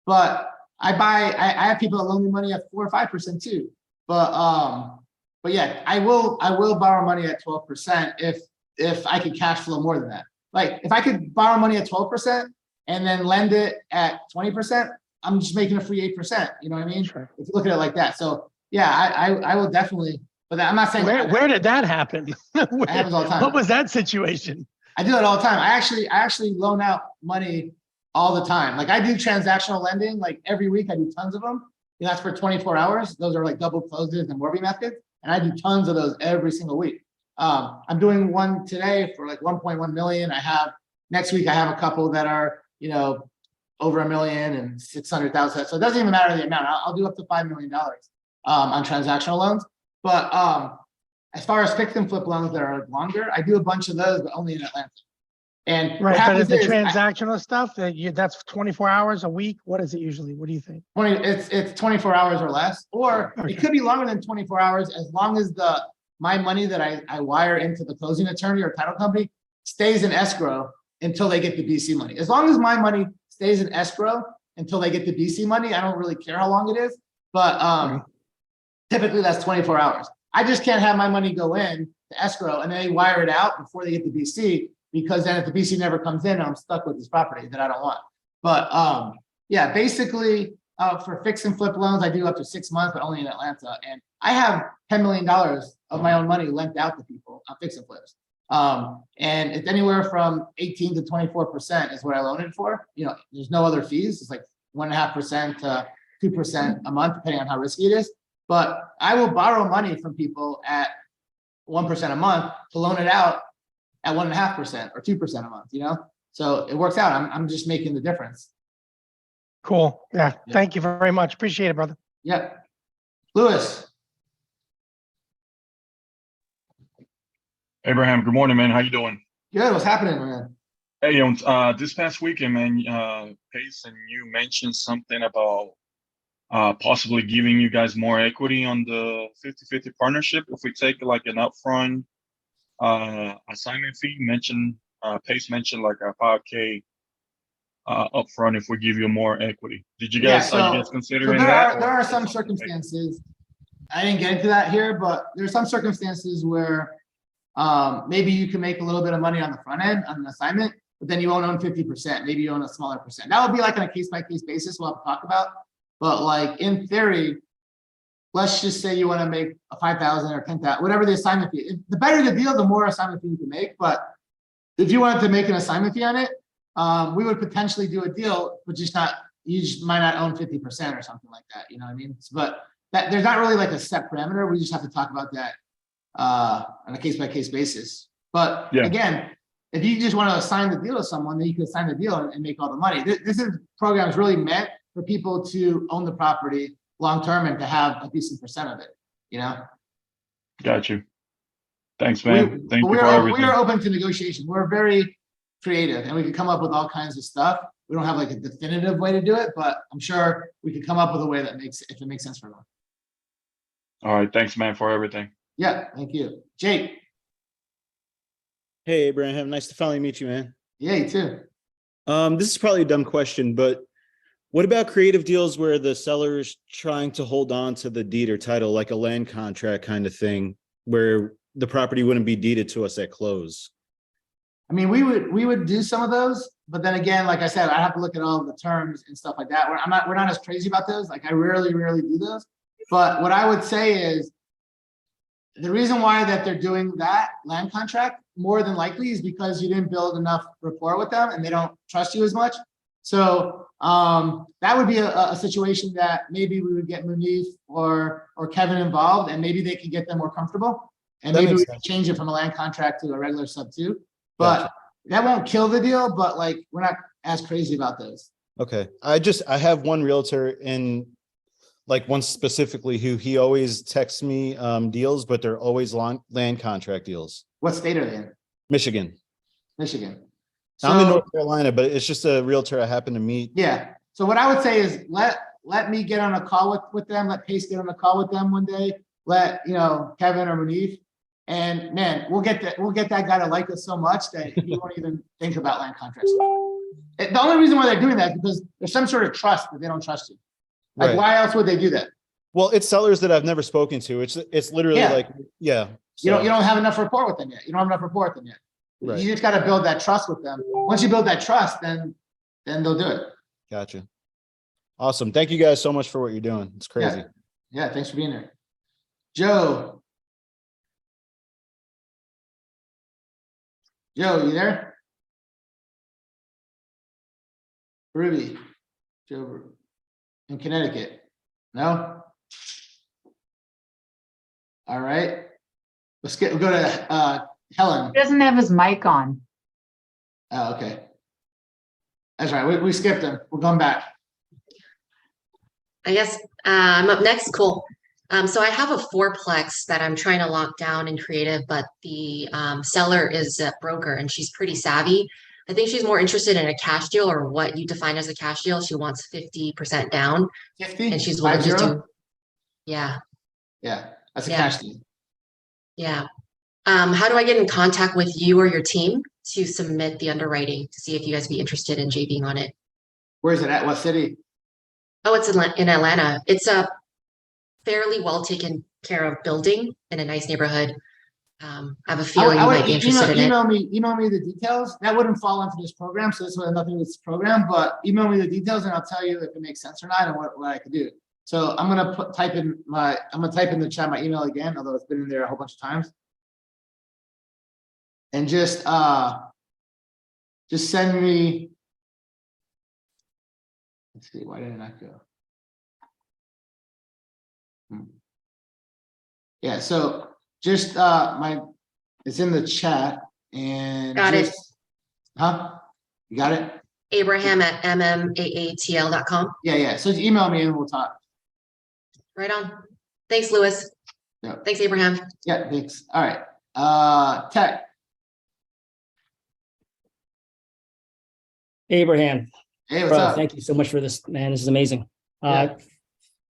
But I have people that loan me money at 4 or 5% too. But yeah, I will borrow money at 12% if I could cash flow more than that. Like if I could borrow money at 12% and then lend it at 20%, I'm just making a free 8%. You know what I mean? Sure. If you look at it like that. So yeah, I will definitely, but I'm not saying Where did that happen? it happens all the time. What was that situation? I do it all the time. I actually loan out money all the time. Like I do transactional lending, like every week I do tons of them. That's for 24 hours. Those are like double closes and Morby methods. And I do tons of those every single week. I'm doing one today for like 1.1 million. Next week I have a couple that are, over $1 million and 600,000. So it doesn't even matter the amount. I'll do up to $5 million on transactional loans. But as far as fix and flip loans that are longer, I do a bunch of those, but only in Atlanta. And Right, but the transactional stuff that's 24 hours a week. What is it usually? What do you think? It's 24 hours or less, or it could be longer than 24 hours as long as my money that I wire into the closing attorney or title company stays in escrow until they get the BC money. As long as my money stays in escrow until they get the BC money, I don't really care how long it is. But typically that's 24 hours. I just can't have my money go in to escrow and then they wire it out before they get the BC, because then if the BC never comes in, I'm stuck with this property that I don't want. But yeah, basically for fix and flip loans, I do up to 6 months, but only in Atlanta. And I have $10 million of my own money lent out to people on fix and flips. And it's anywhere from 18 to 24% is what I loan it for. There's no other fees. It's like 1.5% to 2% a month, depending on how risky it is. But I will borrow money from people at 1% a month to loan it out at 1.5% or 2% a month, So it works out. I'm just making the difference. Cool. Yeah. Thank you very much. Appreciate it, brother. Yeah. Lewis. Abraham, good morning, man. How you doing? Good. What's happening, man? Hey, this past weekend, man, Pace and you mentioned something about possibly giving you guys more equity on the 50-50 partnership if we take like an upfront assignment fee. Pace mentioned like a 5K upfront if we give you more equity. Did you Yeah, guys are you guys so considering there that? there or are some something like- circumstances. I didn't get into that here, but there's some circumstances where maybe you can make a little bit of money on the front end on an assignment, but then you won't own 50%. Maybe you own a smaller percent. That would be like on a case by case basis. We'll have to talk about. But like in theory, let's just say you want to make a 5,000 or 10,000, whatever the assignment fee. The better the deal, the more assignment fee you can make. But if you wanted to make an assignment fee on it, we would potentially do a deal, but just not, you just might not own 50% or something like that. You know what I mean? But there's not really like a set parameter. We just have to talk about that on a case by case basis. But Yeah. again, if you just want to assign the deal to someone, then you can assign the deal and make all the money. This program is really meant for people to own the property long term and to have a decent percent of it. You know. Got you. Thanks, man. Thank you We for everything. are open to negotiation. We're very creative, and we can come up with all kinds of stuff. We don't have like a definitive way to do it, but I'm sure we could come up with a way that makes, if it makes sense for everyone. All right. Thanks, man, for everything. Yeah, thank you. Jake. Hey, Abraham, nice to finally meet you, man. Yeah, you too. This is probably a dumb question, but what about creative deals where the seller's trying to hold on to the deed or title, like a land contract kind of thing, where the property wouldn't be deeded to us at close? I mean, we would do some of those, but then again, like I said, I have to look at all the terms and stuff like that. We're not as crazy about those. Like I rarely do those. But what I would say is the reason why that they're doing that land contract more than likely is because you didn't build enough rapport with them and they don't trust you as much. So that would be a situation that maybe we would get Munif or Kevin involved, and maybe they could get them more comfortable. And That maybe makes we sense. can change it from a land contract to a regular sub two. But Gotcha. that won't kill the deal, but like we're not as crazy about those. Okay. I have one realtor in, like, one specifically who he always texts me deals, but they're always land contract deals. What state are they in? Michigan. Michigan. I'm in So- North Carolina, but it's just a realtor I happen to meet. Yeah. So what I would say is let me get on a call with them. Let Pace get on a call with them one day. Let Kevin or Munif, and man, we'll get that guy to like us so much that he won't even think about land contracts. The only reason why they're doing that is because there's some sort of trust that they don't trust you. Like, Right. why else would they do that? Well, it's sellers that I've never spoken to. It's literally Yeah. like, yeah. You don't so- have enough rapport with them yet. You don't have enough rapport with them yet. Right. You just got to build that trust with them. Once you build that trust, then they'll do it. Gotcha. Awesome. Thank you guys so much for what you're doing. It's crazy. Yeah. Thanks for being here. Joe, you there? Ruby, Joe, in Connecticut. No? All right. We'll go to Helen. He doesn't have his mic on. Oh, okay. That's right. We skipped him. We'll come back. I guess I'm up next. Cool. So I have a fourplex that I'm trying to lock down in creative, but the seller is a broker and she's pretty savvy. I think she's more interested in a cash deal, or what you define as a cash deal. She wants 50% down 50? and she's willing to 50? do. Yeah. Yeah, that's a Yeah. cash deal. Yeah. How do I get in contact with you or your team to submit the underwriting to see if you guys be interested in JVing on it? Where is it at? What city? Oh, it's in Atlanta. It's a fairly well taken care of building in a nice neighborhood. I have a feeling you might be interested in it. email me the details. That wouldn't fall into this program, so this would have nothing with this program, but email me the details and I'll tell you if it makes sense or not and what I can do. So I'm gonna type in the chat my email again, although it's been in there a whole bunch of times. And just send me. Let's see, why did it not go? Yeah, so just it's in the chat and Got it. Huh? You got it? Abraham at mmaatl.com. Yeah. So just email me and we'll talk. Right on. Thanks, Louis. Yeah. Thanks, Abraham. Yeah, thanks. All right. Tech. Abraham, Hey, what's bro, up? thank you so much for this, man. This is amazing. Yeah.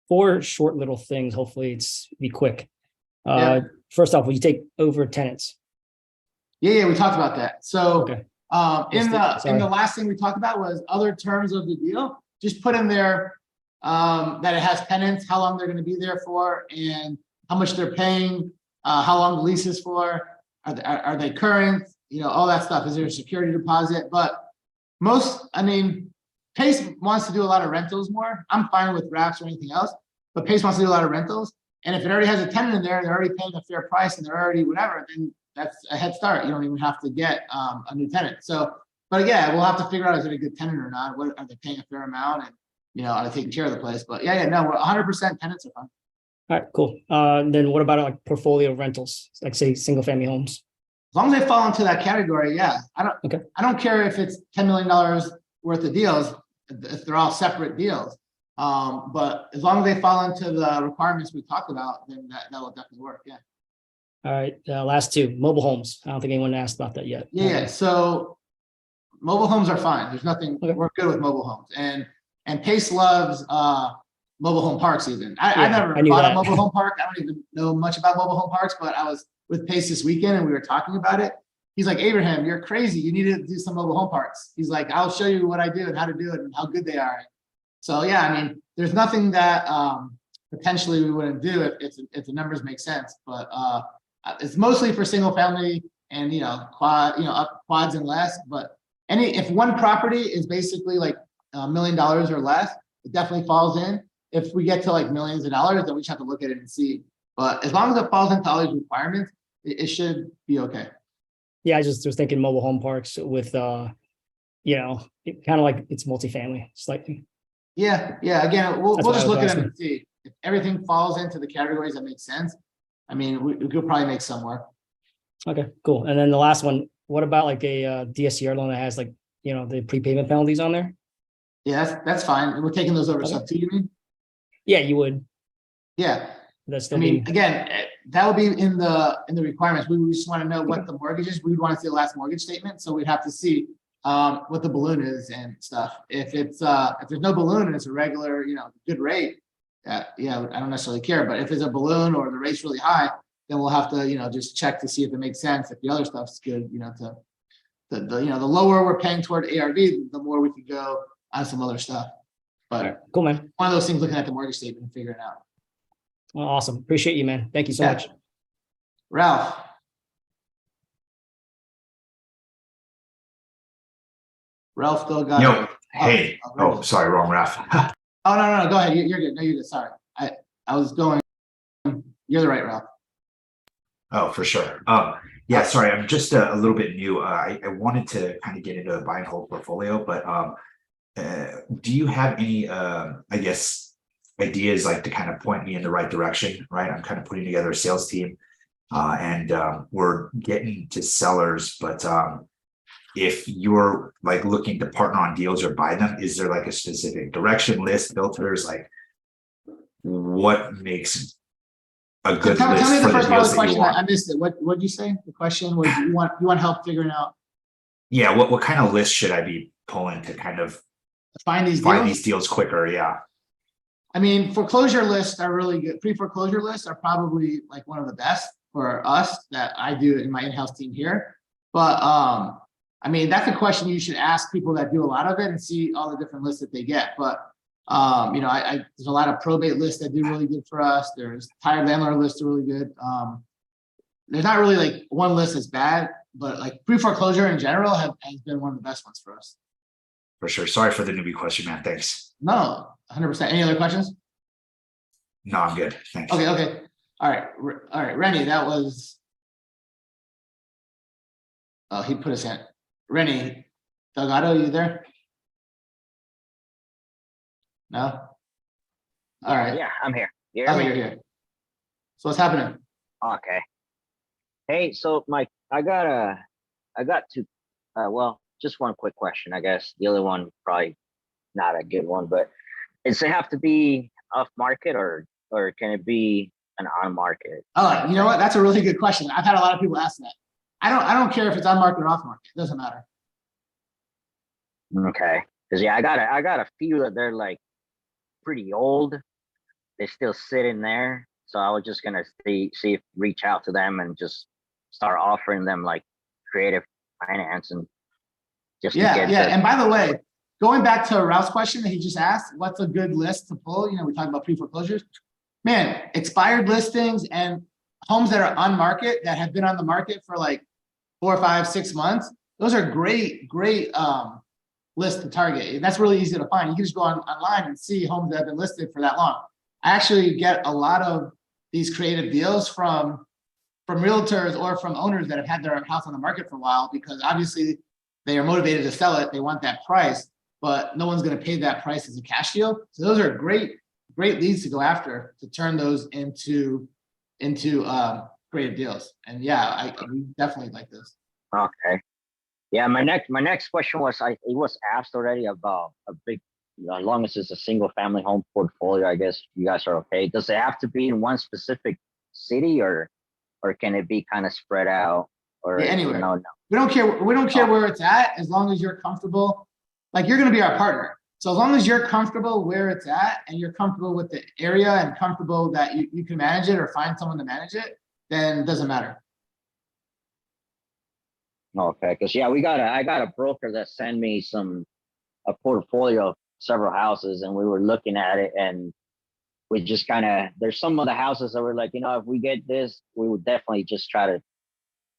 4 short little things. Hopefully it's be quick. Yeah. First off, will you take over tenants? Yeah, we talked about that. So, Okay. in the Sorry. last thing we talked about was other terms of the deal. Just put in there that it has tenants, how long they're going to be there for, and how much they're paying, how long the lease is for, are they current, all that stuff. Is there a security deposit? But Pace wants to do a lot of rentals more. I'm fine with wraps or anything else, but Pace wants to do a lot of rentals. And if it already has a tenant in there, they're already paying a fair price and they're already whatever, then that's a head start. You don't even have to get a new tenant. So, but yeah, we'll have to figure out, is it a good tenant or not? What are they paying a fair amount? And, are they taking care of the place? But no, we're 100% tenants are fine. All right, cool. Then what about like portfolio rentals, like say single family homes? As long as they fall into that category, yeah. I don't care if it's $10 million worth of deals, if they're all separate deals. But as long as they fall into the requirements we talked about, then that will definitely work. Yeah. All right, last 2, mobile homes. I don't think anyone asked about that yet. Yeah. So mobile homes are fine. There's nothing, we're good with mobile homes. And Pace loves mobile home parks even. I never bought a mobile home park. I don't even know much about mobile home parks, but I was with Pace this weekend and we were talking about it. He's like, Abraham, you're crazy. You need to do some mobile home parks. He's like, I'll show you what I do and how to do it and how good they are. So yeah, there's nothing that potentially we wouldn't do if the numbers make sense. But it's mostly for single family and quads and less. But if one property is basically like $1 million or less, it definitely falls in. If we get to like millions of dollars, then we just have to look at it and see. But as long as it falls into all these requirements, it should be okay. Yeah, I just was thinking mobile home parks with kind of like it's multifamily slightly. Yeah. Again, we'll That's what just I was look at it asking. and see if everything falls into the categories that make sense. We could probably make some work. Okay, cool. And then the last one, what about like a DSCR loan that has like, the prepayment penalties on there? Yeah, that's fine. We're taking those over sub 2, you mean? Yeah, you would. Yeah. That's still be Again, that would be in the requirements. We just want to know what the mortgage is. We'd want to see the last mortgage statement. So we'd have to see what the balloon is and stuff. If there's no balloon and it's a regular, good rate, I don't necessarily care. But if it's a balloon or the rate's really high, then we'll have to, just check to see if it makes sense. If the other stuff's good, the lower we're paying toward ARV, the more we can go on some other stuff. But right, cool, man. One of those things, looking at the mortgage statement and figuring it out. Well, awesome. Appreciate you, man. Thank you so much. Ralph. Ralph Delgado. Yo, hey. Oh, sorry, wrong Ralph. Oh, no, go ahead. You're good. No, you're good. Sorry. I was going, you're the right Ralph. Oh, for sure. Yeah, sorry, I'm just a little bit new. I wanted to kind of get into a buy and hold portfolio, but do you have any, ideas like to kind of point me in the right direction, right? I'm kind of putting together a sales team and we're getting to sellers, but if you're like looking to partner on deals or buy them, is there like a specific direction, list, filters, like what makes a good tell list me the for first the part of deals the that you question. want? I missed it. What did you say? The question was you want help figuring out. Yeah, what kind of list should I be pulling to kind of find these deals quicker? Yeah. Foreclosure lists are really good. Pre-foreclosure lists are probably like one of the best for us that I do in my in-house team here. But that's a question you should ask people that do a lot of it and see all the different lists that they get. But there's a lot of probate lists that do really good for us. There's tired landlord lists are really good. There's not really like one list that's bad, but like pre-foreclosure in general has been one of the best ones for us. For sure. Sorry for the newbie question, man. Thanks. No, 100%. Any other questions? No, I'm good. Thanks. Okay. All right. Rennie, that was. Oh, he put his hand. Rennie Delgado, you there? No? All right. Yeah, I'm here. You Oh, hear me? you're here. So what's happening? Okay. Hey, so Mike, I got two, just one quick question, I guess. The other one probably not a good one, but does it have to be off market or can it be an on market? Oh, you know what? That's a really good question. I've had a lot of people ask that. I don't care if it's on market or off market. It doesn't matter. Okay. Because yeah, I got a few that they're like pretty old. They still sit in there. So I was just gonna see if reach out to them and just start offering them like creative finance and just to Yeah, get yeah. the And by the way, going back to Ralph's question that he just asked, what's a good list to pull? You know, we talked about pre-foreclosures. Man, expired listings and homes that are on market that have been on the market for like 4, 5, 6 months. Those are great list to target. And that's really easy to find. You can just go online and see homes that have been listed for that long. I actually get a lot of these creative deals from realtors or from owners that have had their house on the market for a while, because obviously they are motivated to sell it. They want that price, but no one's going to pay that price as a cash deal. So those are great leads to go after, to turn those into creative deals. And yeah, we definitely like this. Okay. Yeah, my next question was it was asked already about a big, as long as it's a single family home portfolio, I guess you guys are okay. Does it have to be in one specific city or can it be kind of spread out or Yeah, anywhere. no? We don't care where it's at, as long as you're comfortable. Like, you're going to be our partner. So as long as you're comfortable where it's at and you're comfortable with the area and comfortable that you can manage it or find someone to manage it, then it doesn't matter. Okay, because yeah, I got a broker that sent me a portfolio of several houses, and we were looking at it, and we just kind of, there's some of the houses that were like, if we get this, we would definitely just try to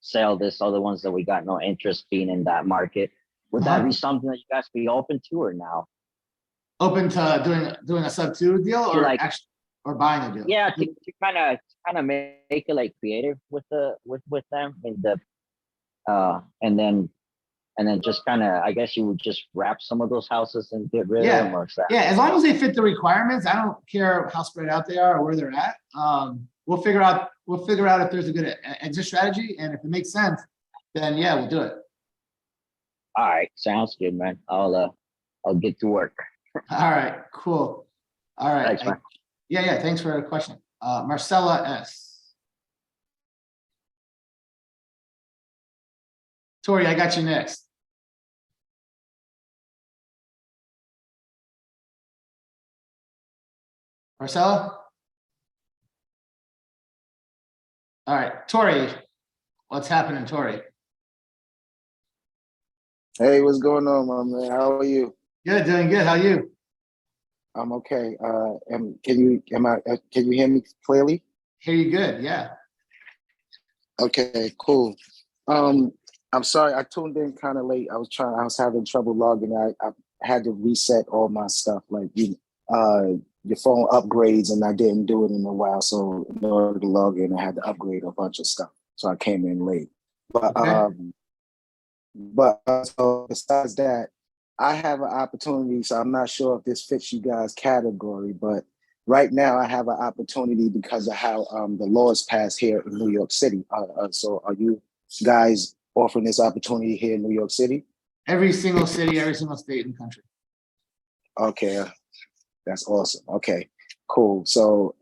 sell this. Other ones that we got no interest being in that market. Would that be something that you guys be open to or now? Open to doing a sub 2 deal or like, actually, or buying a deal? Yeah, to kind of make it like creative with them and and then just kind of, I guess you would just wrap some of those houses and get rid of them, or that? Yeah, as long as they fit the requirements, I don't care how spread out they are or where they're at. We'll figure out if there's a good exit strategy, and if it makes sense, then yeah, we'll do it. All right, sounds good, man. I'll get to work. All right, cool. All right. Thanks, man. Yeah, thanks for the question. Marcella S. Tori, I got you next. Marcella? All right, Tori, what's happening, Tori? Hey, what's going on, my man? How are you? Good, doing good. How are you? I'm okay. Can you hear me clearly? Hear you good, yeah. Okay, cool. I'm sorry, I tuned in kind of late. I was having trouble logging. I had to reset all my stuff, like your phone upgrades, and I didn't do it in a while. So in order to log in, I had to upgrade a bunch of stuff. So I came in late. But so besides that, I have an opportunity. So I'm not sure if this fits you guys' category, but right now I have an opportunity because of how the laws passed here in New York City. So are you guys offering this opportunity here in New York City? Every single city, every single state in the country. Okay, that's awesome. Okay, cool. So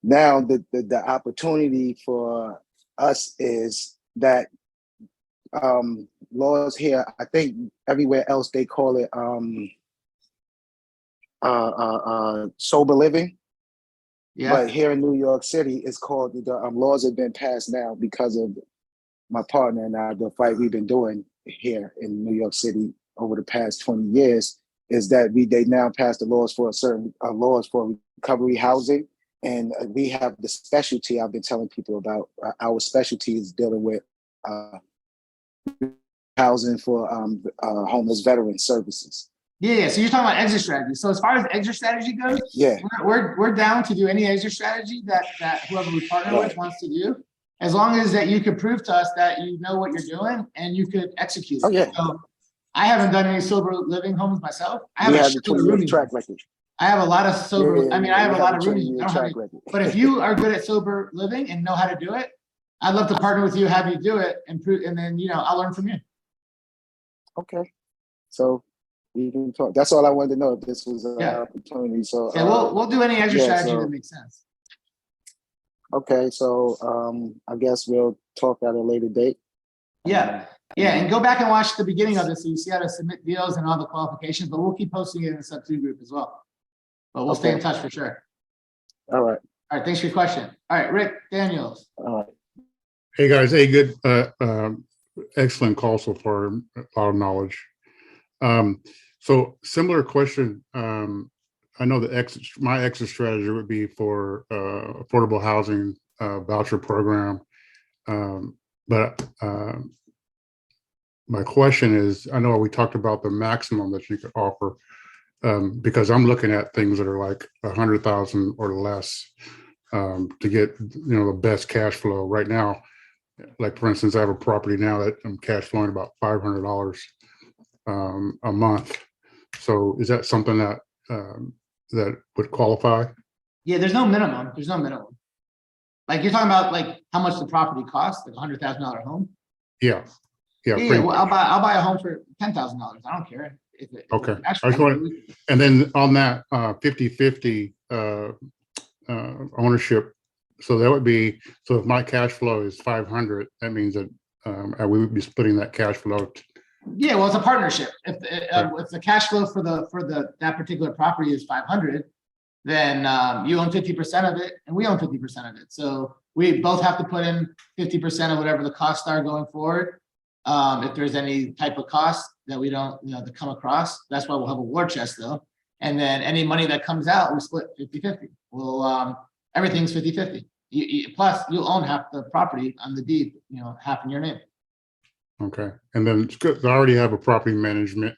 now the opportunity for us is that laws here, I think everywhere else they call it sober living. Yeah. But here in New York City, it's called the laws have been passed now because of my partner and I, the fight we've been doing here in New York City over the past 20 years is that they now passed the laws for laws for recovery housing. And we have the specialty I've been telling people about. Our specialty is dealing with housing for homeless veteran services. Yeah. So you're talking about exit strategy. So as far as exit strategy goes, yeah, we're down to do any exit strategy that whoever we partner with wants to do, as long as that you could prove to us that you know what you're doing and you could execute it. Oh, yeah. So I haven't done any sober living homes myself. I have we a have the 20-year track record. I have a lot of sober. Yeah, I mean, I have a lot of roomies. I don't have any, record. but if you are good at sober living and know how to do it, I'd love to partner with you, have you do it, and prove, and then I'll learn from you. Okay, so we can talk. That's all I wanted to know, if this was an opportunity. So yeah, we'll do any extra strategy that makes sense. Okay, so I guess we'll talk at a later date. Yeah, Yeah, and go back and watch the beginning of this so you see how to submit deals and all the qualifications, but we'll keep posting it in the sub-2 group as well. But we'll stay in Okay. touch for sure. All right. All right, thanks for your question. All right, Rick Daniels. All right. Hey guys, hey, good, excellent call so far, a lot of knowledge. So similar question. I know my exit strategy would be for affordable housing voucher program. But my question is, I know we talked about the maximum that you could offer, because I'm looking at things that are like 100,000 or less to get, the best cash flow right now. Like for instance, I have a property now that I'm cash flowing about $500 a month. So is that something that that would qualify? Yeah, there's no minimum. There's no minimum. Like you're talking about like how much the property costs, like $100,000 home. Yeah. Yeah, pretty well, much. I'll buy a home for $10,000. I don't care. Okay. I just want, and then on that 50-50 ownership, so that would be, so if my cash flow is 500, that means that we would be splitting that cash flow. Yeah, well, it's a partnership. If the cash flow for that particular property is 500, then you own 50% of it and we own 50% of it. So we both have to put in 50% of whatever the costs are going forward. If there's any type of cost that we don't, to come across, that's why we'll have a war chest though. And then any money that comes out, we split 50-50. We'll, everything's 50-50. Plus you'll own half the property on the deed, half in your name. Okay. And then it's good. I already have a property management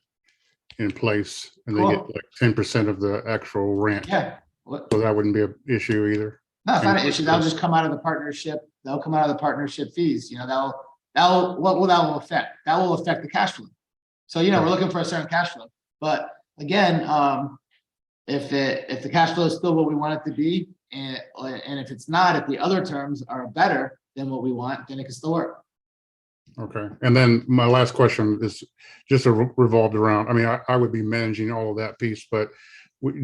in place and they get like 10% of the actual rent. Yeah. So that wouldn't be an issue either. No, it's not an issue. That'll just come out of the partnership. That'll come out of the partnership fees. What will that affect? That will affect the cash flow. So, we're looking for a certain cash flow. But again, if the cash flow is still what we want it to be, and if it's not, if the other terms are better than what we want, then it can still work. Okay. And then my last question is just revolved around, I would be managing all of that piece, but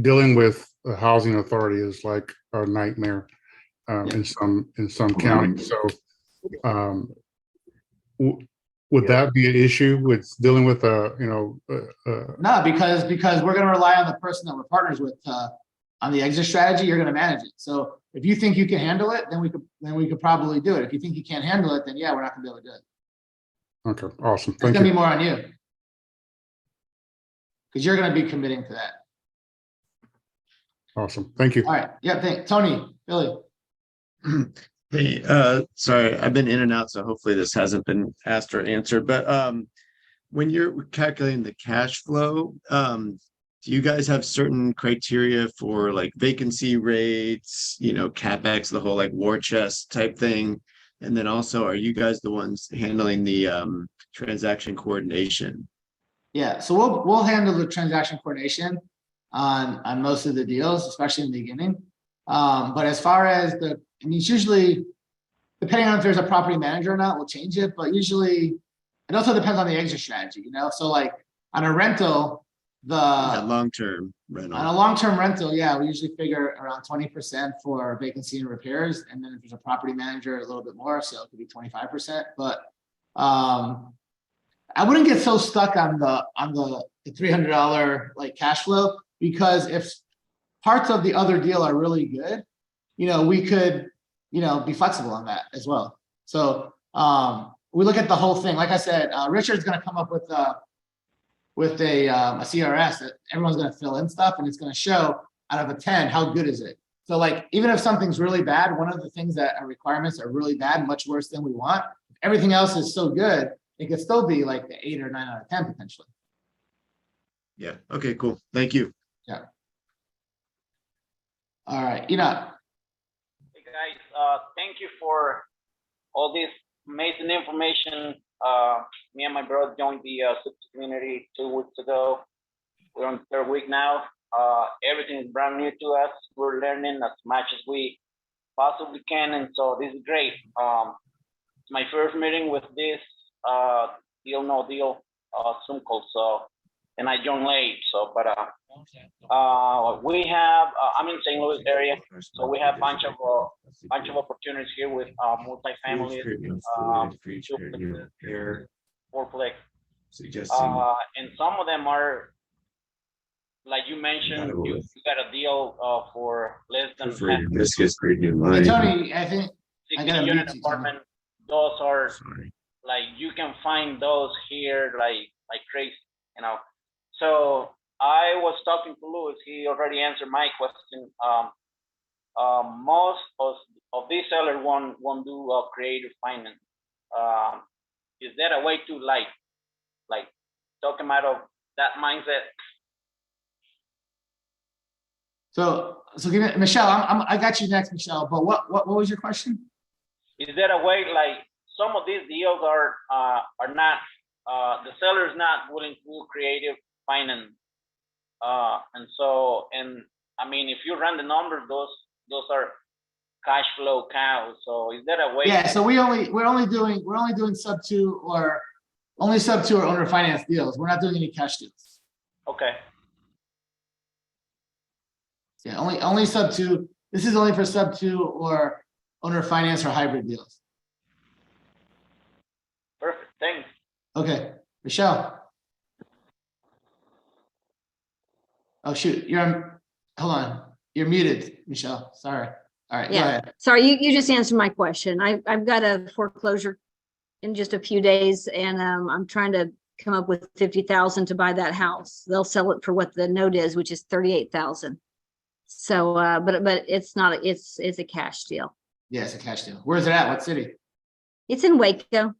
dealing with the housing authority is like a nightmare in some counties. So would that be an issue with dealing with No, because we're going to rely on the person that we're partners with on the exit strategy. You're going to manage it. So if you think you can handle it, then we could probably do it. If you think you can't handle it, then yeah, we're not going to be able to do it. Okay, awesome. It's going to be more on you because you're going to be committing to that. Awesome. Thank you. All right. Yeah. Tony, Billy. Hey, sorry, I've been in and out, so hopefully this hasn't been asked or answered. But when you're calculating the cash flow, do you guys have certain criteria for like vacancy rates, CapEx, the whole like war chest type thing? And then also, are you guys the ones handling the transaction coordination? Yeah, so we'll handle the transaction coordination on most of the deals, especially in the beginning. But as far as it's usually, depending on if there's a property manager or not, we'll change it. But usually, it also depends on the exit strategy, So like on a rental, long-term rental. On a long-term rental, yeah, we usually figure around 20% for vacancy and repairs. And then if there's a property manager, a little bit more, so it could be 25%. But I wouldn't get so stuck on the $300 like cash flow, because if parts of the other deal are really good, we could, be flexible on that as well. So we look at the whole thing. Like I said, Richard's going to come up with a CRS that everyone's going to fill in stuff, and it's going to show out of a 10, how good is it? So like, even if something's really bad, one of the things that our requirements are really bad, much worse than we want, if everything else is so good, it could still be like the 8 or 9 out of 10 potentially. Yeah. Okay, cool. Thank you. Yeah. All right. Enoch. Hey guys, thank you for all this amazing information. Me and my brother joined the community 2 weeks ago. We're on the 3rd week now. Everything is brand new to us. We're learning as much as we possibly can, and so this is great. It's my first meeting with this deal no deal Zoom call, so, and I joined late. So, but we have I'm in St. Louis area, so we have bunch of opportunities here with multifamily. fourplex. Suggesting. And some of them are, like you mentioned, you got a deal for less than half. This is pretty new Hey, line. Tony, I think I 60 gotta unit mute you, Tony. apartment. Those are Sorry. like you can find those here like crazy, you know. So I was talking to Louis. He already answered my question. Most of these sellers won't do creative finance. Is there a way to like talk them out of that mindset? So give me, Michelle, I got you next, Michelle, but what was your question? Is there a way, like some of these deals are not, the seller is not willing to do creative finance. And I mean, if you run the numbers, those are cash flow cows. So is there a way? Yeah, so we're only doing sub two or owner finance deals. We're not doing any cash deals. Okay. Yeah, only sub two. This is only for sub two or owner finance or hybrid deals. Perfect. Thanks. Okay, Michelle. Oh shoot, hold on. You're muted, Michelle. Sorry. All right, go ahead. Sorry, you just answered my question. I've got a foreclosure in just a few days, and I'm trying to come up with 50,000 to buy that house. They'll sell it for what the note is, which is 38,000. So, but it's not, it's a cash deal. Yeah, it's a cash deal. Where's it at? What city? It's in Waco.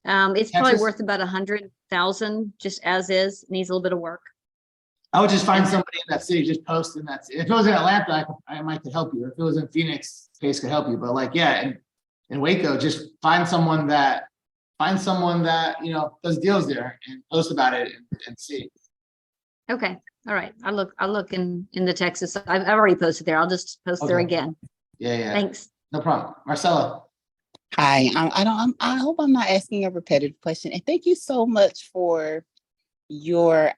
It's probably Texas? worth about 100,000 just as is. Needs a little bit of work. I would just find somebody in that city, just post in that city. If it was in Atlanta, I might could help you. If it was in Phoenix, Case could help you. But like, yeah, in Waco, just find someone that you know does deals there and post about it and see. Okay. All right. I'll look in the Texas. I've already posted there. I'll just post there Okay. again. Yeah. Thanks. No problem. Marcella. Hi, I hope I'm not asking a repetitive question. And thank you so much for your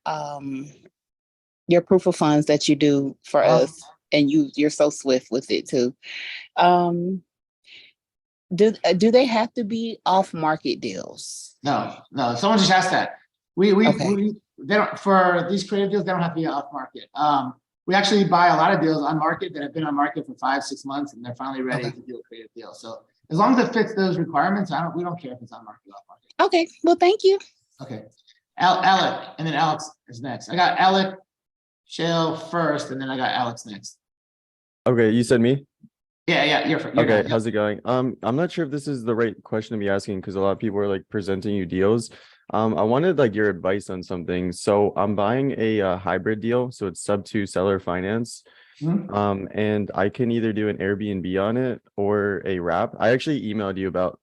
proof of funds that you do for us. And you're so swift with it too. Do they have to be off market deals? No. Someone just asked that. We they don't, for these creative deals, they don't have to be off market. We actually buy a lot of deals on market that have been on market for 5-6 months and they're finally ready to do a creative deal. So as long as it fits those requirements, we don't care if it's on market or off market. Okay, well, thank you. Okay. Alec, and then Alex is next. I got Alec Shale first, and then I got Alex next. Okay, you said me? Yeah, you're okay, how's it going? I'm not sure if this is the right question to be asking because a lot of people are like presenting you deals. I wanted like your advice on something. So I'm buying a hybrid deal, so it's sub 2 seller finance. And I can either do an Airbnb on it or a wrap. I actually emailed you about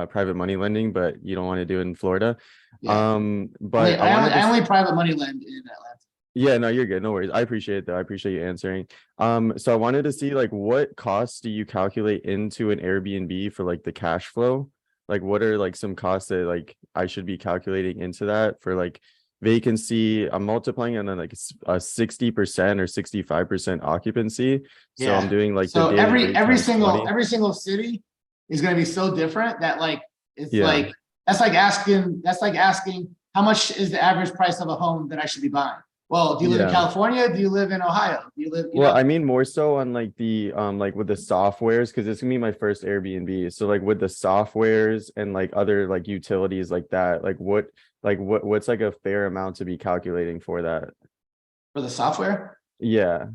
private money lending, but you don't want to do it in Florida. Yeah. But I only private money lend in Atlanta. Yeah, no, you're good. No worries. I appreciate it though. I appreciate you answering. So I wanted to see like what costs do you calculate into an Airbnb for like the cash flow? Like what are like some costs that like I should be calculating into that for like vacancy? I'm multiplying and then like a 60% or 65% occupancy. So I'm doing like so the daily rate every times single 20. every single city is going to be so different that like it's Yeah. like that's like asking how much is the average price of a home that I should be buying? Well, do you live in Yeah. California? Do you live in Ohio? Do you live? Well, I mean more so on like the like with the softwares because it's gonna be my first Airbnb. So like with the softwares and like other like utilities like that, like what's like a fair amount to be calculating for that? For the software? Yeah.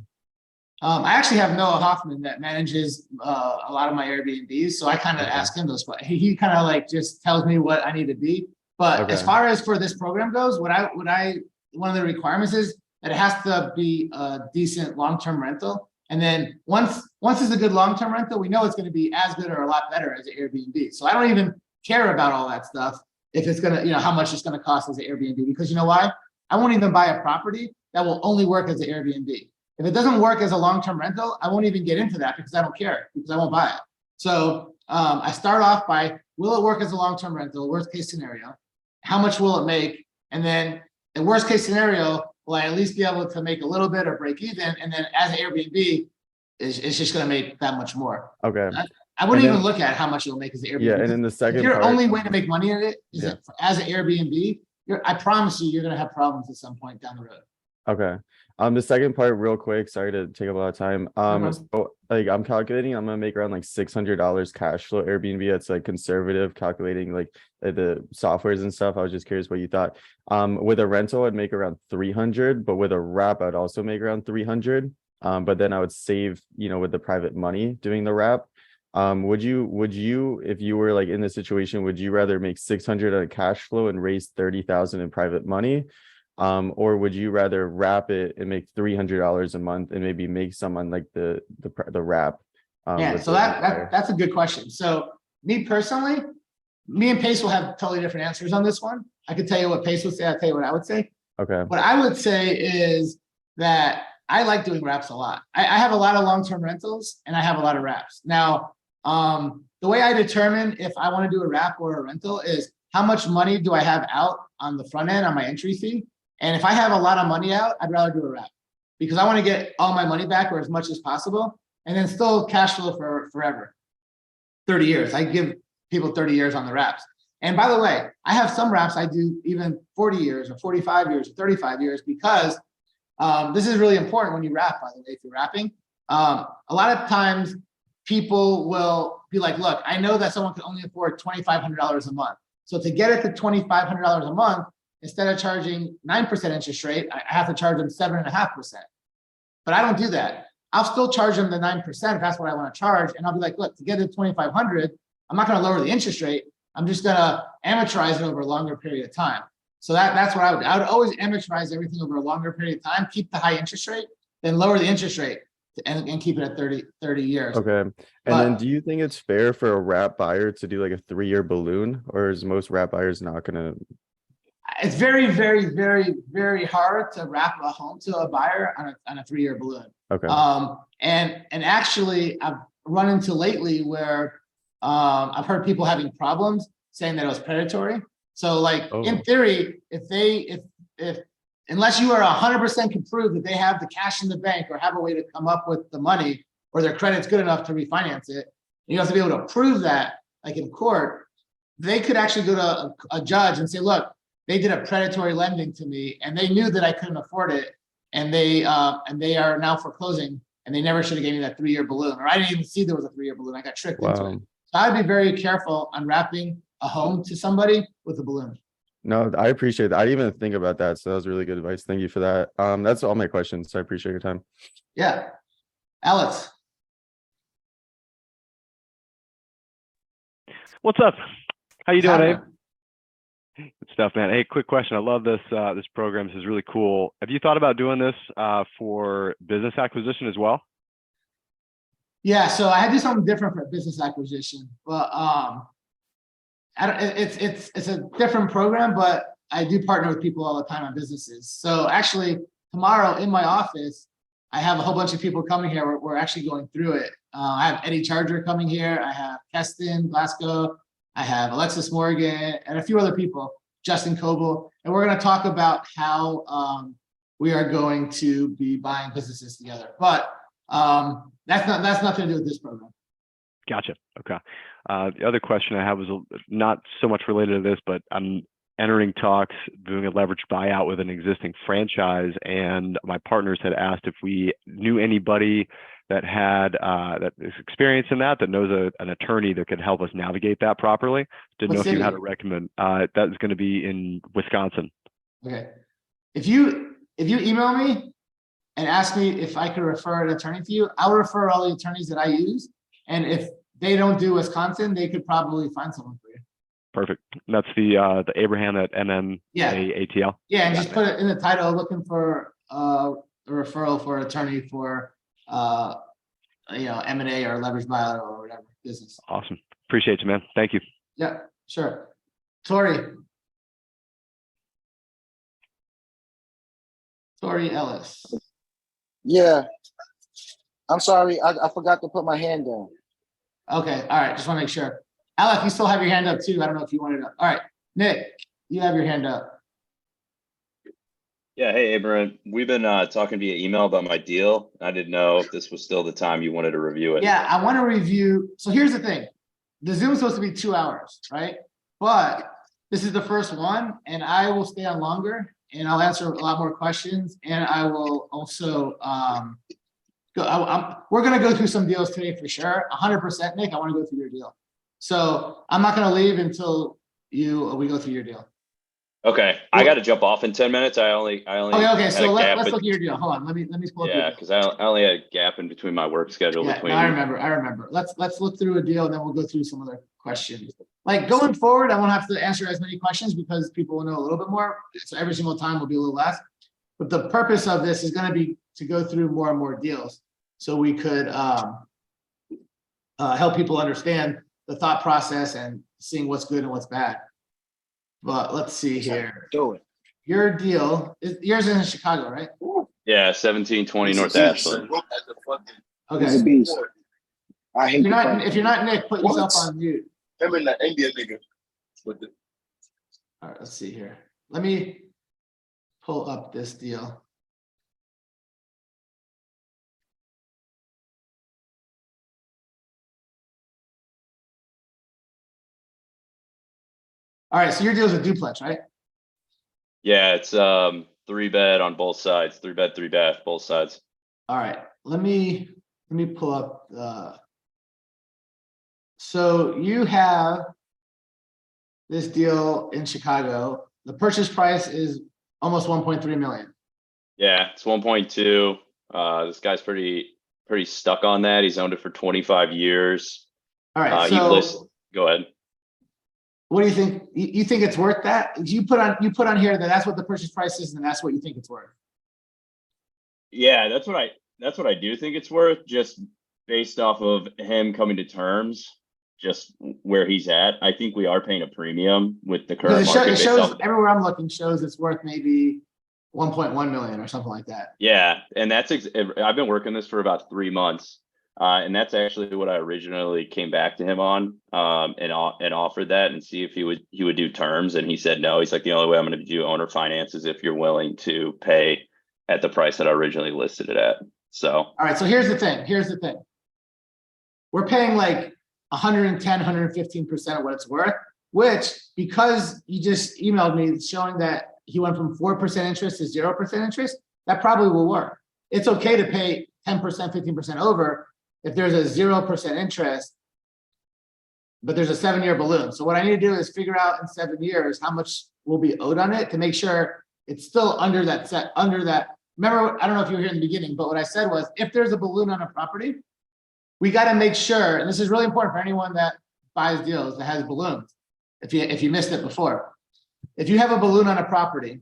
I actually have Noah Hoffman that manages a lot of my Airbnbs, so I kind of ask him those questions. He kind of like just tells me what I need to be. But as far as for this program goes, one of the requirements is that it has to be a decent long-term rental. And then once it's a good long-term rental, we know it's going to be as good or a lot better as an Airbnb. So I don't even care about all that stuff if it's going to, how much it's going to cost as an Airbnb, because you know why? I won't even buy a property that will only work as an Airbnb. If it doesn't work as a long-term rental, I won't even get into that because I don't care, because I won't buy it. So I start off by, will it work as a long-term rental? Worst case scenario. How much will it make? And then in worst case scenario, will I at least be able to make a little bit or break even? And then as an Airbnb, it's just going to make that much more. Okay. I wouldn't And even then- look at how much you'll make as an Airbnb. Yeah, and then the If second your part. only way to make money at it is Yeah. as an Airbnb, I promise you, you're gonna have problems at some point down the road. Okay. The second part, real quick, sorry to take up a lot of time. So like I'm calculating, I'm gonna make around like $600 cash flow Airbnb. That's like conservative calculating like the softwares and stuff. I was just curious what you thought. With a rental, I'd make around 300, but with a wrap, I'd also make around 300. But then I would save, with the private money doing the wrap. Would you, if you were like in this situation, would you rather make 600 on cash flow and raise 30,000 in private money? Or would you rather wrap it and make $300 a month and maybe make some on like the wrap? Yeah, with so the that's a good question. So me personally, me and Pace will have totally different answers on this one. I could tell you what Pace would say, I'll tell you what I would say. Okay. What I would say is that I like doing wraps a lot. I have a lot of long-term rentals and I have a lot of wraps. Now, the way I determine if I want to do a wrap or a rental is how much money do I have out on the front end on my entry fee? And if I have a lot of money out, I'd rather do a wrap because I want to get all my money back or as much as possible and then still cash flow for forever. 30 years. I give people 30 years on the wraps. And by the way, I have some wraps I do even 40 years or 45 years or 35 years because this is really important when you wrap, by the way, if you're wrapping. A lot of times people will be like, look, I know that someone can only afford $2,500 a month. So to get it to $2,500 a month, instead of charging 9% interest rate, I have to charge them 7.5%. But I don't do that. I'll still charge them the 9% if that's what I want to charge. And I'll be like, look, to get it to 2,500, I'm not going to lower the interest rate. I'm just going to amortize it over a longer period of time. So that's what I would do. I would always amortize everything over a longer period of time, keep the high interest rate, then lower the interest rate and keep it at 30 years. Okay. And then do you think it's fair for a wrap buyer to do like a 3-year balloon, or is most wrap buyers not gonna? It's very, very, very, very hard to wrap a home to a buyer on a 3-year balloon. Okay. And actually I've run into lately where I've heard people having problems saying that it was predatory. So like in theory, if unless you are 100% can prove that they have the cash in the bank or have a way to come up with the money or their credit's good enough to refinance it, you have to be able to prove that, like in court, they could actually go to a judge and say, look, they did a predatory lending to me and they knew that I couldn't afford it. And they are now foreclosing and they never should have gave me that 3-year balloon, or I didn't even see there was a 3-year balloon. I got tricked into it. So I'd be very careful on wrapping a home to somebody with a balloon. No, I appreciate that. I didn't even think about that. So that was really good advice. Thank you for that. That's all my questions. So I appreciate your time. Yeah. Alex. What's up? How you doing, Abe? happening? Good stuff, man. Hey, quick question. I love this this program. This is really cool. Have you thought about doing this for business acquisition as well? Yeah, so I had to do something different for business acquisition, but it's a different program, but I do partner with people all the time on businesses. So actually tomorrow in my office, I have a whole bunch of people coming here. We're actually going through it. I have Eddie Charger coming here. I have Keston Glasgow. I have Alexis Morgan and a few other people, Justin Coble, and we're going to talk about how we are going to be buying businesses together. But that's nothing to do with this program. Gotcha. Okay. The other question I have was not so much related to this, but I'm entering talks, doing a leveraged buyout with an existing franchise, and my partners had asked if we knew anybody that had that is experienced in that knows an attorney that could help us navigate that properly. Didn't know if you had a recommend. That is going to be in Wisconsin. Okay. If you email me and ask me if I could refer an attorney to you, I'll refer all the attorneys that I use. And if they don't do Wisconsin, they could probably find someone for you. Perfect. That's the Abraham at MMAATL. Yeah, and just put it in the title, looking for a referral for an attorney for M&A or leverage buyout or whatever business. Awesome. Appreciate you, man. Thank you. Yeah, sure. Tori Ellis. Yeah. I'm sorry. I forgot to put my hand down. Okay. All right. Just want to make sure. Alec, you still have your hand up too. I don't know if you wanted to. All right. Nick, you have your hand up. Yeah, hey, Abraham. We've been talking via email about my deal. I didn't know if this was still the time you wanted to review it. Yeah, I want to review. So here's the thing. The Zoom is supposed to be 2 hours, right? But this is the first one, and I will stay on longer, and I'll answer a lot more questions, and I will also we're going to go through some deals today for sure. 100%, Nick. I want to go through your deal, so I'm not going to leave until we go through your deal. Okay, I got to jump off in 10 minutes. I only. Okay. had So a gap let's look at your deal. Hold on. Let me pull up. Yeah, because I only had a gap in between my work schedule Yeah, between. no, I remember. Let's look through a deal, and then we'll go through some other questions. Like going forward, I won't have to answer as many questions because people will know a little bit more. So every single time will be a little less. But the purpose of this is going to be to go through more and more deals, so we could help people understand the thought process and seeing what's good and what's bad. But let's see here. Do it. Your deal yours is in Chicago, right? Yeah, 1720 North Ashland. Okay. He's a beast. I hate If you're not Nick, put yourself on mute. Him and the Indian nigga. All right, let's see here. Let me pull up this deal. All right, so your deal's a duplex, right? Yeah, it's 3-bed on both sides, 3-bed, 3-bath, both sides. All right, let me pull up so you have this deal in Chicago. The purchase price is almost 1.3 million. Yeah, it's 1.2. This guy's pretty stuck on that. He's owned it for 25 years. All right, Go ahead. What do you think? You think it's worth that? You put on here that that's what the purchase price is, and that's what you think it's worth. Yeah, that's what I do think it's worth, just based off of him coming to terms, just where he's at. I think we are paying a premium with the current market. It shows everywhere I'm looking shows it's worth maybe 1.1 million or something like that. Yeah, and I've been working this for about 3 months. And that's actually what I originally came back to him on, and offered that and see if he would do terms. And he said no. He's like, the only way I'm going to do owner finance is if you're willing to pay at the price that I originally listed it at. So. All right. So here's the thing. We're paying like 110, 115% of what it's worth, which, because you just emailed me showing that he went from 4% interest to 0% interest, that probably will work. It's okay to pay 10%, 15% over if there's a 0% interest, but there's a 7-year balloon. So what I need to do is figure out in 7 years how much will be owed on it to make sure it's still under that. Remember, I don't know if you were here in the beginning, but what I said was, if there's a balloon on a property, we got to make sure, and this is really important for anyone that buys deals that has balloons. If you missed it before, if you have a balloon on a property,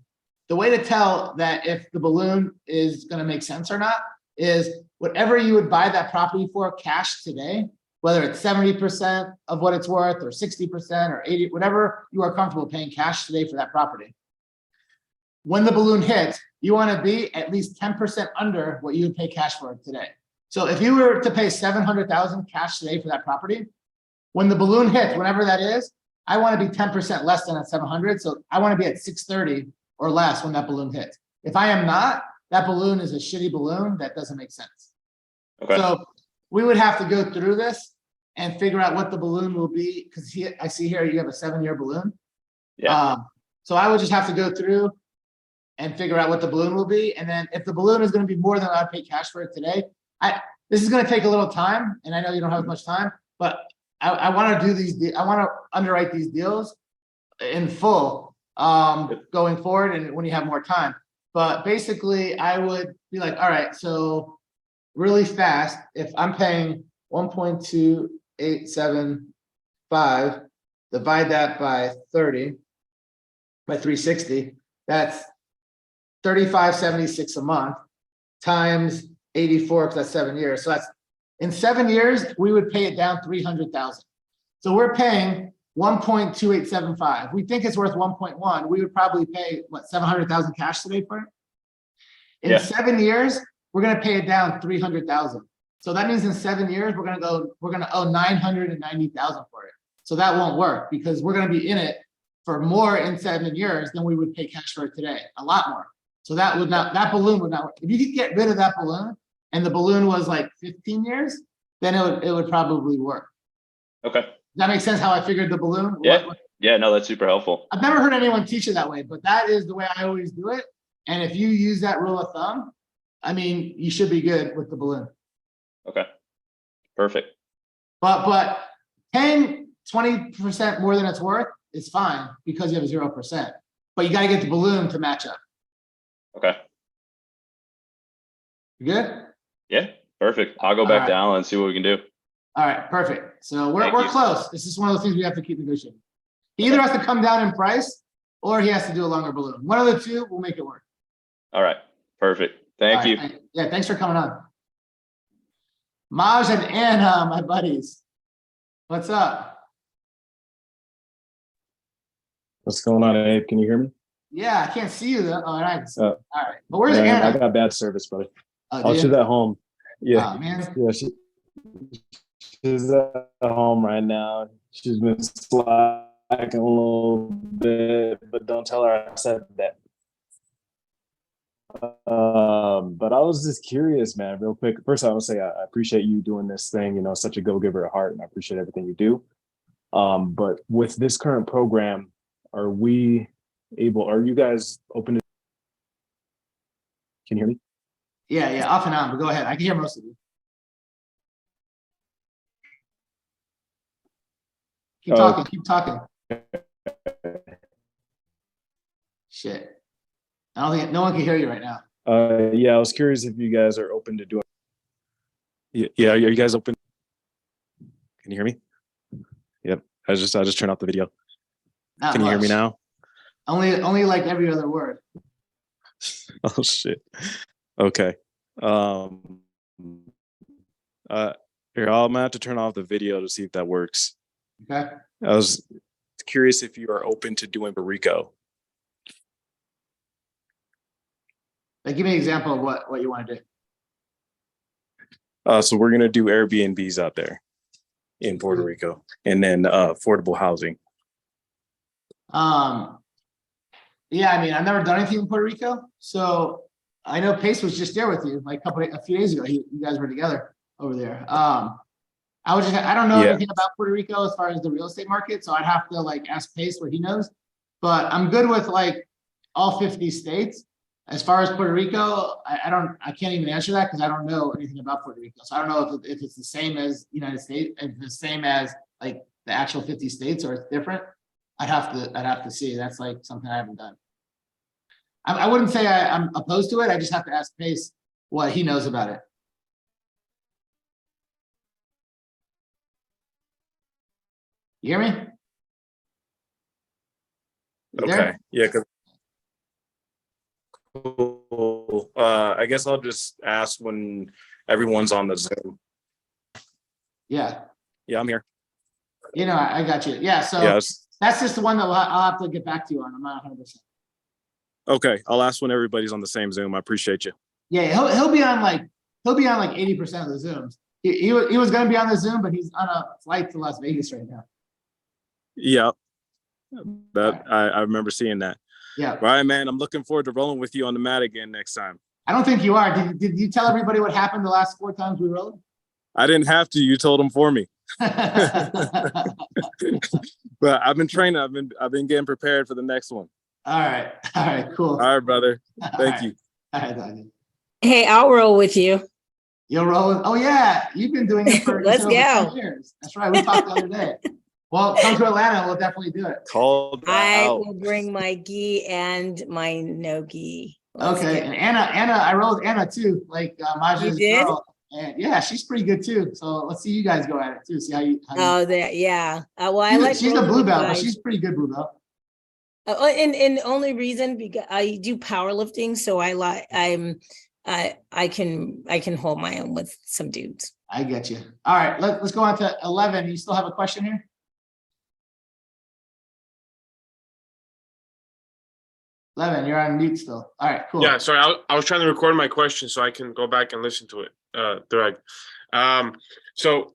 the way to tell that if the balloon is going to make sense or not is whatever you would buy that property for cash today, whether it's 70% of what it's worth or 60% or 80, whatever you are comfortable paying cash today for that property. When the balloon hits, you want to be at least 10% under what you would pay cash for it today. So if you were to pay 700,000 cash today for that property, when the balloon hits, whenever that is, I want to be 10% less than at 700. So I want to be at 630 or less when that balloon hits. If I am not, that balloon is a shitty balloon that doesn't make sense. Okay. So we would have to go through this and figure out what the balloon will be, because I see here you have a 7-year balloon. Yeah. So I would just have to go through and figure out what the balloon will be. And then if the balloon is going to be more than I pay cash for it today, this is going to take a little time, and I know you don't have much time, but I want to do these. I want to underwrite these deals in full going forward, and when you have more time. But basically, I would be like, all right, so really fast, if I'm paying 1.2875, divide that by 30, by 360, that's 35.76 a month times 84, because that's 7 years. So that's in 7 years, we would pay it down 300,000. So we're paying 1.2875. We think it's worth 1.1. We would probably pay what, 700,000 cash today for it. In 7 years, we're going to pay it down 300,000. So that means in 7 years, we're going to owe 990,000 for it. So that won't work, because we're going to be in it for more in 7 years than we would pay cash for it today, a lot more. So that would not, that balloon would not work. If you could get rid of that balloon and the balloon was like 15 years, then it would probably work. Okay. Does that make sense how I figured the balloon? Yeah. Yeah, no, that's super helpful. I've never heard anyone teach it that way, but that is the way I always do it. And if you use that rule of thumb, I mean, you should be good with the balloon. Okay. Perfect. But paying 20% more than it's worth is fine because you have 0%. But you got to get the balloon to match up. Okay. You good? Yeah, perfect. I'll go back right. to Alan and see what we can do. All right, perfect. So we're Thank you. close. This is one of those things we have to keep negotiating. He either has to come down in price or he has to do a longer balloon. One of the two will make it work. All right. Perfect. Thank All you. right, yeah, thanks for coming on. Maj and Anna, my buddies. What's up? What's going on, Abe? Can you hear me? Yeah, I can't see you though. Oh, I can see. Uh, All right. But where's Man, Anna? I got bad service, buddy. Oh, do She's you? at home. Yeah. Oh, man. Yeah, she's at home right now. She's been slacking a little bit, but don't tell her I said that. But I was just curious, man, real quick. First, I would say I appreciate you doing this thing, such a go-giver at heart, and I appreciate everything you do. But with this current program, are you guys open to, can you hear me? Yeah, off and on, but go ahead. I can hear most of you. Keep talking, keep talking. Shit. I don't think no one can hear you right now. Yeah, I was curious if you guys are open to doing. Yeah, are you guys open? Can you hear me? Yep. I just turned off the video. Not Can you hear me much. now? Only like every other word. Oh shit. Okay. Here, I'm gonna have to turn off the video to see if that works. Okay. I was curious if you are open to doing Rico. Like, give me an example of what you want to do. So we're gonna do Airbnbs out there in Puerto Rico, and then affordable housing. Yeah, I mean, I've never done anything in Puerto Rico, so I know Pace was just there with you like a few days ago. You guys were together over there. I don't know anything about Puerto Rico as far as the real estate market, so I'd have to like ask Pace what he knows. But I'm good with like all 50 states. As far as Puerto Rico, I can't even answer that because I don't know anything about Puerto Rico. So I don't know if it's the same as United States, if it's the same as like the actual 50 states or it's different. I'd have to see. That's like something I haven't done. I wouldn't say I'm opposed to it. I just have to ask Pace what he knows about it. You hear me? You Okay. there? Yeah. Cool. I guess I'll just ask when everyone's on the Zoom. Yeah. Yeah, I'm here. I got you. Yeah. So Yes. that's just the one that I'll have to get back to you on. I'm not 100%. Okay. I'll ask when everybody's on the same Zoom. I appreciate you. Yeah, he'll be on like 80% of the Zooms. He was going to be on the Zoom, but he's on a flight to Las Vegas right now. Yeah. I remember seeing that. Yeah. All right, man. I'm looking forward to rolling with you on the mat again next time. I don't think you are. Did you tell everybody what happened the last 4 times we rolled? I didn't have to. You told them for me. But I've been training. I've been getting prepared for the next one. All right, cool. All right, brother. Thank you. All right, Daniel. Hey, I'll roll with you. You're rolling. Oh yeah, you've been doing it for Let's over go. 10 years. That's right. We talked the other day. Well, come to Atlanta. We'll definitely do it. Called I out. will bring my gi and my no gi. Let's Okay, go. and Anna, I rolled Anna too, like Maja's You did? girl. And yeah, she's pretty good too. So let's see you guys go at it too. See how you. Oh, yeah. Well, I like She's the rolling blue with belt, but guys. she's pretty good blue belt. And only reason because I do powerlifting, so I can hold my own with some dudes. I get you. All right, let's go on to 11. You still have a question here? Levin, you're on mute still. All right, cool. Yeah, sorry. I was trying to record my question so I can go back and listen to it direct. So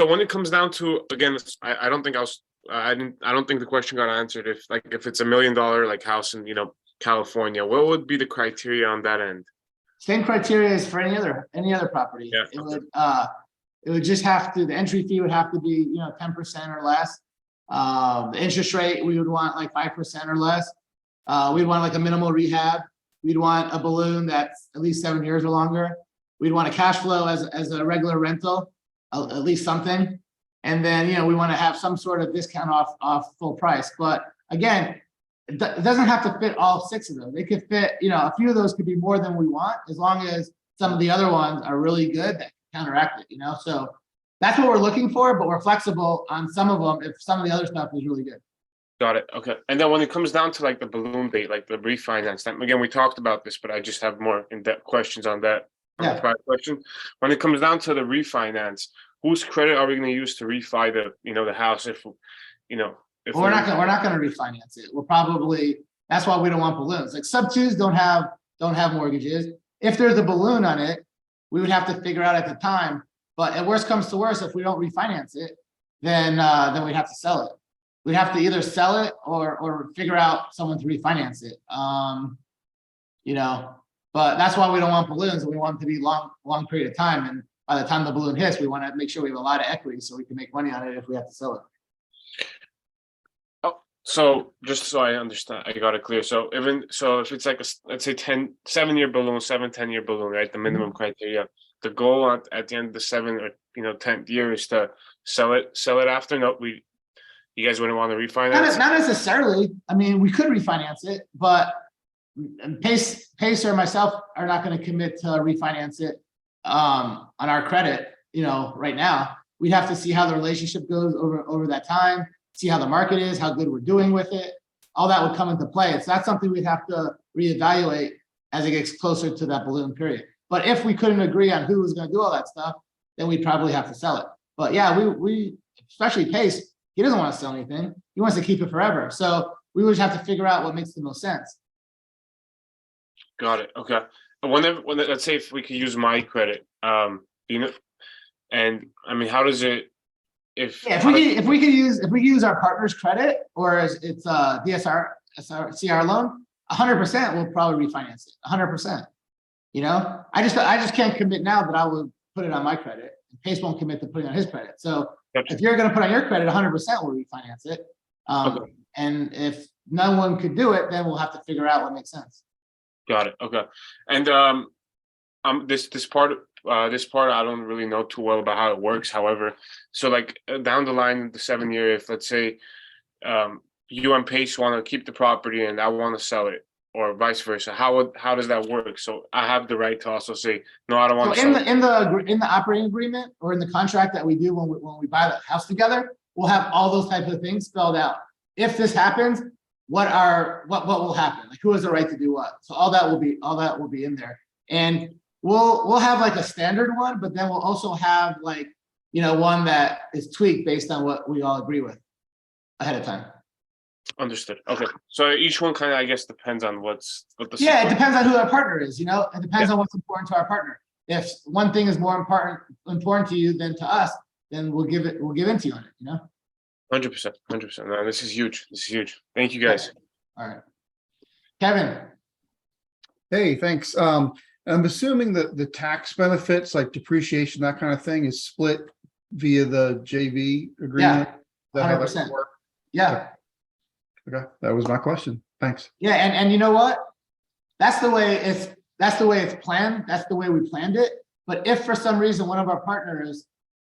when it comes down to, again, I don't think the question got answered. If it's $1 million like house and California. What would be the criteria on that end? Same criteria as for any other property. Yeah, It would just have to, the entry fee would have to be, 10% or less. The interest rate, we would want like 5% or less. We'd want like a minimal rehab. We'd want a balloon that's at least 7 years or longer. We'd want a cash flow as a regular rental, at least something. And then, we want to have some sort of discount off full price. But again, it doesn't have to fit all 6 of them. They could fit, a few of those could be more than we want, as long as some of the other ones are really good that counteract it, So that's what we're looking for, but we're flexible on some of them if some of the other stuff is really good. got it. Okay. And then when it comes down to like the balloon bait, like the refinance, again, we talked about this, but I just have more in-depth questions on that. Yeah. The prior question. When it comes down to the refinance, whose credit are we going to use to refi the house if Well, we're not gonna refinance it. We'll probably, that's why we don't want balloons. Like sub-twos don't have mortgages. If there's a balloon on it, we would have to figure out at the time. But at worst comes to worst, if we don't refinance it, then we'd have to sell it. We'd have to either sell it or figure out someone to refinance it. But that's why we don't want balloons. We want them to be long period of time. And by the time the balloon hits, we want to make sure we have a lot of equity so we can make money on it if we have to sell it. So just so I understand, I got it clear. So if it's like let's say 7-year balloon, 10-year balloon, right? The minimum criteria. The goal at the end of the 7 or 10th year is to sell it after. No, you guys wouldn't want to refinance? Not necessarily. I mean, we could refinance it, but Pace or myself are not going to commit to refinance it on our credit, right now. We'd have to see how the relationship goes over that time, see how the market is, how good we're doing with it. All that would come into play. It's not something we'd have to reevaluate as it gets closer to that balloon period. But if we couldn't agree on who was going to do all that stuff, then we'd probably have to sell it. But yeah, we especially Pace, he doesn't want to sell anything. He wants to keep it forever. So we would have to figure out what makes the most sense. Got it. Okay. But when let's say if we could use my credit, and I mean, how does it? If we could use our partner's credit, or it's DSR CR loan, 100% we'll probably refinance it. 100%. I just can't commit now that I would put it on my credit. Pace won't commit to putting on his credit. So if you're going to put on your credit, 100% we'll refinance it. Okay. And if no one could do it, then we'll have to figure out what makes sense. Got it. Okay. And this part I don't really know too well about how it works. However, so like down the line, the 7-year, if let's say you and Pace want to keep the property and I want to sell it, or vice versa, how does that work? So I have the right to also say no, I don't want to sell it. In the operating agreement or in the contract that we do when we buy the house together, we'll have all those types of things spelled out. If this happens, what will happen? Like who has the right to do what? So all that will be in there. And we'll have like a standard one, but then we'll also have like, one that is tweaked based on what we all agree with ahead of time. Understood. Okay. So each one kind of, I guess, depends on what the it depends on who our partner is, it depends on what's important to our partner. If one thing is more important to you than to us, then we'll give in to you on it, 100%. No, this is huge. Thank you guys. All right. Kevin. Hey, thanks. I'm assuming that the tax benefits like depreciation, that kind of thing is split via the JV agreement. Yeah, 100%. Yeah. Okay, that was my question. Thanks. Yeah, and you know what? That's the way it's planned. That's the way we planned it. But if for some reason one of our partners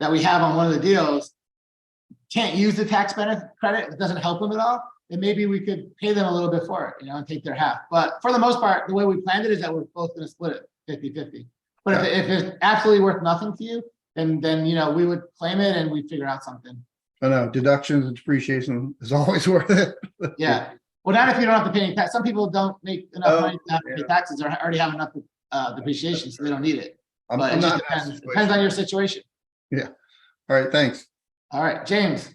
that we have on one of the deals can't use the tax benefit credit, it doesn't help them at all, then maybe we could pay them a little bit for it, and take their half. But for the most part, the way we planned it is that we're both going to split it 50-50. But if it's absolutely worth nothing to you, then we would claim it and we'd figure out something. I know deductions and depreciation is always worth it. Yeah. Well, not if you don't have to pay any tax. Some people don't make enough money to have to pay taxes or already have enough depreciation, so they don't need it. But it just depends on your situation. Yeah. All right. Thanks. All right, James.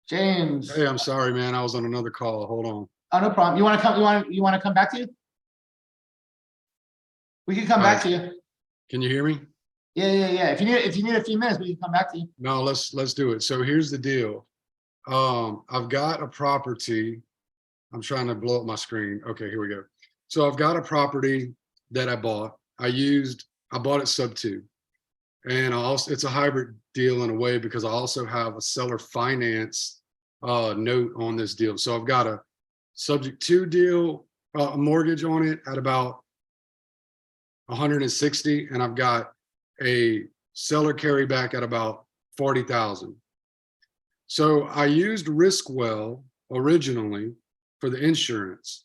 James. Hey, I'm sorry, man. I was on another call. Hold on. Oh, no problem. You want to come back to you? We can come back to you. Can you hear me? Yeah. If you need a few minutes, we can come back to you. No, let's do it. So here's the deal. I've got a property. I'm trying to blow up my screen. Okay, here we go. So I've got a property that I bought. I bought it sub 2. And it's a hybrid deal in a way because I also have a seller finance note on this deal. So I've got a subject to deal, a mortgage on it at about 160, and I've got a seller carryback at about 40,000. So I used Riskwell originally for the insurance,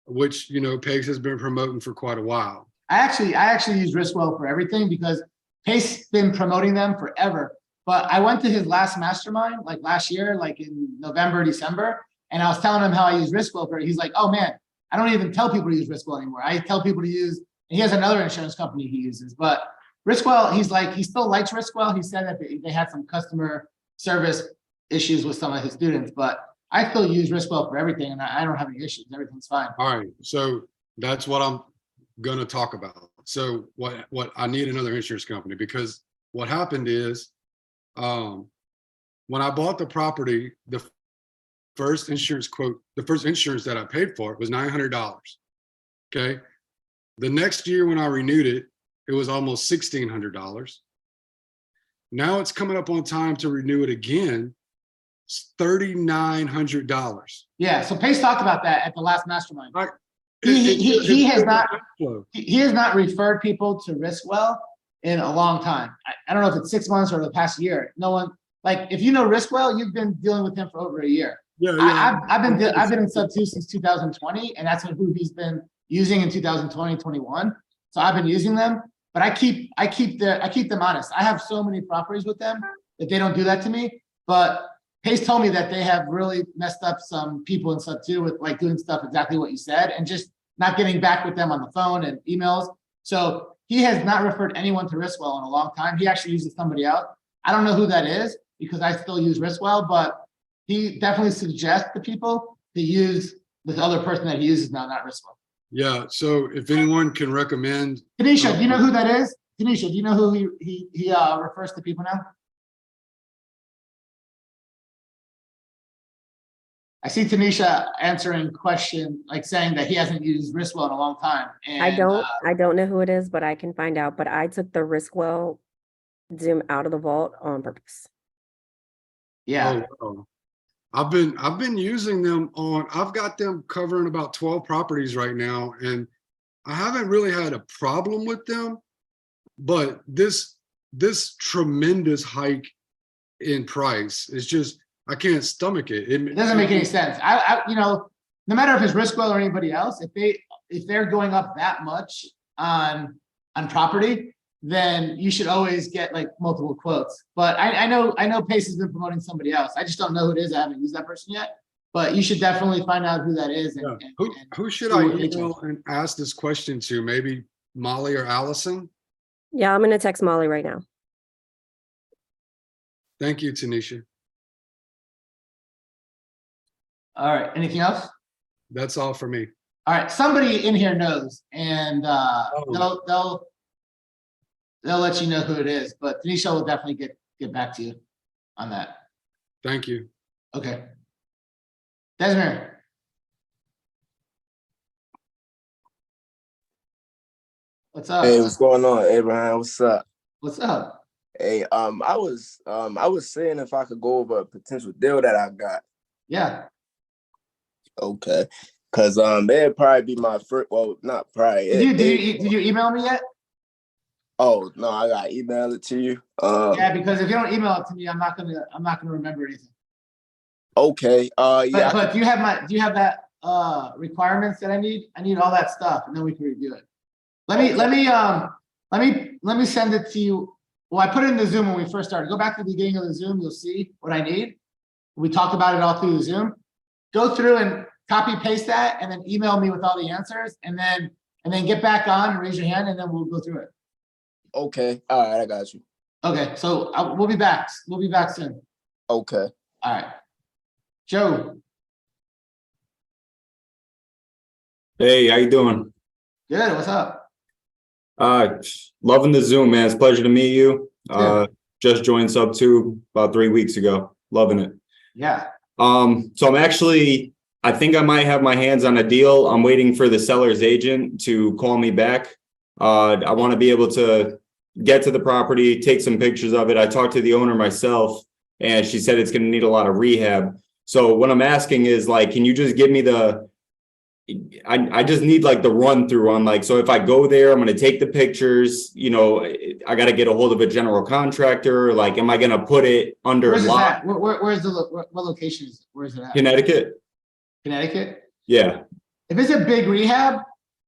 which, Pace has been promoting for quite a while. I actually use Riskwell for everything because Pace's been promoting them forever. But I went to his last mastermind like last year, like in November, December, and I was telling him how I use Riskwell for it. He's like, oh man, I don't even tell people to use Riskwell anymore. I tell people to use, and he has another insurance company he uses, but Riskwell, he still likes Riskwell. He said that they had some customer service issues with some of his students, but I still use Riskwell for everything and I don't have any issues. Everything's fine. All right, so that's what I'm gonna talk about. So what I need another insurance company because what happened is when I bought the property, the first insurance that I paid for it was $900. Okay. The next year when I renewed it, it was almost $1,600. Now it's coming up on time to renew it again. It's $3,900. Yeah. So Pace talked about that at the last mastermind. He has not referred people to Riskwell in a long time. I don't know if it's 6 months or the past year. No one, like, if you know Riskwell, you've been dealing with him for over a year. Yeah. I've been in sub 2 since 2020, and that's who he's been using in 2020, 21. So I've been using them, but I keep them honest. I have so many properties with them that they don't do that to me. But Pace told me that they have really messed up some people in sub 2 with like doing stuff exactly what you said and just not getting back with them on the phone and emails. So he has not referred anyone to Riskwell in a long time. He actually uses somebody else. I don't know who that is because I still use Riskwell, but he definitely suggests to people to use this other person that he uses now, not Riskwell. Yeah. So if anyone can recommend, Tanisha, do you know who that is? Tanisha, do you know who he refers to people now? I see Tanisha answering question, like saying that he hasn't used Riskwell in a long time. And, I don't know who it is, but I can find out. But I took the Riskwell Zoom out of the vault on purpose. Yeah. Oh, wow. I've been using them I've got them covering about 12 properties right now, and I haven't really had a problem with them, but this tremendous hike in price is just, I can't stomach it. It doesn't make any sense. No matter if it's Riskwell or anybody else, if they're going up that much on property, then you should always get like multiple quotes. But I know Pace has been promoting somebody else. I just don't know who it is. I haven't used that person yet. But you should definitely find out who that is. Who should I email and ask this question to? Maybe Molly or Allison? Yeah, I'm going to text Molly right now. Thank you, Tanisha. All right. Anything else? That's all for me. All right. Somebody in here knows, and they'll let you know who it is. But Tanisha will definitely get back to you on that. Thank you. Okay. Desmond. What's up? Hey, what's going on, Abraham? What's up? What's up? Hey, I was saying if I could go over a potential deal that I got. Yeah. Okay. Cause it'd probably be my first. Well, not probably. Did you email me yet? Oh no, I gotta email it to you. Yeah, because if you don't email it to me, I'm not gonna remember anything. Okay. Yeah. But do you have that requirements that I need? I need all that stuff, and then we can review it. Let me send it to you. Well, I put it in the Zoom when we first started. Go back to the beginning of the Zoom. You'll see what I need. We talked about it all through the Zoom. Go through and copy paste that, and then email me with all the answers, and then get back on and raise your hand, and then we'll go through it. Okay. All right. I got you. Okay. So we'll be back. We'll be back soon. Okay. All right. Joe. Hey, how you doing? Good. What's up? Loving the Zoom, man. It's a pleasure to meet you. Just joined Sub 2 about 3 weeks ago. Loving it. Yeah. So I'm actually, I think I might have my hands on a deal. I'm waiting for the seller's agent to call me back. I want to be able to get to the property, take some pictures of it. I talked to the owner myself, and she said it's going to need a lot of rehab. So what I'm asking is, like, can you just give me I just need like the run through on, like, so if I go there, I'm going to take the pictures, you know, I got to get a hold of a general contractor. Like, am I going to put it under Where's this lock? at? Where's what location is it? Where's it at? Connecticut? Connecticut? Yeah. If it's a big rehab,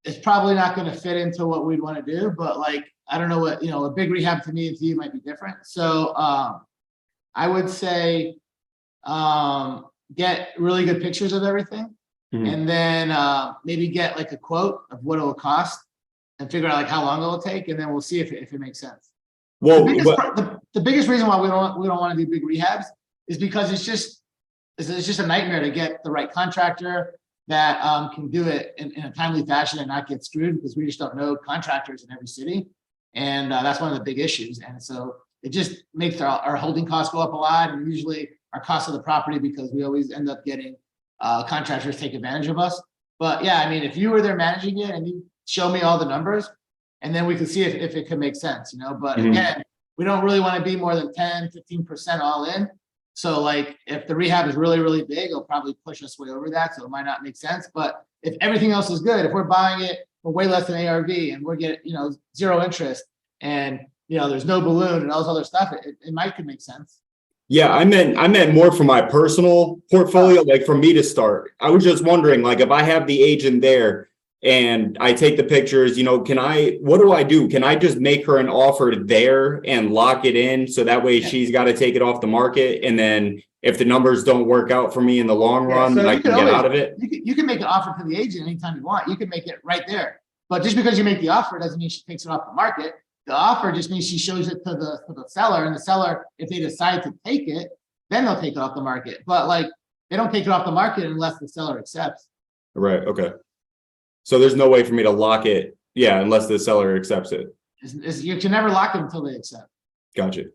it's probably not going to fit into what we'd want to do. But like, I don't know what, a big rehab to me and to you might be different. So I would say get really good pictures of everything. And then maybe get like a quote of what it'll cost and figure out like how long it'll take, and then we'll see if it makes sense. Well, the biggest reason why we don't want to do big rehabs is because it's just a nightmare to get the right contractor that can do it in a timely fashion and not get screwed, because we just don't know contractors in every city, and that's one of the big issues. And so it just makes our holding costs go up a lot, and usually our cost of the property, because we always end up getting contractors take advantage of us. But yeah, I mean, if you were there managing it and you show me all the numbers, and then we can see if it could make sense, but again, we don't really want to be more than 10-15% all in. So like, if the rehab is really, really big, it'll probably push us way over that. So it might not make sense. But if everything else is good, if we're buying it for way less than ARV and we're getting, zero interest, and, there's no balloon and all this other stuff, it might could make sense. Yeah, I meant more for my personal portfolio, like for me to start. I was just wondering, like, if I have the agent there and I take the pictures, what do I do? Can I just make her an offer there and lock it in, so that way she's got to take it off the market? And then if the numbers don't work out for me in the long run, so I can get out of it. You can make an offer to the agent anytime you want. You can make it right there. But just because you make the offer doesn't mean she takes it off the market. The offer just means she shows it to the seller, and the seller, if they decide to take it, then they'll take it off the market. But like, they don't take it off the market unless the seller accepts. Right. Okay. So there's no way for me to lock it. Yeah. Unless the seller accepts it. You can never lock them until they accept. Gotcha.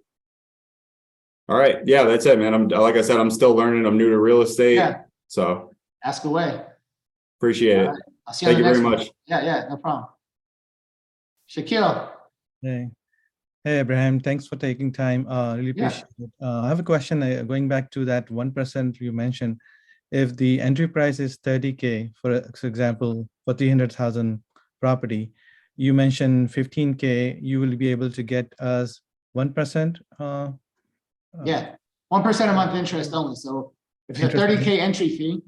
All right. Yeah, that's it, man. Like I said, I'm still learning. I'm new to real estate. Yeah. So ask away. Appreciate it. I'll see you Thank you very much. Yeah, no problem. Shaquille. Hey, Abraham, thanks for taking time. Really appreciate it. I have a question going back to that 1% you mentioned. If the entry price is 30K, for example, for 300,000 property, you mentioned 15K, you will be able to get us 1%? Yeah, 1% a month interest only. So if you have 30K entry fee,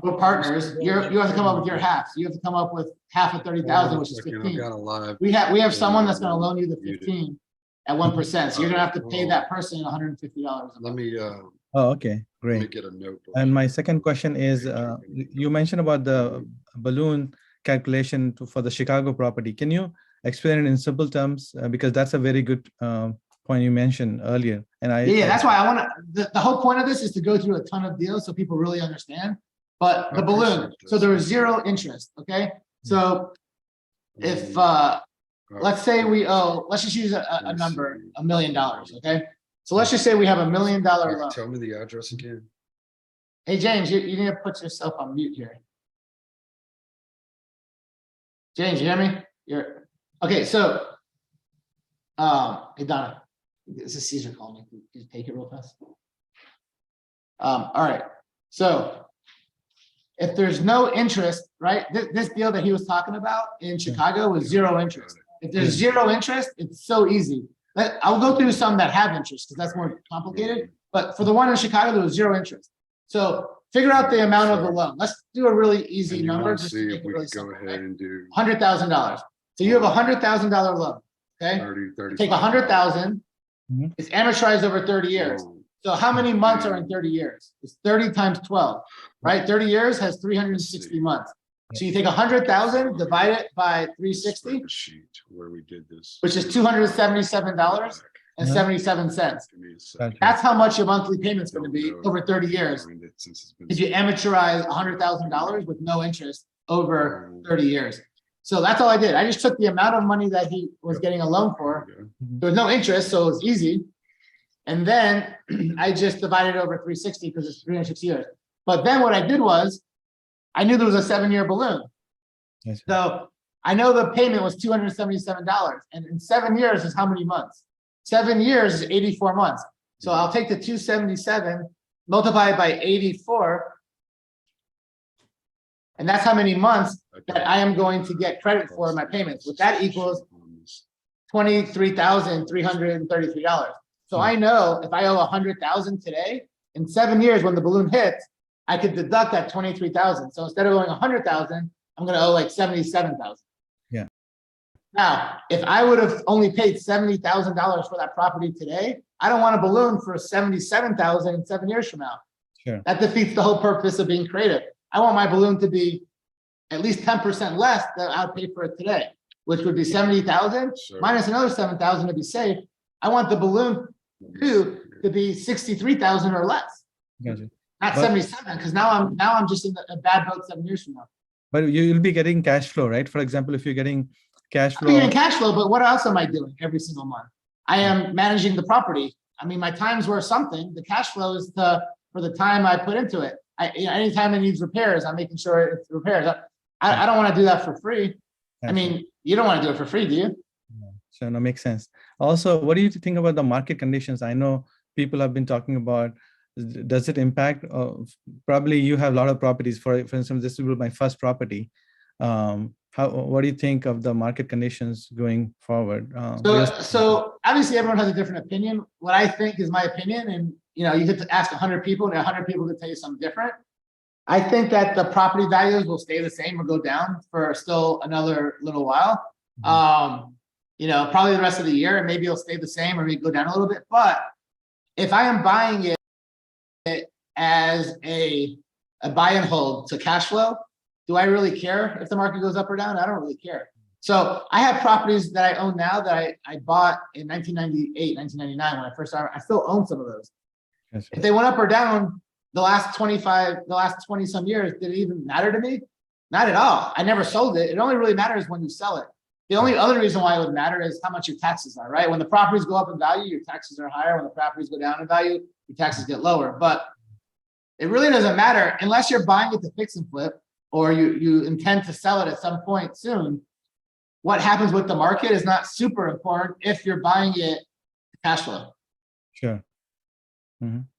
for partners, you have to come up with your half. So you have to come up with half of 30,000, which is 15. We have someone that's going to loan you the 15 at 1%. So you're going to have to pay that person $150 a month. Let me Oh, okay, great. let me get a notebook. And my second question is, you mentioned about the balloon calculation for the Chicago property. Can you explain it in simple terms? Because that's a very good point you mentioned earlier. And that's why I want to, the whole point of this is to go through a ton of deals so people really understand. But the balloon, so there is zero interest, okay? So if, let's say we owe, let's just use a number, $1 million, okay? So let's just say we have $1 million loan. Tell me the address again. Hey, James, you need to put yourself on mute here. James, you hear me? Okay, so, hey, Donna, this is Caesar calling me. Can you take it real fast? All right, so if there's no interest, right? This deal that he was talking about in Chicago was zero interest. If there's zero interest, it's so easy. I'll go through some that have interest because that's more complicated. But for the one in Chicago, there was zero interest. So figure out the amount of the loan. Let's do a really easy number. Just see to if make it we really can go simple, ahead and do $100,000. So you have $100,000 loan. Okay. 30, Take 100,000. It's amortized over 30 years. So how many months are in 30 years? It's 30 times 12, right? 30 years has 360 months. So you take 100,000, divide it by 360, where we did this, which is $277.77. That's how much your monthly payment's going to be over 30 years. If you amortize $100,000 with no interest over 30 years. So that's all I did. I just took the amount of money that he was getting a loan for. There was no interest, so it was easy. And then I just divided over 360 because it's 360 years. But then what I did was, I knew there was a 7-year balloon. So I know the payment was $277. And in 7 years is how many months? 7 years is 84 months. So I'll take the 277, multiply it by 84. And that's how many months that I am going to get credit for my payments. What that equals $23,333. So I know if I owe 100,000 today, in 7 years when the balloon hits, I could deduct that 23,000. So instead of owing 100,000, I'm going to owe like 77,000. Yeah. Now, if I would have only paid $70,000 for that property today, I don't want a balloon for 77,000 in 7 years from now. Sure. That defeats the whole purpose of being creative. I want my balloon to be at least 10% less than I would pay for it today, which would be 70,000 minus another 7,000 to be safe. I want the balloon to be 63,000 or less, Gotcha. not But- 77, because now I'm just in a bad boat 7 years from now. But you'll be getting cash flow, right? For example, if you're getting cash I'm flow. getting cash flow, but what else am I doing every single month? I am managing the property. I mean, my time's worth something. The cash flow is for the time I put into it. Anytime it needs repairs, I'm making sure it's repairs. I don't want to do that for free. I mean, you don't want to do it for free, do you? So no, makes sense. Also, what do you think about the market conditions? I know people have been talking about, does it impact, probably you have a lot of properties, for instance, this will be my first property. What do you think of the market conditions going forward? So obviously everyone has a different opinion. What I think is my opinion, and you get to ask 100 people and 100 people could tell you something different. I think that the property values will stay the same or go down for still another little while. Probably the rest of the year, and maybe it'll stay the same or maybe go down a little bit. But if I am buying it as a buy and hold to cash flow, do I really care if the market goes up or down? I don't really care. So I have properties that I own now that I bought in 1998, 1999 when I first started. I still own some of those. Yes. If they went up or down the last 20 some years, did it even matter to me? Not at all. I never sold it. It only really matters when you sell it. The only other reason why it would matter is how much your taxes are, right? When the properties go up in value, your taxes are higher. When the properties go down in value, your taxes get lower. But it really doesn't matter unless you're buying it to fix and flip, or you intend to sell it at some point soon. What happens with the market is not super important if you're buying it to cash flow. Sure.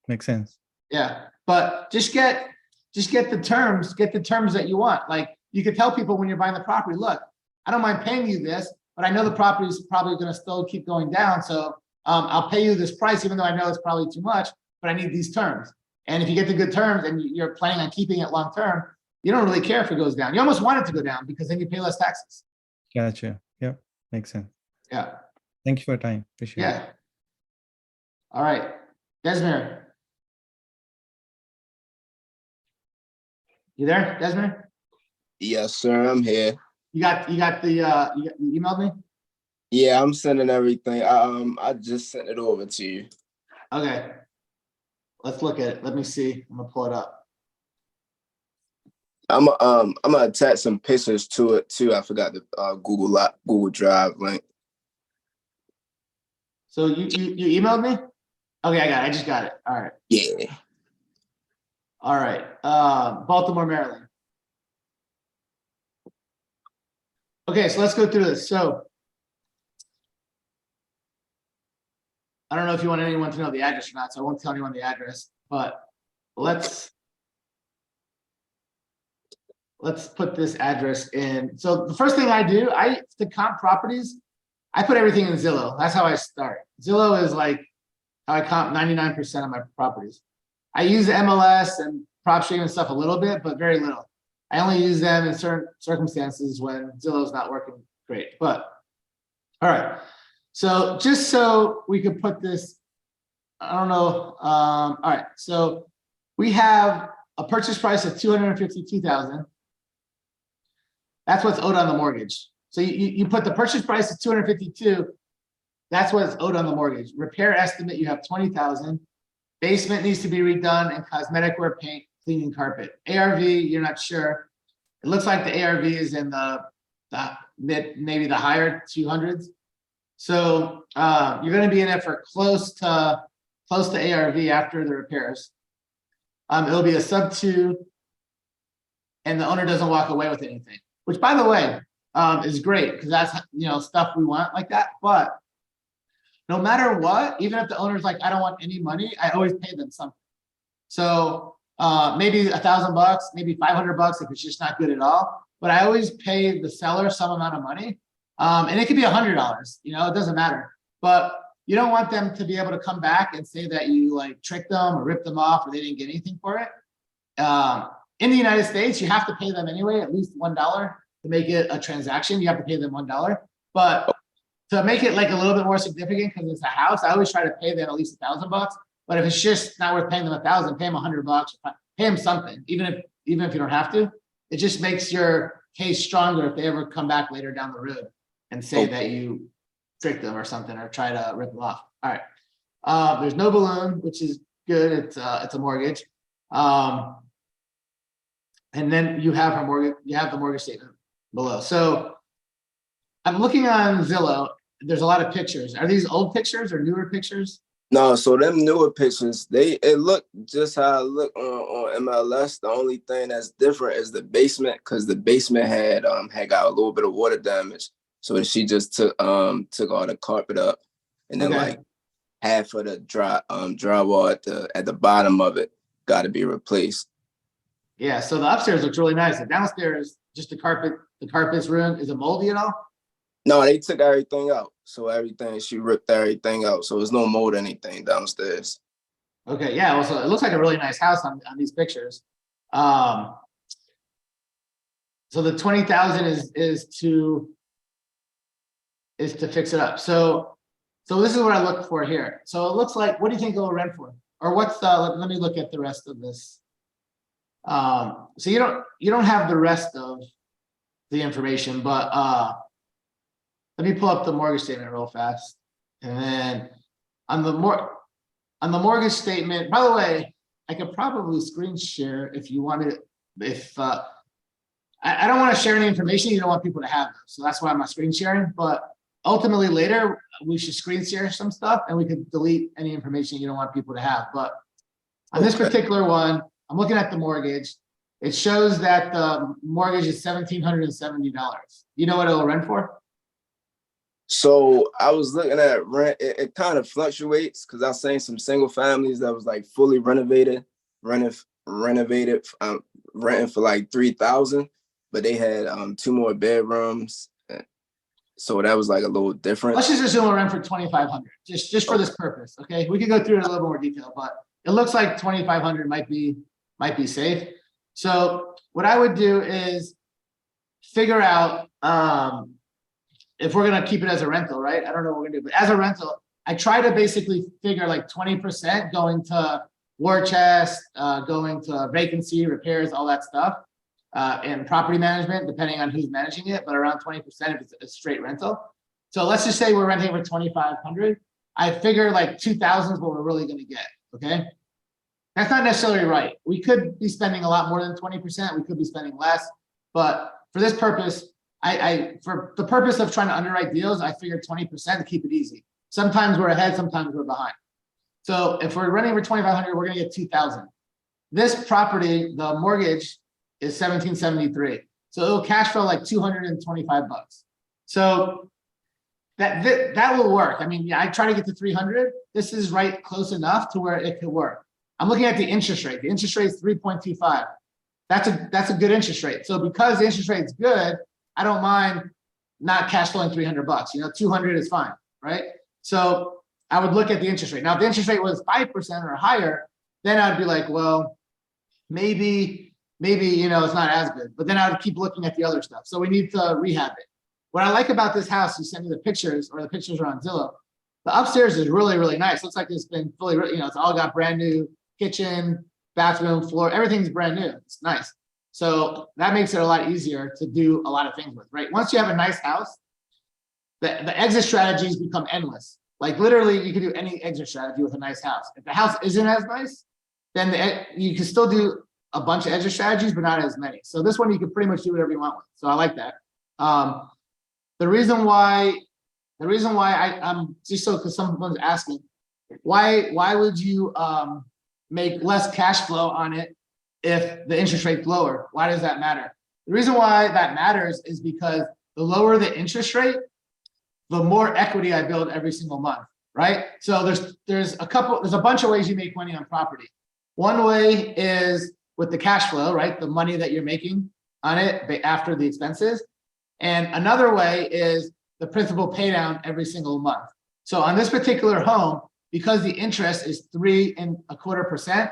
Makes sense. Yeah, but just get the terms that you want. Like you could tell people when you're buying the property, look, I don't mind paying you this, but I know the property is probably going to still keep going down. So I'll pay you this price, even though I know it's probably too much, but I need these terms. And if you get the good terms and you're planning on keeping it long term, you don't really care if it goes down. You almost want it to go down because then you pay less taxes. Gotcha. Yep. Makes sense. Yeah. Thank you for your time. Appreciate it. All right. Desmond. You there, Desmond? Yes, sir. I'm here. You emailed me? Yeah, I'm sending everything. I just sent it over to you. Okay. Let's look at it. Let me see. I'm gonna pull it up. I'm gonna attach some pictures to it too. I forgot the Google Drive link. So you emailed me? Okay, I got it. I just got it. All right. Yeah. All right. Baltimore, Maryland. Okay, so let's go through this. So I don't know if you want anyone to know the address or not, so I won't tell anyone the address, but let's put this address in. So the first thing I do, to comp properties, I put everything in Zillow. That's how I start. Zillow is like how I comp 99% of my properties. I use MLS and PropStream and stuff a little bit, but very little. I only use them in certain circumstances when Zillow's not working great. But all right. So just so we could put this, I don't know. All right. So we have a purchase price of $252,000. That's what's owed on the mortgage. So you put the purchase price of $252,000. That's what's owed on the mortgage. Repair estimate, you have $20,000. Basement needs to be redone and cosmetic work, paint, cleaning, carpet. ARV, you're not sure. It looks like the ARV is in the maybe the higher 200s. So you're going to be in it for close to close to ARV after the repairs. It'll be a sub-2, and the owner doesn't walk away with anything, which, by the way, is great because that's, you know, stuff we want like that. But no matter what, even if the owner's like, I don't want any money, I always pay them something. So maybe $1,000, maybe $500 if it's just not good at all. But I always pay the seller some amount of money, and it could be $100. You know, it doesn't matter. But you don't want them to be able to come back and say that you like tricked them or ripped them off or they didn't get anything for it. In the United States, you have to pay them anyway, at least $1 to make it a transaction. You have to pay them $1. But to make it like a little bit more significant because it's a house, I always try to pay them at least $1,000. But if it's just not worth paying them $1,000, pay them $100, pay them something, even if you don't have to. It just makes your case stronger if they ever come back later down the road and say that you trick them or something or try to rip them off. All right. There's no balloon, which is good. It's a mortgage. And then you have her mortgage, you have the mortgage statement below. So I'm looking on Zillow. There's a lot of pictures. Are these old pictures or newer pictures? No, so them newer pictures, it look just how it look on MLS. The only thing that's different is the basement, because the basement had got a little bit of water damage. So she just took all the carpet up, and then like half of the drywall at the bottom of it got to be replaced. Yeah, so the upstairs looks really nice. The downstairs, just the carpet's ruined. Is it moldy at all? No, they took everything out. So she ripped everything out. So there's no mold or anything downstairs. Okay, yeah. Well, so it looks like a really nice house on these pictures. So the 20,000 is to fix it up. So this is what I look for here. So it looks like, what do you think it'll rent for? Or what's let me look at the rest of this. So you don't have the rest of the information, but let me pull up the mortgage statement real fast. And then on the mortgage statement, by the way, I could probably screen share if you wanted, I don't want to share any information you don't want people to have. So that's why I'm not screen sharing, but ultimately later we should screen share some stuff and we could delete any information you don't want people to have. But on this particular one, I'm looking at the mortgage. It shows that the mortgage is $1,770. You know what it'll rent for? So I was looking at rent. It kind of fluctuates because I've seen some single families that was like fully renovated, renting for like $3,000, but they had 2 more bedrooms. So that was like a little different. Let's just assume it'll rent for $2,500, just for this purpose. Okay, we can go through it in a little more detail, but it looks like $2,500 might be safe. So what I would do is figure out if we're gonna keep it as a rental, right? I don't know what we're gonna do, but as a rental, I try to basically figure like 20% going to war chest, going to vacancy, repairs, all that stuff, and property management, depending on who's managing it, but around 20% if it's a straight rental. So let's just say we're renting for $2,500. I figure like 2,000 is what we're really gonna get, okay? That's not necessarily right. We could be spending a lot more than 20%. We could be spending less, but for this purpose, for the purpose of trying to underwrite deals, I figured 20% to keep it easy. Sometimes we're ahead, sometimes we're behind. So if we're renting for $2,500, we're gonna get 2,000. This property, the mortgage is $1,773. So it'll cash flow like $225. So that will work. I mean, yeah, I try to get to 300. This is right close enough to where it could work. I'm looking at the interest rate. The interest rate is 3.25. That's a good interest rate. So because the interest rate is good, I don't mind not cash flowing $300. You know, 200 is fine, right? So I would look at the interest rate. Now, if the interest rate was 5% or higher, then I'd be like, well, maybe you know it's not as good. But then I would keep looking at the other stuff. So we need to rehab it. What I like about this house, you sent me the pictures, or the pictures are on Zillow. The upstairs is really, really nice. Looks like it's been fully, you know, it's all got brand new kitchen, bathroom, floor, everything's brand new. It's nice. So that makes it a lot easier to do a lot of things with, right? Once you have a nice house, the exit strategies become endless. Like literally you can do any exit strategy with a nice house. If the house isn't as nice, then you can still do a bunch of exit strategies, but not as many. So this one, you can pretty much do whatever you want with. So I like that. The reason why I'm just so, because someone's asking, why would you make less cash flow on it if the interest rate's lower? Why does that matter? The reason why that matters is because the lower the interest rate, the more equity I build every single month, right? So there's a bunch of ways you make money on property. One way is with the cash flow, right? The money that you're making on it after the expenses. And another way is the principal pay down every single month. So on this particular home, because the interest is 3.25%,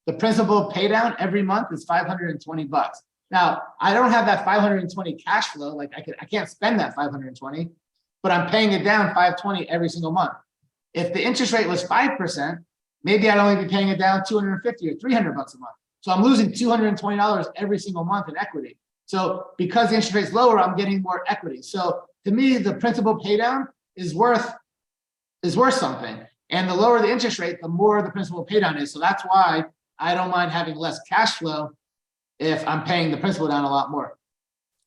the principal pay down every month is $520. Now, I don't have that 520 cash flow. Like I can't spend that 520, but I'm paying it down 520 every single month. If the interest rate was 5%, maybe I'd only be paying it down 250 or $300 a month. So I'm losing $220 every single month in equity. So because the interest rate's lower, I'm getting more equity. So to me, the principal pay down is worth something. And the lower the interest rate, the more the principal pay down is. So that's why I don't mind having less cash flow if I'm paying the principal down a lot more.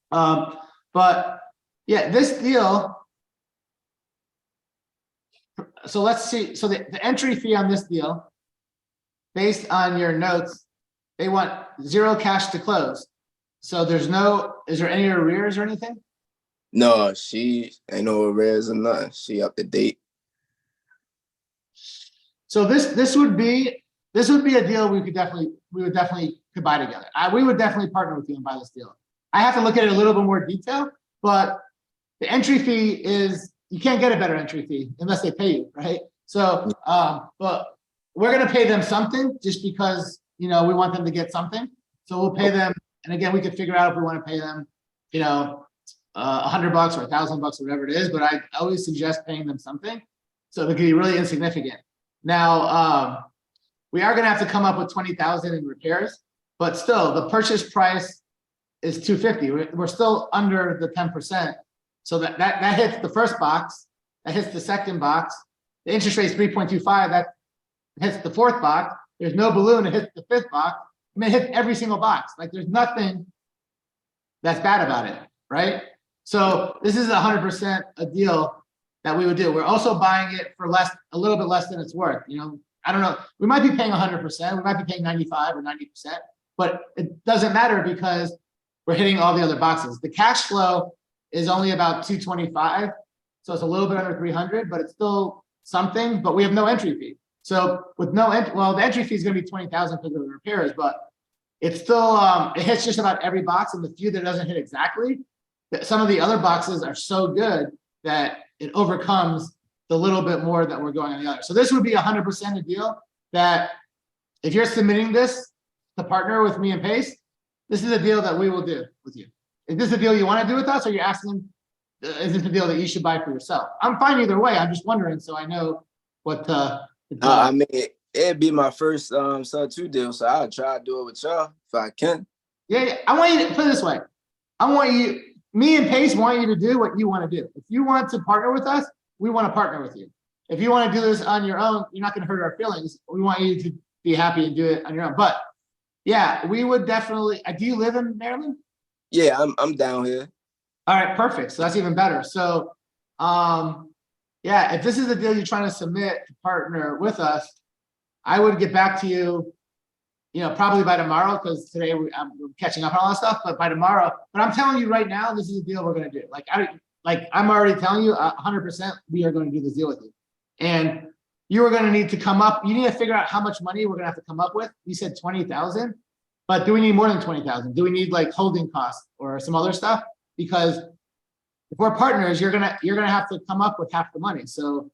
But yeah, this deal, so let's see. So the entry fee on this deal, based on your notes, they want 0 cash to close. So is there any arrears or anything? No, she ain't no arrears or nothing. She up to date. So this would be a deal we would definitely could buy together. We would definitely partner with you and buy this deal. I have to look at it a little bit more detail, but the entry fee is, you can't get a better entry fee unless they pay you, right? So, but we're gonna pay them something just because, we want them to get something. So we'll pay them, and again, we could figure out if we want to pay them, $100 or $1,000 or whatever it is, but I always suggest paying them something. So they can be really insignificant. Now, we are gonna have to come up with 20,000 in repairs, but still the purchase price is $250. We're still under the 10%. So that hits the first box, that hits the second box. The interest rate is 3.25, that hits the fourth box. There's no balloon, it hits the fifth box. I mean, it hits every single box. Like there's nothing that's bad about it, right? So this is 100% a deal that we would do. We're also buying it for a little bit less than it's worth. I don't know. We might be paying 100%. We might be paying 95 or 90%, but it doesn't matter because we're hitting all the other boxes. The cash flow is only about 225, so it's a little bit under 300, but it's still something. But we have no entry fee. So with no the entry fee is going to be 20,000 because of the repairs, but it's still it hits just about every box, and the few that doesn't hit exactly, some of the other boxes are so good that it overcomes the little bit more that we're going on the other. So this would be 100% a deal that if you're submitting this to partner with me and Pace, this is a deal that we will do with you. Is this a deal you want to do with us, or you're asking, is this a deal that you should buy for yourself? I'm fine either way. I'm just wondering, so I know what I mean, it'd be my first sub 2 deal, so I'll try to do it with y'all if I can. Yeah. I want you to put it this way. Me and Pace want you to do what you want to do. If you want to partner with us, we want to partner with you. If you want to do this on your own, you're not going to hurt our feelings. We want you to be happy and do it on your own. But yeah, we would definitely. Do you live in Maryland? Yeah, I'm down here. All right, perfect. So that's even better. So, yeah, if this is the deal you're trying to submit to partner with us, I would get back to you, probably by tomorrow, because today we're catching up on all that stuff. But by tomorrow, but I'm telling you right now, this is the deal we're going to do. I'm already telling you 100%, we are going to do this deal with you. And you are going to need to you need to figure out how much money we're going to have to come up with. You said 20,000, but do we need more than 20,000? Do we need like holding costs or some other stuff? Because if we're partners, you're gonna have to come up with half the money. So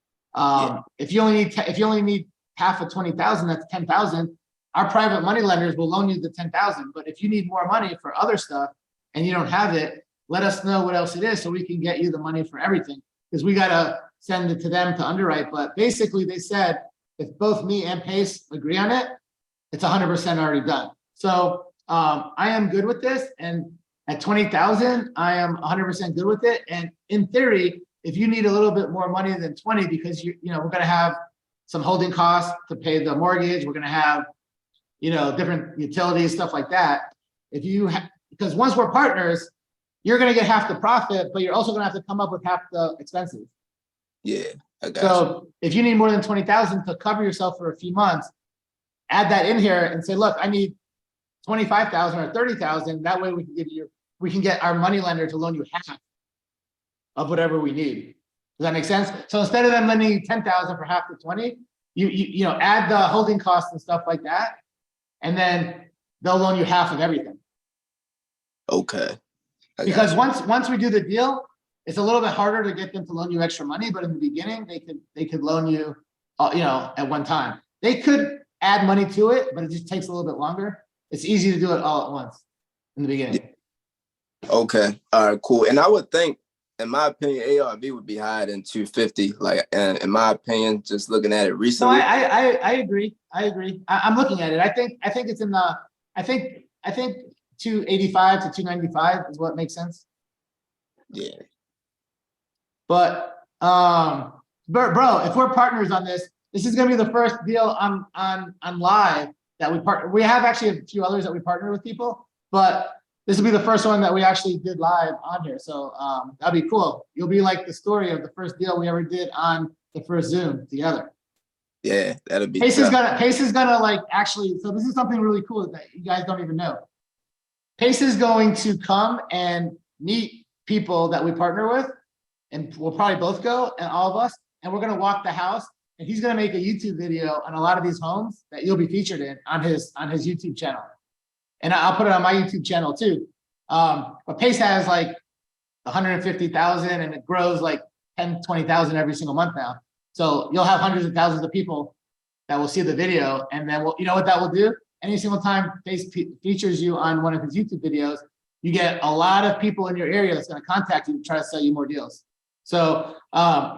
if you only need half of 20,000, that's 10,000. Our private money lenders will loan you the 10,000. But if you need more money for other stuff and you don't have it, let us know what else it is so we can get you the money for everything, because we got to send it to them to underwrite. But basically they said, if both me and Pace agree on it, it's 100% already done. So I am good with this. And at 20,000, I am 100% good with it. And in theory, if you need a little bit more money than 20, because we're going to have some holding costs to pay the mortgage, we're going to have, different utilities, stuff like that. Because once we're partners, you're going to get half the profit, but you're also going to have to come up with half the expenses. Yeah, I got you. So if you need more than 20,000 to cover yourself for a few months, add that in here and say, look, I need 25,000 or 30,000. That way we can get our money lender to loan you half of whatever we need. Does that make sense? So instead of them lending you 10,000 for half the 20, you know, add the holding costs and stuff like that, and then they'll loan you half of everything. Okay. Because once we do the deal, it's a little bit harder to get them to loan you extra money, but in the beginning, they could loan you, you know, at one time. They could add money to it, but it just takes a little bit longer. It's easy to do it all at once in the beginning. Okay. All right, cool. And I would think, in my opinion, ARV would be higher than 250. Like, in my opinion, just looking at it No, recently. I agree. I'm looking at it. I think it's in the, I think 285 to 295 is what makes sense. Yeah. But bro, if we're partners on this is gonna be the first deal on live that we partner. We have actually a few others that we partner with people, but this will be the first one that we actually did live on here. So that'd be cool. You'll be like the story of the first deal we ever did on the first Zoom together. Yeah, that'd be Pace is gonna like actually, so this is something really cool that you guys don't even know. Pace is going to come and meet people that we partner with, and we'll probably both go, and all of us, and we're gonna walk the house, and he's gonna make a YouTube video on a lot of these homes that you'll be featured in on his YouTube channel. And I'll put it on my YouTube channel too. But Pace has like 150,000 and it grows like 10, 20,000 every single month now. So you'll have hundreds of thousands of people that will see the video, and then you know what that will do? Any single time Pace features you on one of his YouTube videos, you get a lot of people in your area that's going to contact you to try to sell you more deals. So,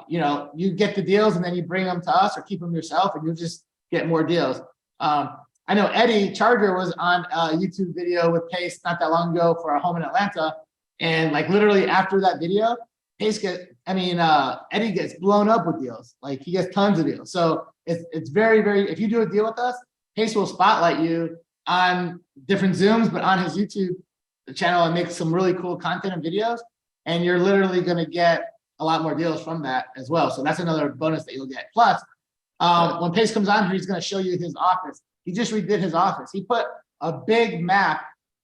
you know, you get the deals and then you bring them to us or keep them yourself, and you'll just get more deals. I know Eddie Charger was on a YouTube video with Pace not that long ago for a home in Atlanta. And like literally after that video, Eddie gets blown up with deals. Like he gets tons of deals. So it's very, very, if you do a deal with us, Pace will spotlight you on different Zooms, but on his YouTube channel and make some really cool content and videos. And you're literally going to get a lot more deals from that as well. So that's another bonus that you'll get. Plus, when Pace comes on here, he's going to show you his office. He just redid his office. He put a big map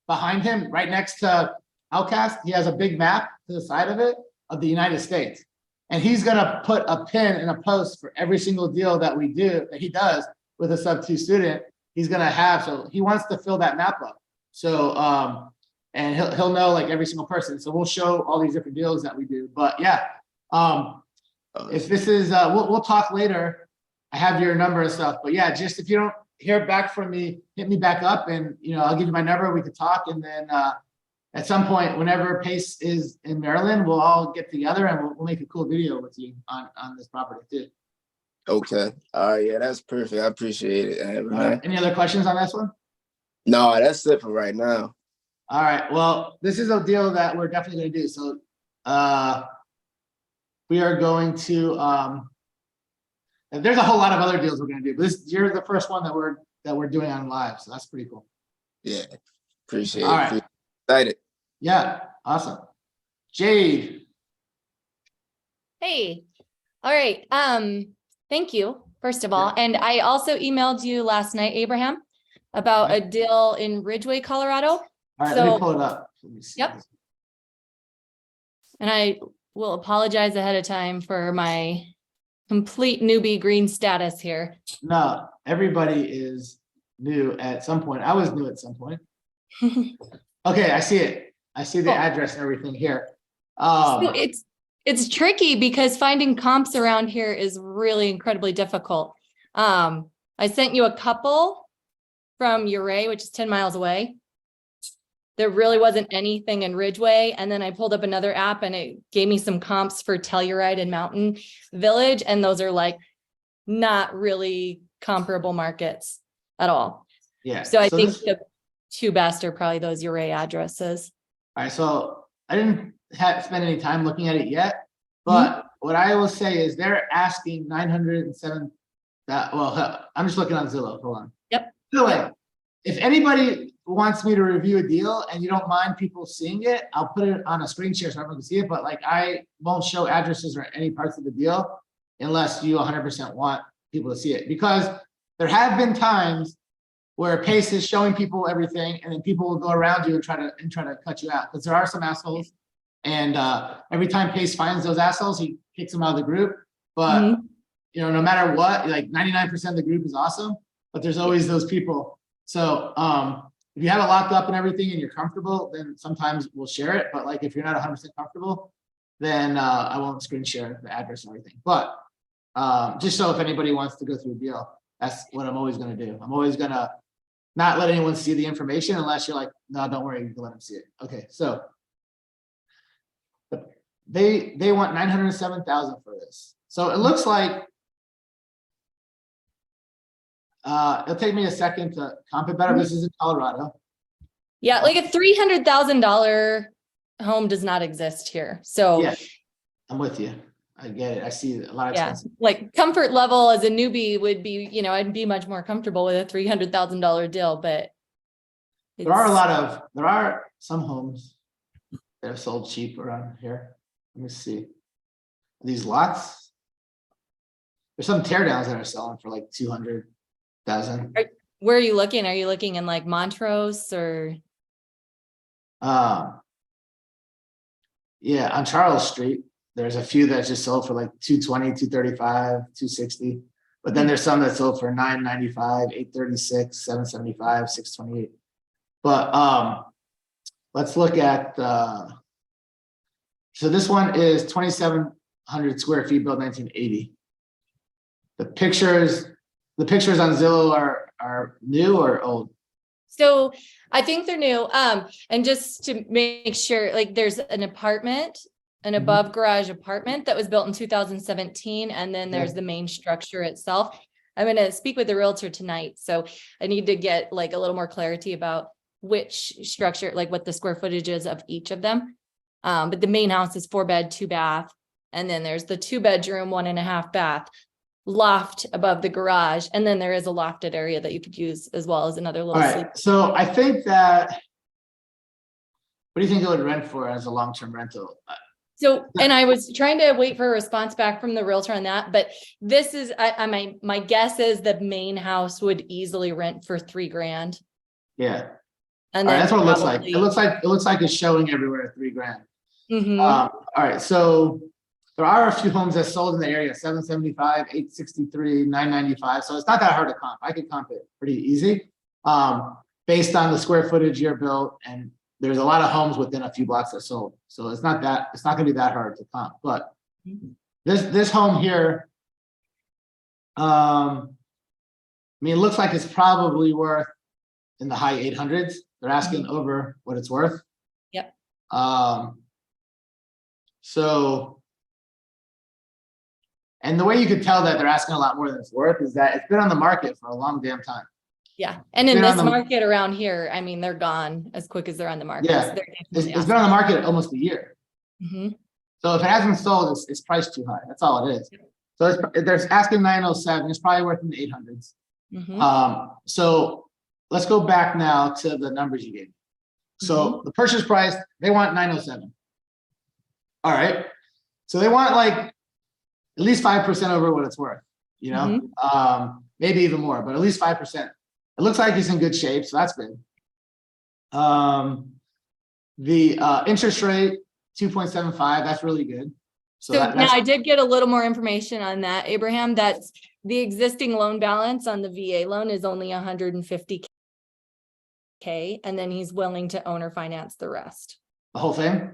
behind him right next to Outcast. He has a big map to the side of it of the United States. And he's going to put a pin in a post for every single deal that we do, that he does with a sub-2 student. He's going to have, so he wants to fill that map up. So, and he'll know like every single person. So we'll show all these different deals that we do. But yeah, if this is, we'll talk later. I have your number and stuff, but yeah, just if you don't hear back from me, hit me back up, and you know, I'll give you my number. We could talk, and then at some point, whenever Pace is in Maryland, we'll all get together and we'll make a cool video with you on this property too. Okay. All right. Yeah, that's perfect. I appreciate it. Any other questions on this one? No, that's it for right now. All right. Well, this is a deal that we're definitely going to do. So we are going to. There's a whole lot of other deals we're going to do, but you're the first one that we're doing on live, so that's pretty cool. Yeah, appreciate it. All right. Excited. Yeah, awesome. Jade. Hey. All right. Thank you, first of all. And I also emailed you last night, Abraham, about a deal in Ridgeway, Colorado. All right, let me pull it up. Yep. And I will apologize ahead of time for my complete newbie green status here. No, everybody is new at some point. I was new at some point. Okay, I see it. I see the address and everything here. So it's tricky because finding comps around here is really incredibly difficult. I sent you a couple from Uray, which is 10 miles away. There really wasn't anything in Ridgeway. And then I pulled up another app and it gave me some comps for Telluride and Mountain Village. And those are like not really comparable markets at all. Yeah. So I think the two best are probably those Uray addresses. All right. So I didn't spend any time looking at it yet, but what I will say is they're asking 907. Well, I'm just looking on Zillow. Hold on. Yep. Anyway, if anybody wants me to review a deal and you don't mind people seeing it, I'll put it on a screen share so everyone can see it. But like, I won't show addresses or any parts of the deal unless you 100% want people to see it. Because there have been times where Pace is showing people everything, and then people will go around you and try to cut you out, because there are some assholes. And every time Pace finds those assholes, he kicks them out of the group. But you know, no matter what, like 99% of the group is awesome, but there's always those people. So if you have it locked up and everything and you're comfortable, then sometimes we'll share it. But like if you're not 100% comfortable, then I won't screen share the address and everything. But just so if anybody wants to go through a deal, that's what I'm always going to do. I'm always going to not let anyone see the information unless you're like, no, don't worry, you can let them see it. Okay, so they want 907,000 for this. So it looks like it'll take me a second to comp it better. This is in Colorado. Yeah, like a $300,000 home does not exist here. So yeah, I'm with you. I get it. I see a lot of expensive. like comfort level as a newbie would be, you know, I'd be much more comfortable with a $300,000 deal, but There are some homes that are sold cheap around here. Let me see. These lots. There's some teardowns that are selling for like 200,000. Where are you looking? Are you looking in like Montrose or? Yeah, on Charles Street, there's a few that just sold for like 220, 235, 260. But then there's some that sold for 995, 836, 775, 628. But let's look at so this one is 2,700 square feet, built 1980. The pictures on Zillow are new or old? So I think they're new. And just to make sure, like there's an apartment, an above garage apartment that was built in 2017. And then there's the main structure itself. I'm going to speak with the realtor tonight. So I need to get like a little more clarity about which structure, like what the square footage is of each of them. But the main house is 4-bed, 2-bath. And then there's the 2-bedroom, 1.5 bath loft above the garage. And then there is a lofted area that you could use as well as another little sleep. So I think that, what do you think it would rent for as a long-term rental? So, and I was trying to wait for a response back from the realtor on that, but this is, my guess is the main house would easily rent for $3 grand. Yeah. And all right, then that's what it looks like. It looks like it's showing everywhere at $3 grand. All right, so there are a few homes that sold in the area, 775, 863, 995. So it's not that hard to comp. I could comp it pretty easy based on the square footage year built, and there's a lot of homes within a few blocks that sold. So it's not gonna be that hard to comp. But this home here, I mean, it looks like it's probably worth in the high 800s. They're asking over what it's worth. Yep. So, and the way you could tell that they're asking a lot more than it's worth is that it's been on the market for a long damn time. Yeah. And in this market around here, I mean, they're gone as quick as they're on the market. Yeah. So it's been on the market almost a year. Mm-hmm. So if it hasn't sold, it's priced too high. That's all it is. So they're asking 907. It's probably worth in the 800s. Mm-hmm. So let's go back now to the numbers you gave. So the purchase price, they want 907. All right. So they want like at least 5% over what it's worth, you know, maybe even more, but at least 5%. It looks like he's in good shape, so that's good. The interest rate, 2.75, that's really good. So now I did get a little more information on that, Abraham. That's the existing loan balance on the VA loan is only $150K, and then he's willing to owner finance the rest. The whole thing?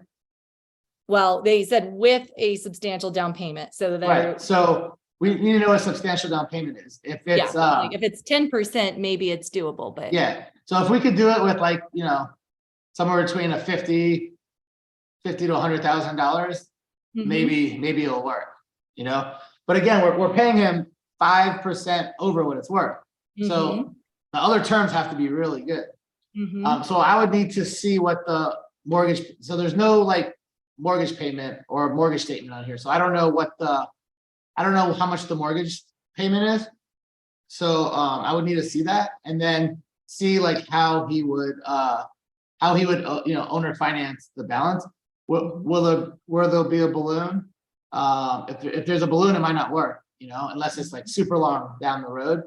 Well, they said with a substantial down payment, so that right. So we need to know what substantial down payment is. If it's like if it's 10%, maybe it's doable. But yeah, so if we could do it with like, you know, somewhere between a $50,000 to $100,000, maybe it'll work, you know. But again, we're paying him 5% over what it's worth. So the other terms have to be really good. So I would need to see what the mortgage. So there's no like mortgage payment or mortgage statement on here. So I don't know how much the mortgage payment is. So I would need to see that and then see like how he would you know, owner finance the balance. Will there be a balloon? If there's a balloon, it might not work, you know, unless it's like super long down the road,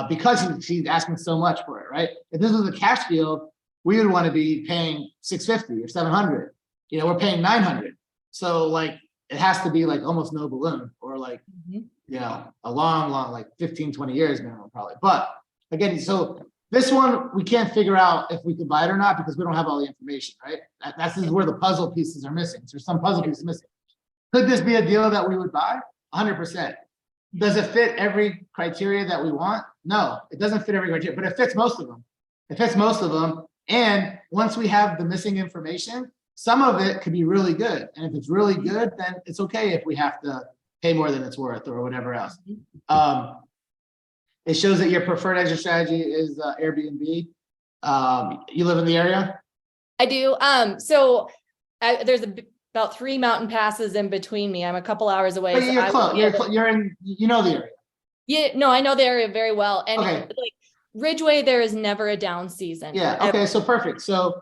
because he's asking so much for it, right? If this was a cash field, we would want to be paying 650 or 700. You know, we're paying 900. So like, it has to be like almost no balloon, or like, you know, a long, like 15, 20 years minimum probably. But again, so this one, we can't figure out if we could buy it or not because we don't have all the information, right? That's where the puzzle pieces are missing. So there's some puzzle pieces missing. Could this be a deal that we would buy? 100%. Does it fit every criteria that we want? No, it doesn't fit every criteria, but it fits most of them. It fits most of them. And once we have the missing information, some of it could be really good. And if it's really good, then it's okay if we have to pay more than it's worth or whatever else. It shows that your preferred exit strategy is Airbnb. You live in the area? I do. So there's about 3 mountain passes in between me. I'm a couple hours away. But so you're I close. will be able- You're in, you know the area. Yeah, no, I know the area very well. And Okay. like Ridgeway, there is never a down season. Yeah, okay, so perfect. So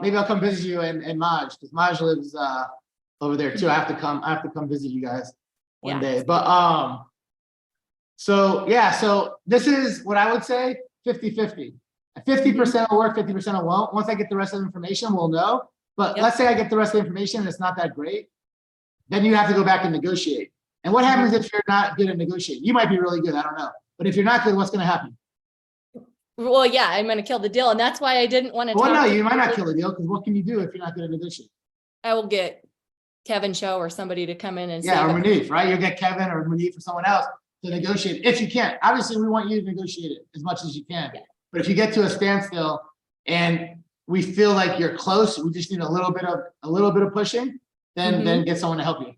maybe I'll come visit you and Maj, because Maj lives over there too. I have to come visit you guys one day. But so yeah, so this is what I would say 50-50. 50% will work, 50% won't. Once I get the rest of the information, we'll know. But let's say I get the rest of the information and it's not that great, then you have to go back and negotiate. And what happens if you're not good at negotiating? You might be really good, I don't know. But if you're not good, what's going to happen? Well, yeah, I'm going to kill the deal. And that's why I didn't want to Well, talk no, to you might not people. kill the deal because what can you do if you're not good at negotiating? I will get Kevin Show or somebody to come in and Yeah, or save it. Manif, right? You'll get Kevin or Manif or someone else to negotiate if you can. Obviously, we want you to negotiate it as much as you can. But if you get to a standstill and we feel like you're close, we just need a little bit of pushing, then get someone to help you.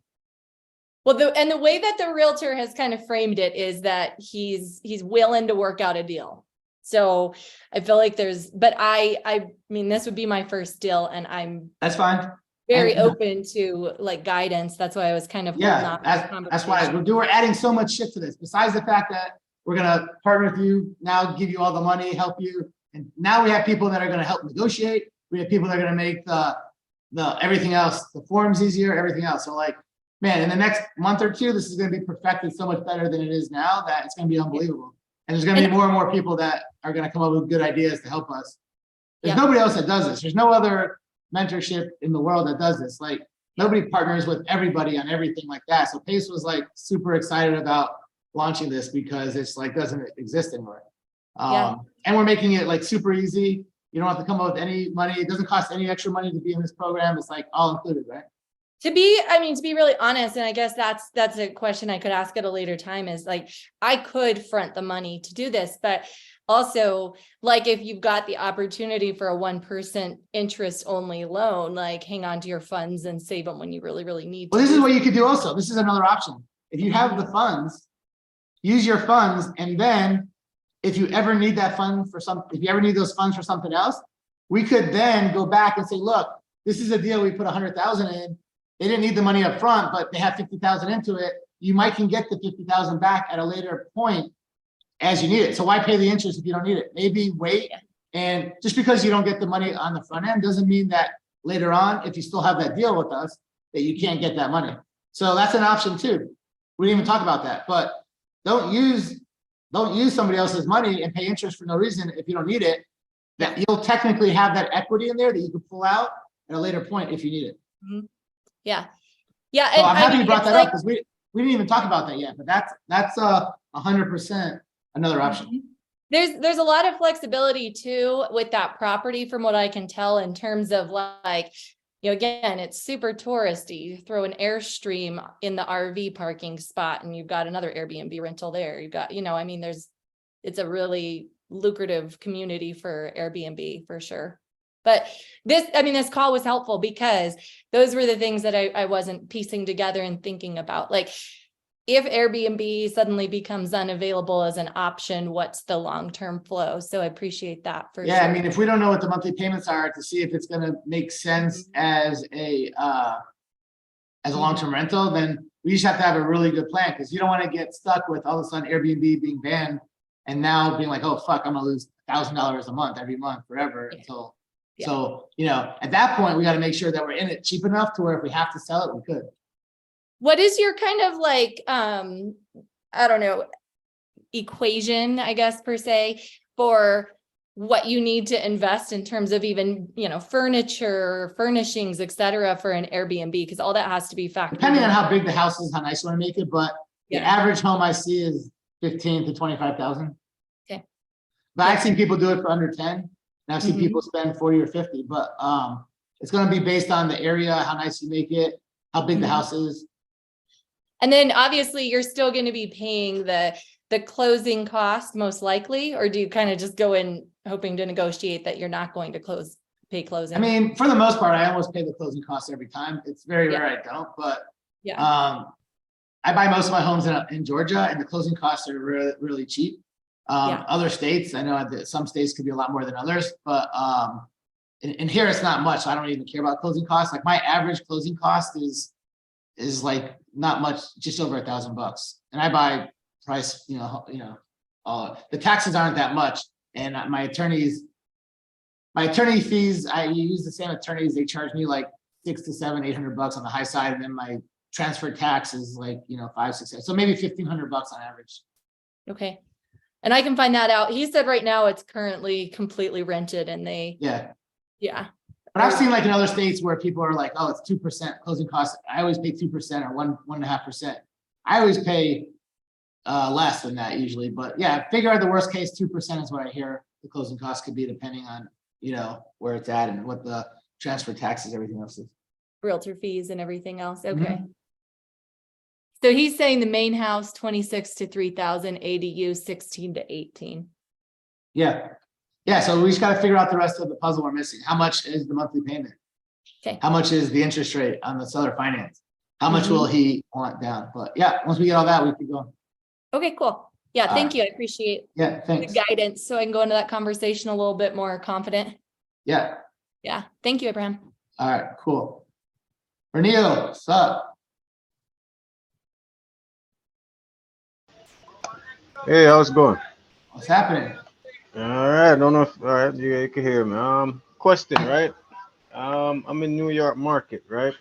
Well, the way that the realtor has kind of framed it is that he's willing to work out a deal. So I feel like but I mean, this would be my first deal and I'm That's fine. very And- open to like guidance. That's why I was kind of holding Yeah, off this that's why conversation. we're adding so much shit to this. Besides the fact that we're gonna partner with you, now give you all the money, help you. And now we have people that are gonna help negotiate. We have people that are gonna make the everything else, the forms easier, everything else. So like, man, in the next month or two, this is gonna be perfected so much better than it is now that it's gonna be unbelievable. And there's gonna be more and more people that are gonna come up with good ideas to help us. There's nobody else that does this. There's no other mentorship in the world that does this. Like nobody partners with everybody on everything like that. So Pace was like super excited about launching this because it's like doesn't exist anywhere. And we're making it like super easy. You don't have to come up with any money. It doesn't cost any extra money to be in this program. It's like all included, right? To be really honest, and I guess that's a question I could ask at a later time is like, I could front the money to do this, but also like if you've got the opportunity for a 1% interest only loan, like hang on to your funds and save them when you really, really need to. Well, this is what you could do also. This is another option. If you have the funds, use your funds. And then if you ever need that fund for if you ever need those funds for something else, we could then go back and say, look, this is a deal we put 100,000 in. They didn't need the money up front, but they have 50,000 into it. You might can get the 50,000 back at a later point as you need it. So why pay the interest if you don't need it? Maybe wait. And just because you don't get the money on the front end doesn't mean that later on, if you still have that deal with us, that you can't get that money. So that's an option too. We didn't even talk about that, but don't use somebody else's money and pay interest for no reason if you don't need it. That you'll technically have that equity in there that you can pull out at a later point if you need it. Yeah. So I'm happy you brought that up because we didn't even talk about that yet, but that's 100% another option. There's a lot of flexibility too with that property from what I can tell in terms of like, you know, again, it's super touristy. You throw an Airstream in the RV parking spot and you've got another Airbnb rental there. You've got, you know, I mean, it's a really lucrative community for Airbnb for sure. But this call was helpful because those were the things that I wasn't piecing together and thinking about. Like if Airbnb suddenly becomes unavailable as an option, what's the long-term flow? So I appreciate that for sure. Yeah, I mean, if we don't know what the monthly payments are to see if it's going to make sense as a long-term rental, then we just have to have a really good plan because you don't want to get stuck with all of a sudden Airbnb being banned and now being like, oh, fuck, I'm going to lose $1,000 a month every month forever until. So, you know, at that point, we got to make sure that we're in it cheap enough to where if we have to sell it, we could. what is your kind of like, I don't know, equation, I guess, per se, for what you need to invest in terms of even, furniture, furnishings, et cetera, for an Airbnb? Because all that has to be factored Depending on in. how big the house is, how nice you want to make it, but the Yeah. average home I see is 15 to 25,000. Okay. But I've seen people do it for under 10, and I've seen Mhm. people spend 40 or 50, but it's gonna be based on the area, how nice you make it, how big the Mhm. house is. And then obviously you're still going to be paying the closing cost most likely, or do you kind of just go in hoping to negotiate that you're not going to pay closing? I mean, for the most part, I almost pay the closing costs every time. It's very Yeah. rare I don't, but Yeah. I buy most of my homes in Georgia, and the closing costs are really, really cheap. Yeah. Other states, I know that some states could be a lot more than others, but in here it's not much. So I don't even care about closing costs. Like my average closing cost is like not much, just over $1,000, and I buy price. The taxes aren't that much, and my attorney fees, I use the same attorneys. They charge me like $600 to $800 on the high side, and then my transfer tax is like $500, $600, so maybe $1,500 on average. Okay. And I can find that out. He said right now it's currently completely rented and Yeah. But I've seen like in other states where people are like, oh, it's 2% closing costs. I always pay 2% or 1.5%. I always pay less than that usually, but yeah, figure out the worst case, 2% is what I hear the closing costs could be, depending on where it's at and what the transfer taxes, everything else is. realtor fees and everything else. Okay. Mhm. So he's saying the main house, 26 to 3,000, ADU 16 to 18. Yeah. So we just got to figure out the rest of the puzzle we're missing. How much is the monthly payment? Okay. How much is the interest rate on the seller finance? How much Mhm. will he want down? But yeah, once we get all that, we can go. Okay, cool. Yeah, thank you. I appreciate Yeah, thanks. the guidance. So I can go into that conversation a little bit more confident. Yeah. Yeah. Thank you, Abraham. All right, cool. Renio, what's up? Hey, how's it going? What's happening? All right, I don't know if all right, you can hear me. Question, right? I'm in New York market, right?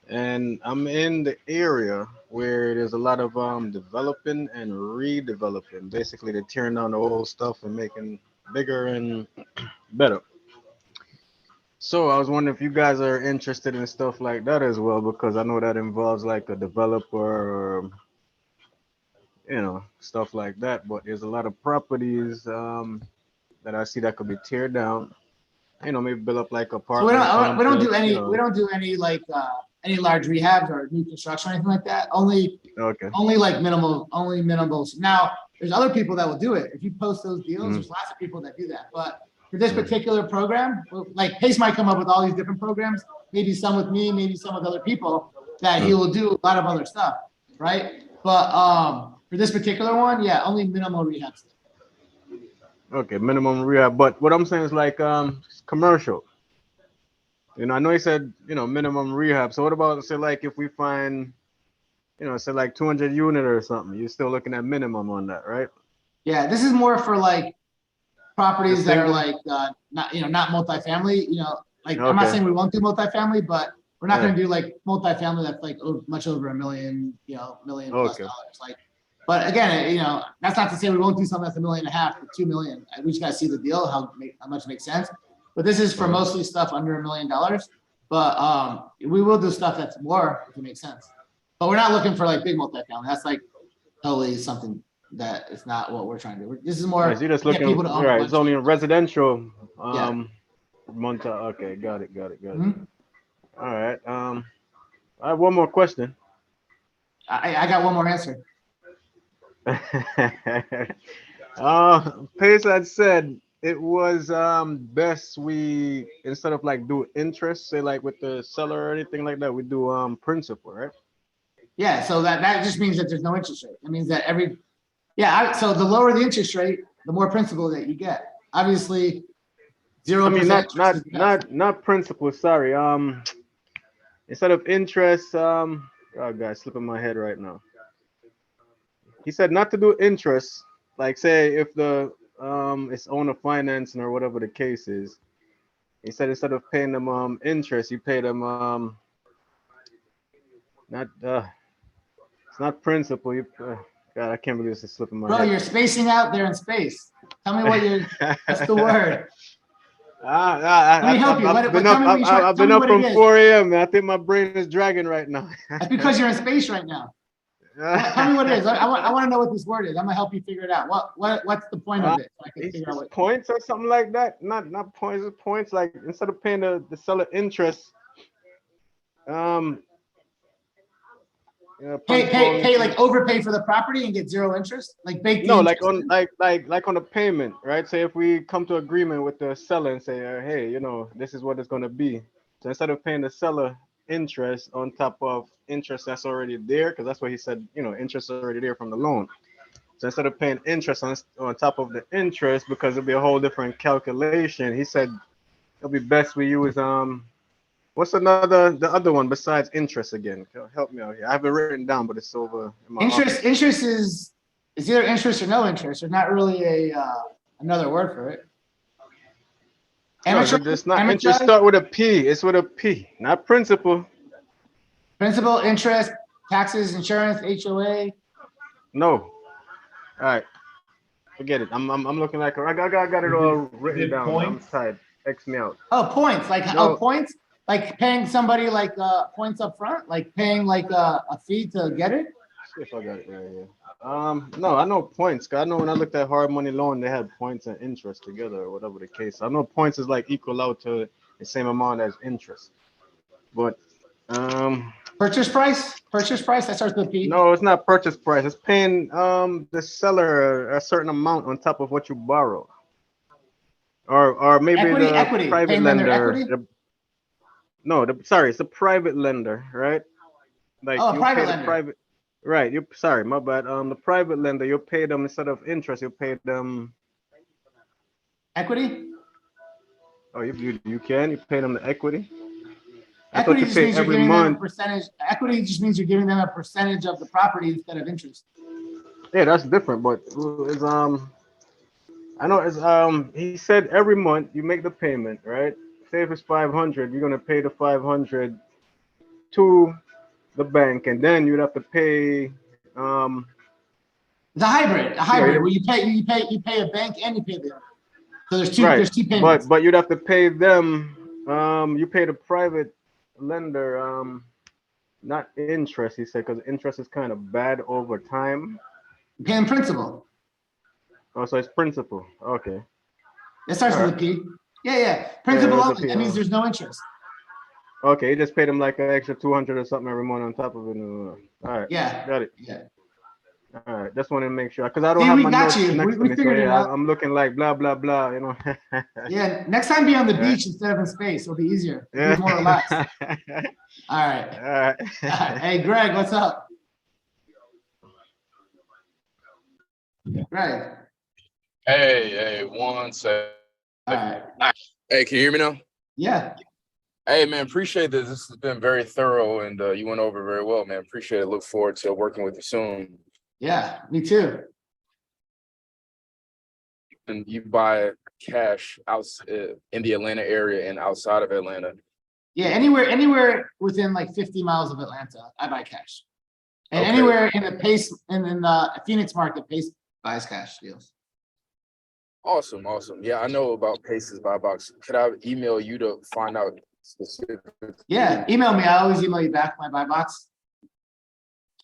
And I'm in the area where there's a lot of developing and redeveloping. Basically, they're tearing down the old stuff and making bigger and better. So I was wondering if you guys are interested in stuff like that as well, because I know that involves like a developer or stuff like that. But there's a lot of properties that I see that could be teared down. Maybe build up like So apartment we don't do complex. any like any large rehabs or new construction or anything like that. Only Okay. like minimal, Now, there's other people that will do it. If you post those deals, there's lots of people that do that. But for this particular program, like Pace might come up with all these different programs, maybe some with me, maybe some with other people, that he will do a lot of other stuff, right? But for this particular one, yeah, only minimal rehab stuff. Okay, minimum rehab. But what I'm saying is like commercial. I know you said minimum rehab. So what about say like if we find say like 200 unit or something, you're still looking at minimum on that, right? Yeah, this is more for like properties that are single? like not multifamily. Like I'm not Okay. saying we won't do multifamily, but we're not Yeah. going to do like multifamily that's like much over $1 million, million plus Okay. dollars. Like, but again, that's not to say we won't do something that's $1.5 million or 2 million. We just got to see the deal, how much makes sense. But this is for mostly stuff under $1 million. But we will do stuff that's more if it makes sense. But we're not looking for like big multifamily. That's like totally something that is not what we're trying to do. This is more Right, so you're just get looking people to own a right. bunch. It's only residential. Yeah. Okay, got it. Mhm. All right. I have one more question. I got one more answer. Pace had said it was best we instead of like do interest, say like with the seller or anything like that, we do principal, right? Yeah, so that just means that there's no interest rate. It means that so the lower the interest rate, the more principal that you get. Obviously, 0%. I mean not principal, sorry. Instead of interest, oh god, slipping my head right now. He said not to do interest, like say if the it's owner financing or whatever the case is. He said instead of paying them interest, you pay them Not it's not principle. God, I can't believe this is slipping my Bro, head. you're spacing out there in space. Tell me what you're, what's the word? Let me help you. I've been Tell up. me what you're trying- I've tell been me up what from it is. 4 a.m. Man. I think my brain is dragging right now. That's because you're in space right now. Tell me what it is. I want to know what this word is. I'm gonna help you figure it out. What's the point of it? So I can figure out It's what. points or something like that. Not points. It's points. Like instead of paying the seller interest, Pay like overpay for the property and get zero interest, like bake the no, interest like on in? like on the payment, right? Say if we come to agreement with the seller and say, hey, this is what it's gonna be. So instead of paying the seller interest on top of interest that's already there, because that's what he said, interest already there from the loan. So instead of paying interest on top of the interest, because it'll be a whole different calculation, he said it'll be best we use what's the other one besides interest again? Help me out here. I have it written down, but it's over in my office. Interest is either interest or no interest. There's not really another word for it. No, it's not interest. Start with a P. It's with a P, not principal. Principal, interest, taxes, insurance, HOA. No. All right. Forget it. I'm looking like I got it all written down. Points? I'm tired. X me out. Oh, points. Like No. points. Like paying somebody like points up front, like paying like a fee to get it. See if I got it right here. No, I know points. 'Cause I know when I looked at hard money loan, they had points and interest together or whatever the case. I know points is like equal out to the same amount as interest. But purchase price that starts with P. No, it's not purchase price. It's paying the seller a certain amount on top of what you borrow. Or maybe equity. private Paying them their lender. equity? Sorry, it's a private lender, right? Like Oh, a you private pay the lender. private. Right, sorry, my bad. The private lender, you'll pay them instead of interest, you'll pay them equity. Oh, you pay them the equity. I thought Equity you just pay means you're every giving them a month. percentage. Equity just means you're giving them a percentage of the property instead of interest. Yeah, that's different, but it's I know it's he said every month you make the payment, right? Say if it's 500, you're gonna pay the 500 to the bank, and then you'd have to pay It's a hybrid where you pay a bank and you pay the. So there's two payments. But you'd have to pay them. You pay the private lender not interest. He said because interest is kind of bad over time. You pay them principal. Oh, so it's principal. Okay. It starts with a P. Yeah. Principal Yeah, only. That means there's no interest. Okay, you just paid them like an extra 200 or something every month on top of it. All right. Yeah. Got it. Yeah. All right. Just want to make sure because I don't See, have we my got notes you. next We to me, so figured it out. I'm looking like blah blah blah. Yeah. Next time, be on the All right. beach instead of in space. It'll be easier. It'll Yeah. be more relaxed. All right. All right. Hey, Greg, what's up? Greg. Hey, 1 second. All right. Hey, can you hear me now? Yeah. Hey, man, appreciate this. This has been very thorough, and you went over very well, man. Appreciate it. Look forward to working with you soon. Yeah, me too. And you buy cash out in the Atlanta area and outside of Atlanta. Yeah, anywhere within like 50 miles of Atlanta, I buy cash. And Okay. anywhere in the Phoenix market, Pace buys cash deals. Awesome. Yeah, I know about Pace's Buy Box. Could I email you to find out specifics? Yeah, email me. I always email you back my buy box.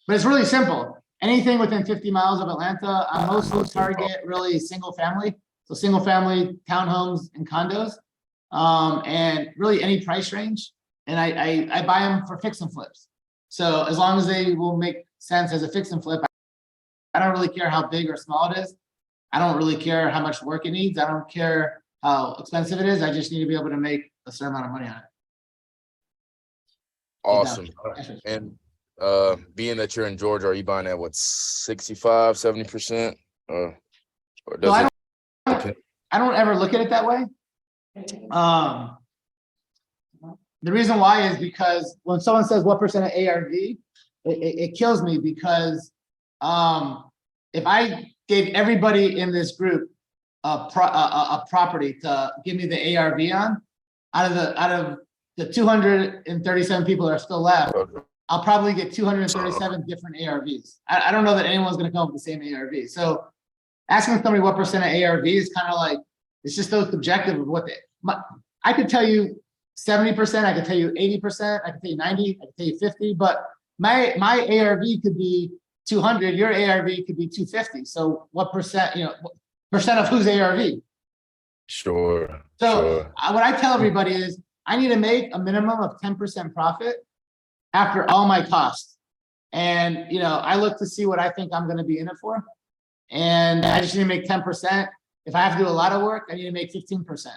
But it's really simple. Anything within 50 miles of Atlanta, I mostly target really single family. So single family townhomes and condos. And really any price range. And I buy them for fix and flips. So as long as they will make sense as a fix and flip, I don't really care how big or small it is. I don't really care how much work it needs. I don't care how expensive it is. I just need to be able to make a certain amount of money on it. Awesome. And being that you're in Georgia, are you buying at what 65, 70%? Or does So it I don't ever look at it that way. The reason why is because when someone says what percent of ARV, it kills me because if I gave everybody in this group a property to give me the ARV on, out of the 237 people that are still left, I'll probably get 237 different ARVs. I don't know that anyone's gonna come up with the same ARV. So asking somebody what percent of ARV is kind of like, it's just so subjective of what I could tell you 70%, I could tell you 80%, I could tell you 90, I could tell you 50, but my ARV could be 200, your ARV could be 250. So what percent, percent of whose ARV? Sure. So what I tell everybody is I need to make a minimum of 10% profit after all my costs. And, I look to see what I think I'm going to be in it for. And I just need to make 10%. If I have to do a lot of work, I need to make 15%.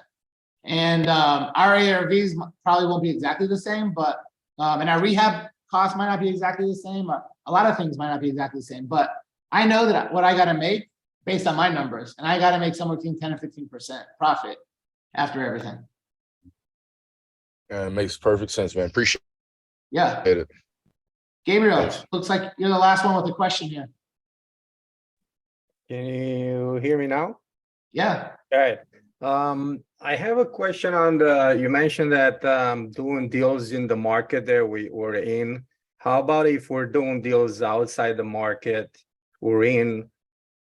And our ARVs probably won't be exactly the same, but and our rehab costs might not be exactly the same. A lot of things might not be exactly the same, but I know that what I got to make based on my numbers, and I got to make somewhere between 10 and 15% profit after everything. It makes perfect sense, man. Appreciate it. Gabriel, Thanks. looks like you're the last one with a question here. Can you hear me now? Yeah. All right. I have a question on you mentioned that doing deals in the market that we're in. How about if we're doing deals outside the market we're in?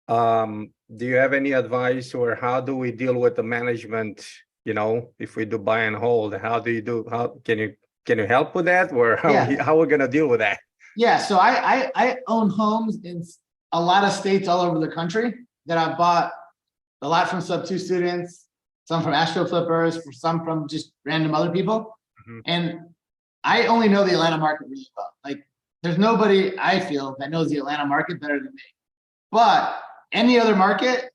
Do you have any advice, or how do we deal with the management? If we do buy and hold, how can you help with that, or how we're gonna deal with that? Yeah, so I own homes in a lot of states all over the country that I've bought a lot from sub-2 students, some from Astro Flippers, some from just random other people. And I only know the Atlanta market really well. Like, there's nobody I feel that knows the Atlanta market better than me. But any other market,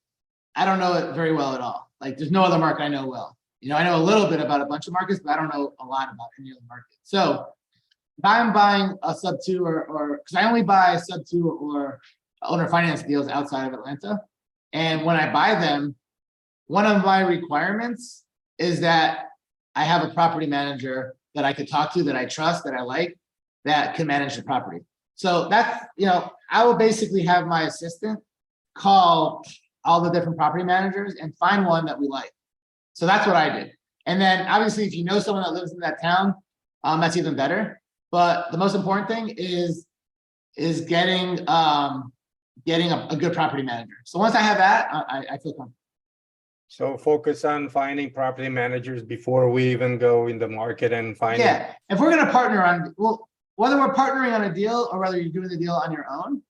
I don't know it very well at all. Like, there's no other market I know well. I know a little bit about a bunch of markets, but I don't know a lot about any other market. So if I'm buying a sub-2 or because I only buy sub-2 or owner finance deals outside of Atlanta. And when I buy them, one of my requirements is that I have a property manager that I could talk to, that I trust, that I like, that can manage the property. So that's, I will basically have my assistant call all the different property managers and find one that we like. So that's what I did. And then obviously, if you know someone that lives in that town, that's even better. But the most important thing is getting a good property manager. So once I have that, I feel comfortable. So focus on finding property managers before we even go in the market and find. Yeah, if we're gonna partner on, whether we're partnering on a deal or whether you're doing the deal on your own,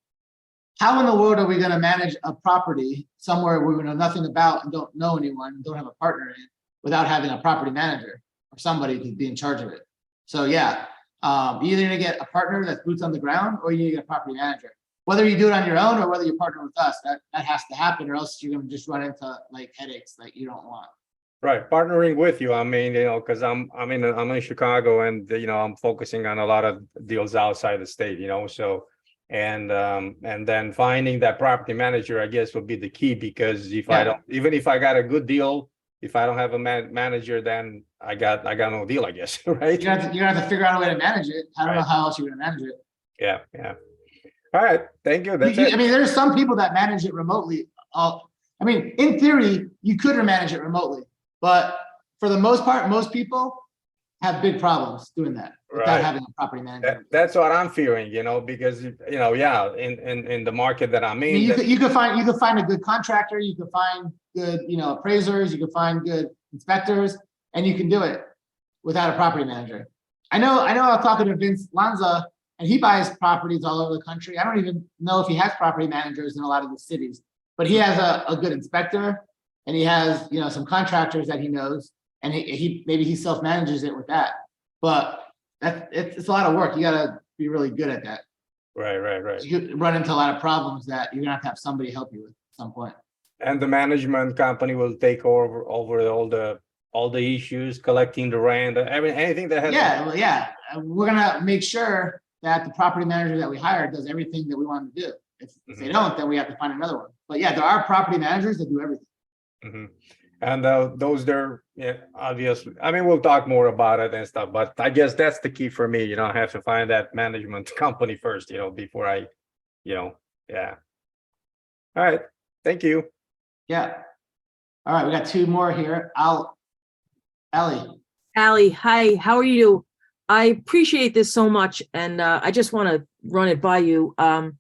how in the world are we gonna manage a property somewhere we know nothing about and don't know anyone, don't have a partner in, without having a property manager or somebody to be in charge of it? So yeah, you either need to get a partner that's boots on the ground, or you need to get a property manager. Whether you do it on your own or whether you partner with us, that has to happen, or else you're gonna just run into like headaches that you don't want. Right, partnering with you. I mean, because I'm in Chicago, and I'm focusing on a lot of deals outside the state. So and then finding that property manager, I guess, would be the key, because I don't, even if I got a good deal, if I don't have a manager, then I got no deal, I guess. Right? You're gonna have to figure out a way to manage it. I don't know how else you're gonna manage it. Yeah. All right, thank you. That's it. I mean, there's some people that manage it remotely. In theory, you could manage it remotely, but for the most part, most people have big problems doing that without having a property manager. That's what I'm fearing, because in the market that I'm in, you could find a good contractor, you could find good appraisers, you could find good inspectors, and you can do it without a property manager. I know I was talking to Vince Lanza, and he buys properties all over the country. I don't even know if he has property managers in a lot of the cities, but he has a good inspector, and he has some contractors that he knows, and he self-manages it with that. But it's a lot of work. You got to be really good at that. Right. You run into a lot of problems that you're gonna have somebody help you with at some point. And the management company will take over all the issues, collecting the rent, anything that has. Yeah. We're gonna make sure that the property manager that we hire does everything that we want to do. If they don't, then we have to find another one. But yeah, there are property managers that do everything. And those there, obviously, we'll talk more about it and stuff, but I guess that's the key for me. I have to find that management company first, before I, yeah. All right, thank you. Yeah. All right, we got two more here. Allie. Allie, hi, how are you? I appreciate this so much, and I just want to run it by you. I'm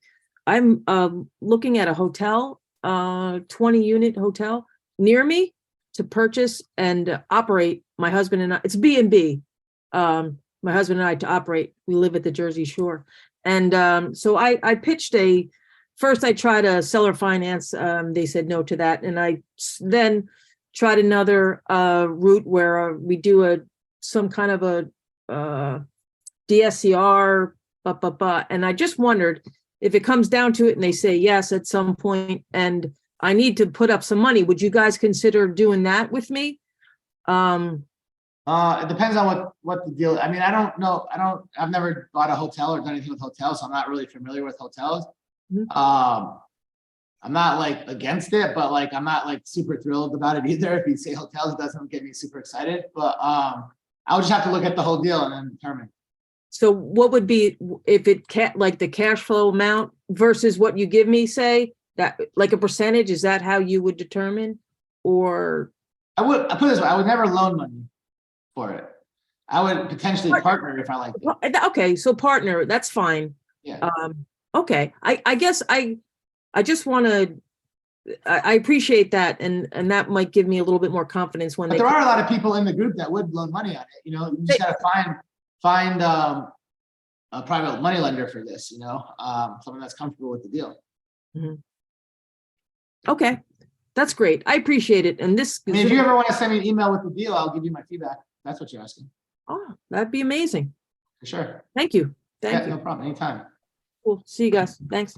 looking at a hotel, 20-unit hotel near me to purchase and operate. My husband and I, it's B&B. My husband and I to operate. We live at the Jersey Shore. And so I pitched first I tried a seller finance. They said no to that. And I then tried another route where we do some kind of a DSCR, and I just wondered if it comes down to it and they say yes at some point and I need to put up some money, would you guys consider doing that with me? It depends on what the deal. I mean, I don't know. I've never bought a hotel or done anything with hotels, so I'm not really familiar with hotels. I'm not like against it, but like I'm not like super thrilled about it either. If you say hotels, it doesn't get me super excited. But I would just have to look at the whole deal and then determine. So what would be if it like the cash flow amount versus what you give me, say that like a percentage? Is that how you would determine? Or I put it this way, I would never loan money for it. I would potentially partner if I like it. Okay, so partner, that's fine. Yeah. Okay, I guess I just want to. I appreciate that, and that might give me a little bit more confidence when but there are a lot of people in the group that would loan money on it. You know, you just gotta find a private money lender for this. You know, someone that's comfortable with the deal. Okay, that's great. I appreciate it. And this. I mean, if you ever want to send me an email with the deal, I'll give you my feedback. That's what you're asking. Oh, that'd be amazing. For sure. Thank you. Thank you. No problem. Anytime. Cool. See you guys. Thanks.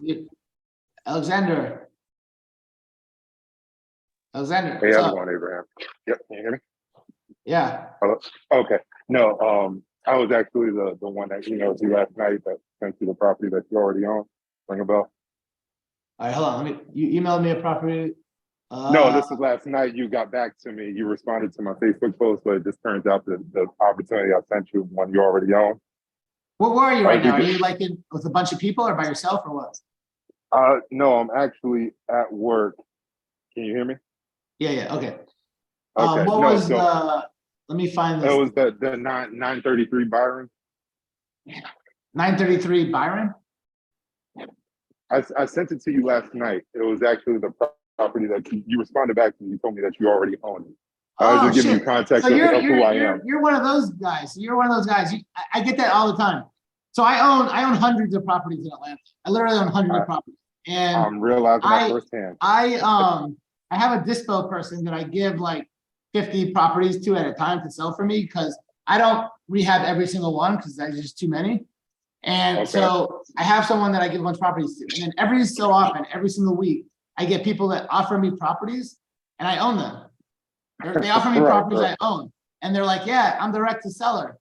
Alexander. Hey, how's it going, Abraham? Yep, can you hear me? Yeah. Hello? Okay. No, I was actually the one that emailed you last night that sent you the property that you already own. Ring a bell? All right, hold on. You emailed me a property. No, this was last night. You got back to me. You responded to my Facebook post, but it just turns out that the opportunity I sent you one you already own. Where are you right now? Are you like with a bunch of people or by yourself or what? No, I'm actually at work. Can you hear me? Yeah, okay. Okay. What was the, let me find this. It was the 933 Byron. 933 Byron? I sent it to you last night. It was actually the property that you responded back to me. You told me that you already owned it. I was just giving you context of who I am. You're one of those guys. You're one of those guys. I get that all the time. So I own hundreds of properties in Atlanta. I literally own hundreds of properties. And I'm realizing that firsthand. I have a dispo person that I give like 50 properties to at a time to sell for me because I don't rehab every single one because there's just too many. And so I have someone that I give a bunch of properties to. And then every so often, every single week, I get people that offer me properties and I own them. They offer me properties I own. And they're like, yeah, I'm direct to seller.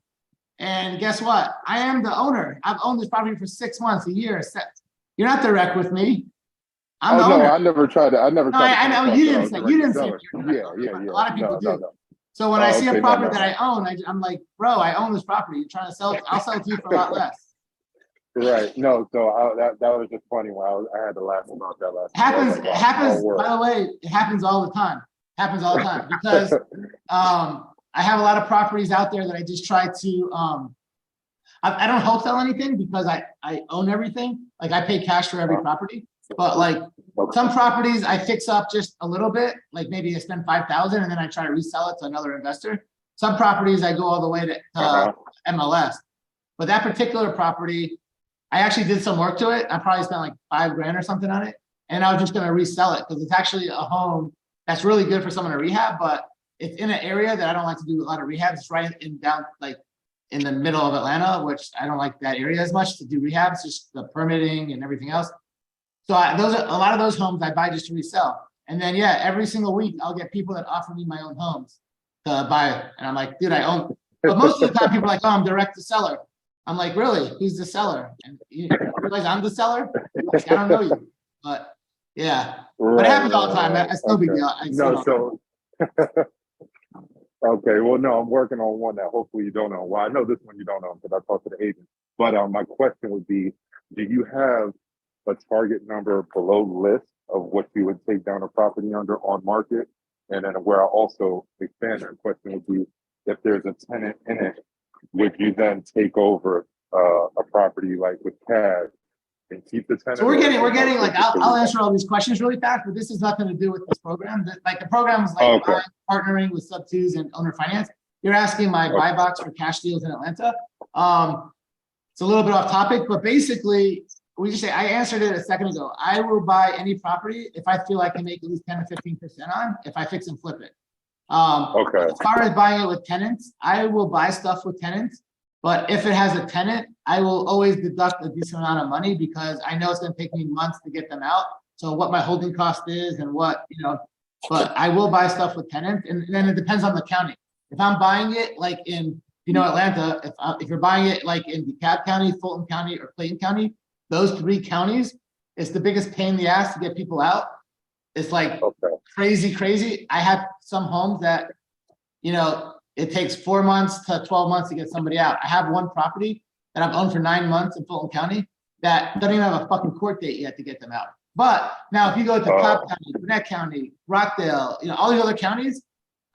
And guess what? I am the owner. I've owned this property for 6 months, a year. You're not direct with me. I'm the owner. I never tried to. I know you didn't say Yeah. A lot of people do. So when I see a property that I own, I'm like, bro, I own this property. You're trying to sell it. I'll sell it to you for a lot less. Right. No. So that was just funny when I had to laugh about that last. It happens. By the way, it happens all the time. Because I have a lot of properties out there that I just try to. I don't wholesale anything because I own everything. Like I pay cash for every property. But like some properties I fix up just a little bit, like maybe I spend $5,000 and then I try to resell it to another investor. Some properties I go all the way to MLS. But that particular property, I actually did some work to it. I probably spent like $5,000 or something on it. And I was just gonna resell it because it's actually a home that's really good for someone to rehab, but it's in an area that I don't like to do a lot of rehab. It's right in down like in the middle of Atlanta, which I don't like that area as much to do rehab. It's just the permitting and everything else. So a lot of those homes I buy just to resell. And then, yeah, every single week I'll get people that offer me my own homes to buy it. And I'm like, dude, I own. But most of the time people are like, oh, I'm direct to seller. I'm like, really? Who's the seller? And you realize I'm the seller? Like, I don't know you. But yeah, but it happens all the time. It's no big deal. Okay, well, no, I'm working on one that hopefully you don't know. Well, I know this one you don't know because I talked to the agent. But my question would be, do you have a target number below list of what you would take down a property under on market? And then where I also expand that question would be, if there's a tenant in it, would you then take over a property like with CAD and keep the tenant? So we're getting like, I'll I'll answer all these questions really fast, but this has nothing to do with this program. Like the program is like Okay. partnering with sub twos and owner finance. You're asking my buy box for cash deals in Atlanta. It's a little bit off topic, but basically we just say, I answered it a second ago. I will buy any property if I feel I can make at least 10 to 15% on, if I fix and flip it. Okay. As far as buying it with tenants, I will buy stuff with tenants, but if it has a tenant, I will always deduct a decent amount of money because I know it's gonna take me months to get them out. So what my holding cost is and what, but I will buy stuff with tenants, and then it depends on the county. If I'm buying it like in, Atlanta, if you're buying it like in DeKalb County, Fulton County, or Clayton County, those 3 counties, it's the biggest pain in the ass to get people out. It's like crazy. I have some homes that, it takes 4 months to 12 months to get somebody out. I have one property that I've owned for 9 months in Fulton County that doesn't even have a fucking court date yet to get them out. But now if you go to Cobb County, Gwinnett County, Rockdale, all these other counties,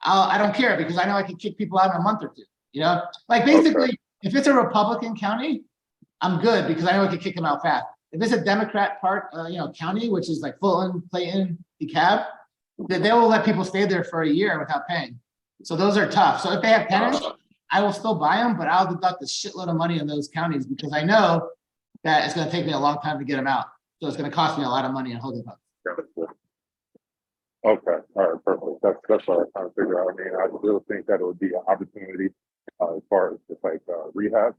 I don't care because I know I can kick people out in a month or 2. Like basically, if it's a Republican county, I'm good because I know I can kick them out fast. If it's a Democrat county, which is like Fulton, Clayton, DeKalb, they will let people stay there for a year without paying. So those are tough. So if they have tenants, I will still buy them, but I'll deduct a shitload of money in those counties because I know that it's going to take me a long time to get them out. So it's going to cost me a lot of money in holding costs. Okay, all right, perfect. That's what I was trying to figure out. I mean, I still think that it would be an opportunity as far as just like rehab,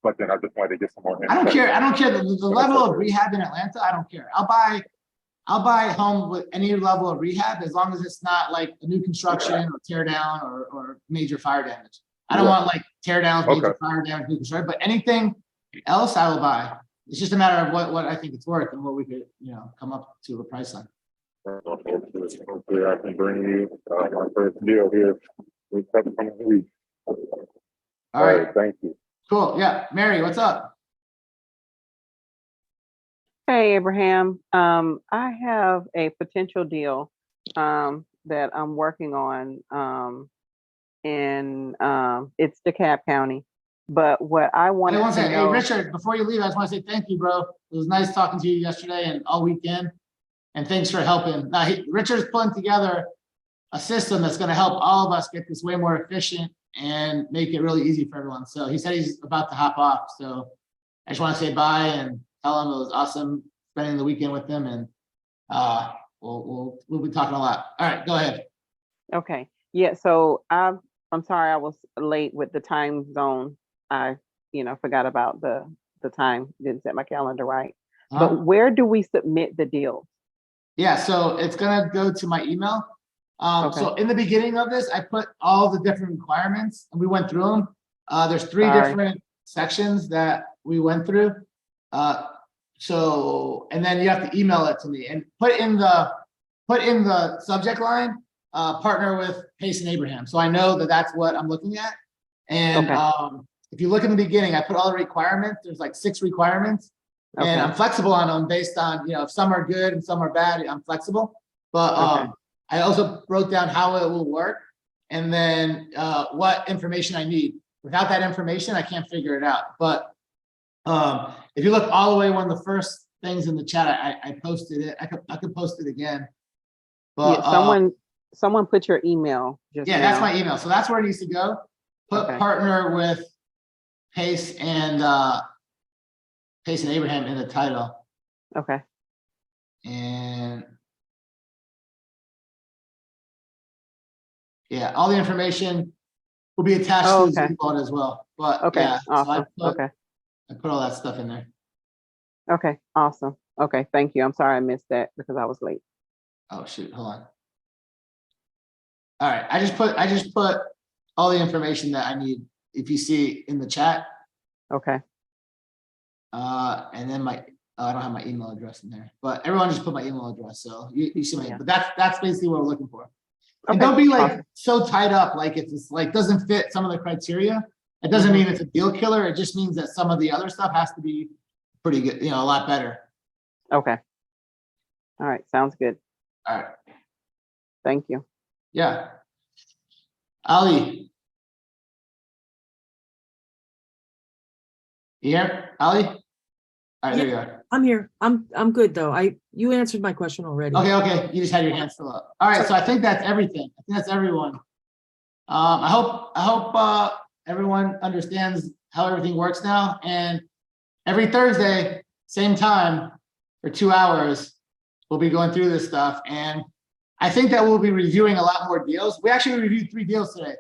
but then I just wanted to get some more. I don't care. The level of rehab in Atlanta. I don't care. I'll buy a home with any level of rehab as long as it's not like a new construction or tear down or major fire damage. I don't want like tear downs, major fire damage, new construction, but anything else I will buy. It's just a matter of what I think it's worth and what we could, come up to a price on. Hopefully I can bring you my first deal here. All right, thank you. Cool. Yeah, Mary, what's up? Hey, Abraham. I have a potential deal that I'm working on in it's DeKalb County. But what I wanted to know, hey, Richard, before you leave, I just want to say thank you, bro. It was nice talking to you yesterday and all weekend. And thanks for helping. Now, Richard's putting together a system that's going to help all of us get this way more efficient and make it really easy for everyone. So he said he's about to hop off. So I just want to say bye and tell him it was awesome spending the weekend with him. And we'll be talking a lot. All right, go ahead. Okay. Yeah. So I'm sorry I was late with the time zone. I, forgot about the time, didn't set my calendar right. But where do we submit the deal? Yeah, so it's gonna go to my email. So in the beginning of this, I put all the different requirements and we went through them. There's 3 different sections that we went through. And then you have to email it to me and put in the subject line, partner with Pace and Abraham. So I know that that's what I'm looking at. And if you look in the beginning, I put all the requirements. There's like 6 requirements. And I'm flexible on them based on, if some are good and some are bad, I'm flexible. But I also wrote down how it will work and then what information I need. Without that information, I can't figure it out. But if you look all the way, one of the first things in the chat, I posted it. I could post it again. But someone put your email. That's my email. So that's where it needs to go. Put partner with Pace and Abraham in the title. Okay. And all the information will be attached to the Zoom call as well. But awesome. So I put all that stuff in there. Okay, awesome. Okay, thank you. I'm sorry I missed that because I was late. Oh shoot, hold on. All right, I just put all the information that I need. If you see in the chat. Okay. And then I don't have my email address in there, but everyone just put my email address. So you see my, but that's basically what we're looking for. And don't be like so tied up, like if it's like doesn't fit some of the criteria. It doesn't mean it's a deal killer. It just means that some of the other stuff has to be pretty good, a lot better. Okay. All right, sounds good. All right. Thank you. Yeah. Ali, You here, Ali? All right, there you are. I'm here. I'm good though. You answered my question already. Okay. You just had your hand still up. All right, so I think that's everything. I think that's everyone. I hope everyone understands how everything works now. And every Thursday, same time, for 2 hours, we'll be going through this stuff. And I think that we'll be reviewing a lot more deals. We actually reviewed 3 deals today.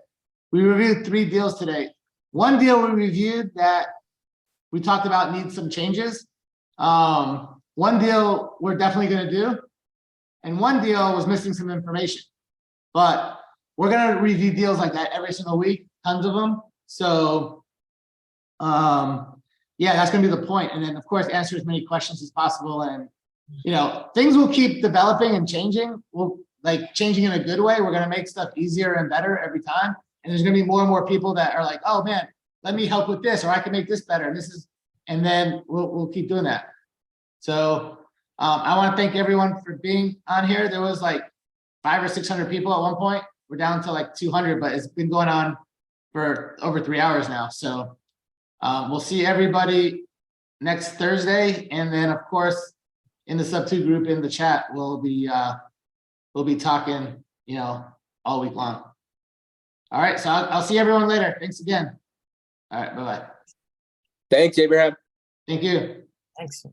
We reviewed 3 deals today. One deal we reviewed that we talked about needs some changes. One deal we're definitely going to do, and one deal was missing some information. But we're going to review deals like that every single week, tons of them. So, yeah, that's going to be the point. And then, of course, answer as many questions as possible. And, you know, things will keep developing and changing. We'll like changing in a good way. We're going to make stuff easier and better every time. And there's going to be more and more people that are like, oh, man, let me help with this, or I can make this better. And this is, and then we'll keep doing that. So I want to thank everyone for being on here. There was like 500 or 600 people at one point. We're down to like 200, but it's been going on for over 3 hours now. So we'll see everybody next Thursday. And then of course, in the sub 2 group in the chat, we'll be talking, you know, all week long. All right. So I'll see everyone later. Thanks again. All right. Bye-bye. Thanks, Abraham. Thank you. Thanks.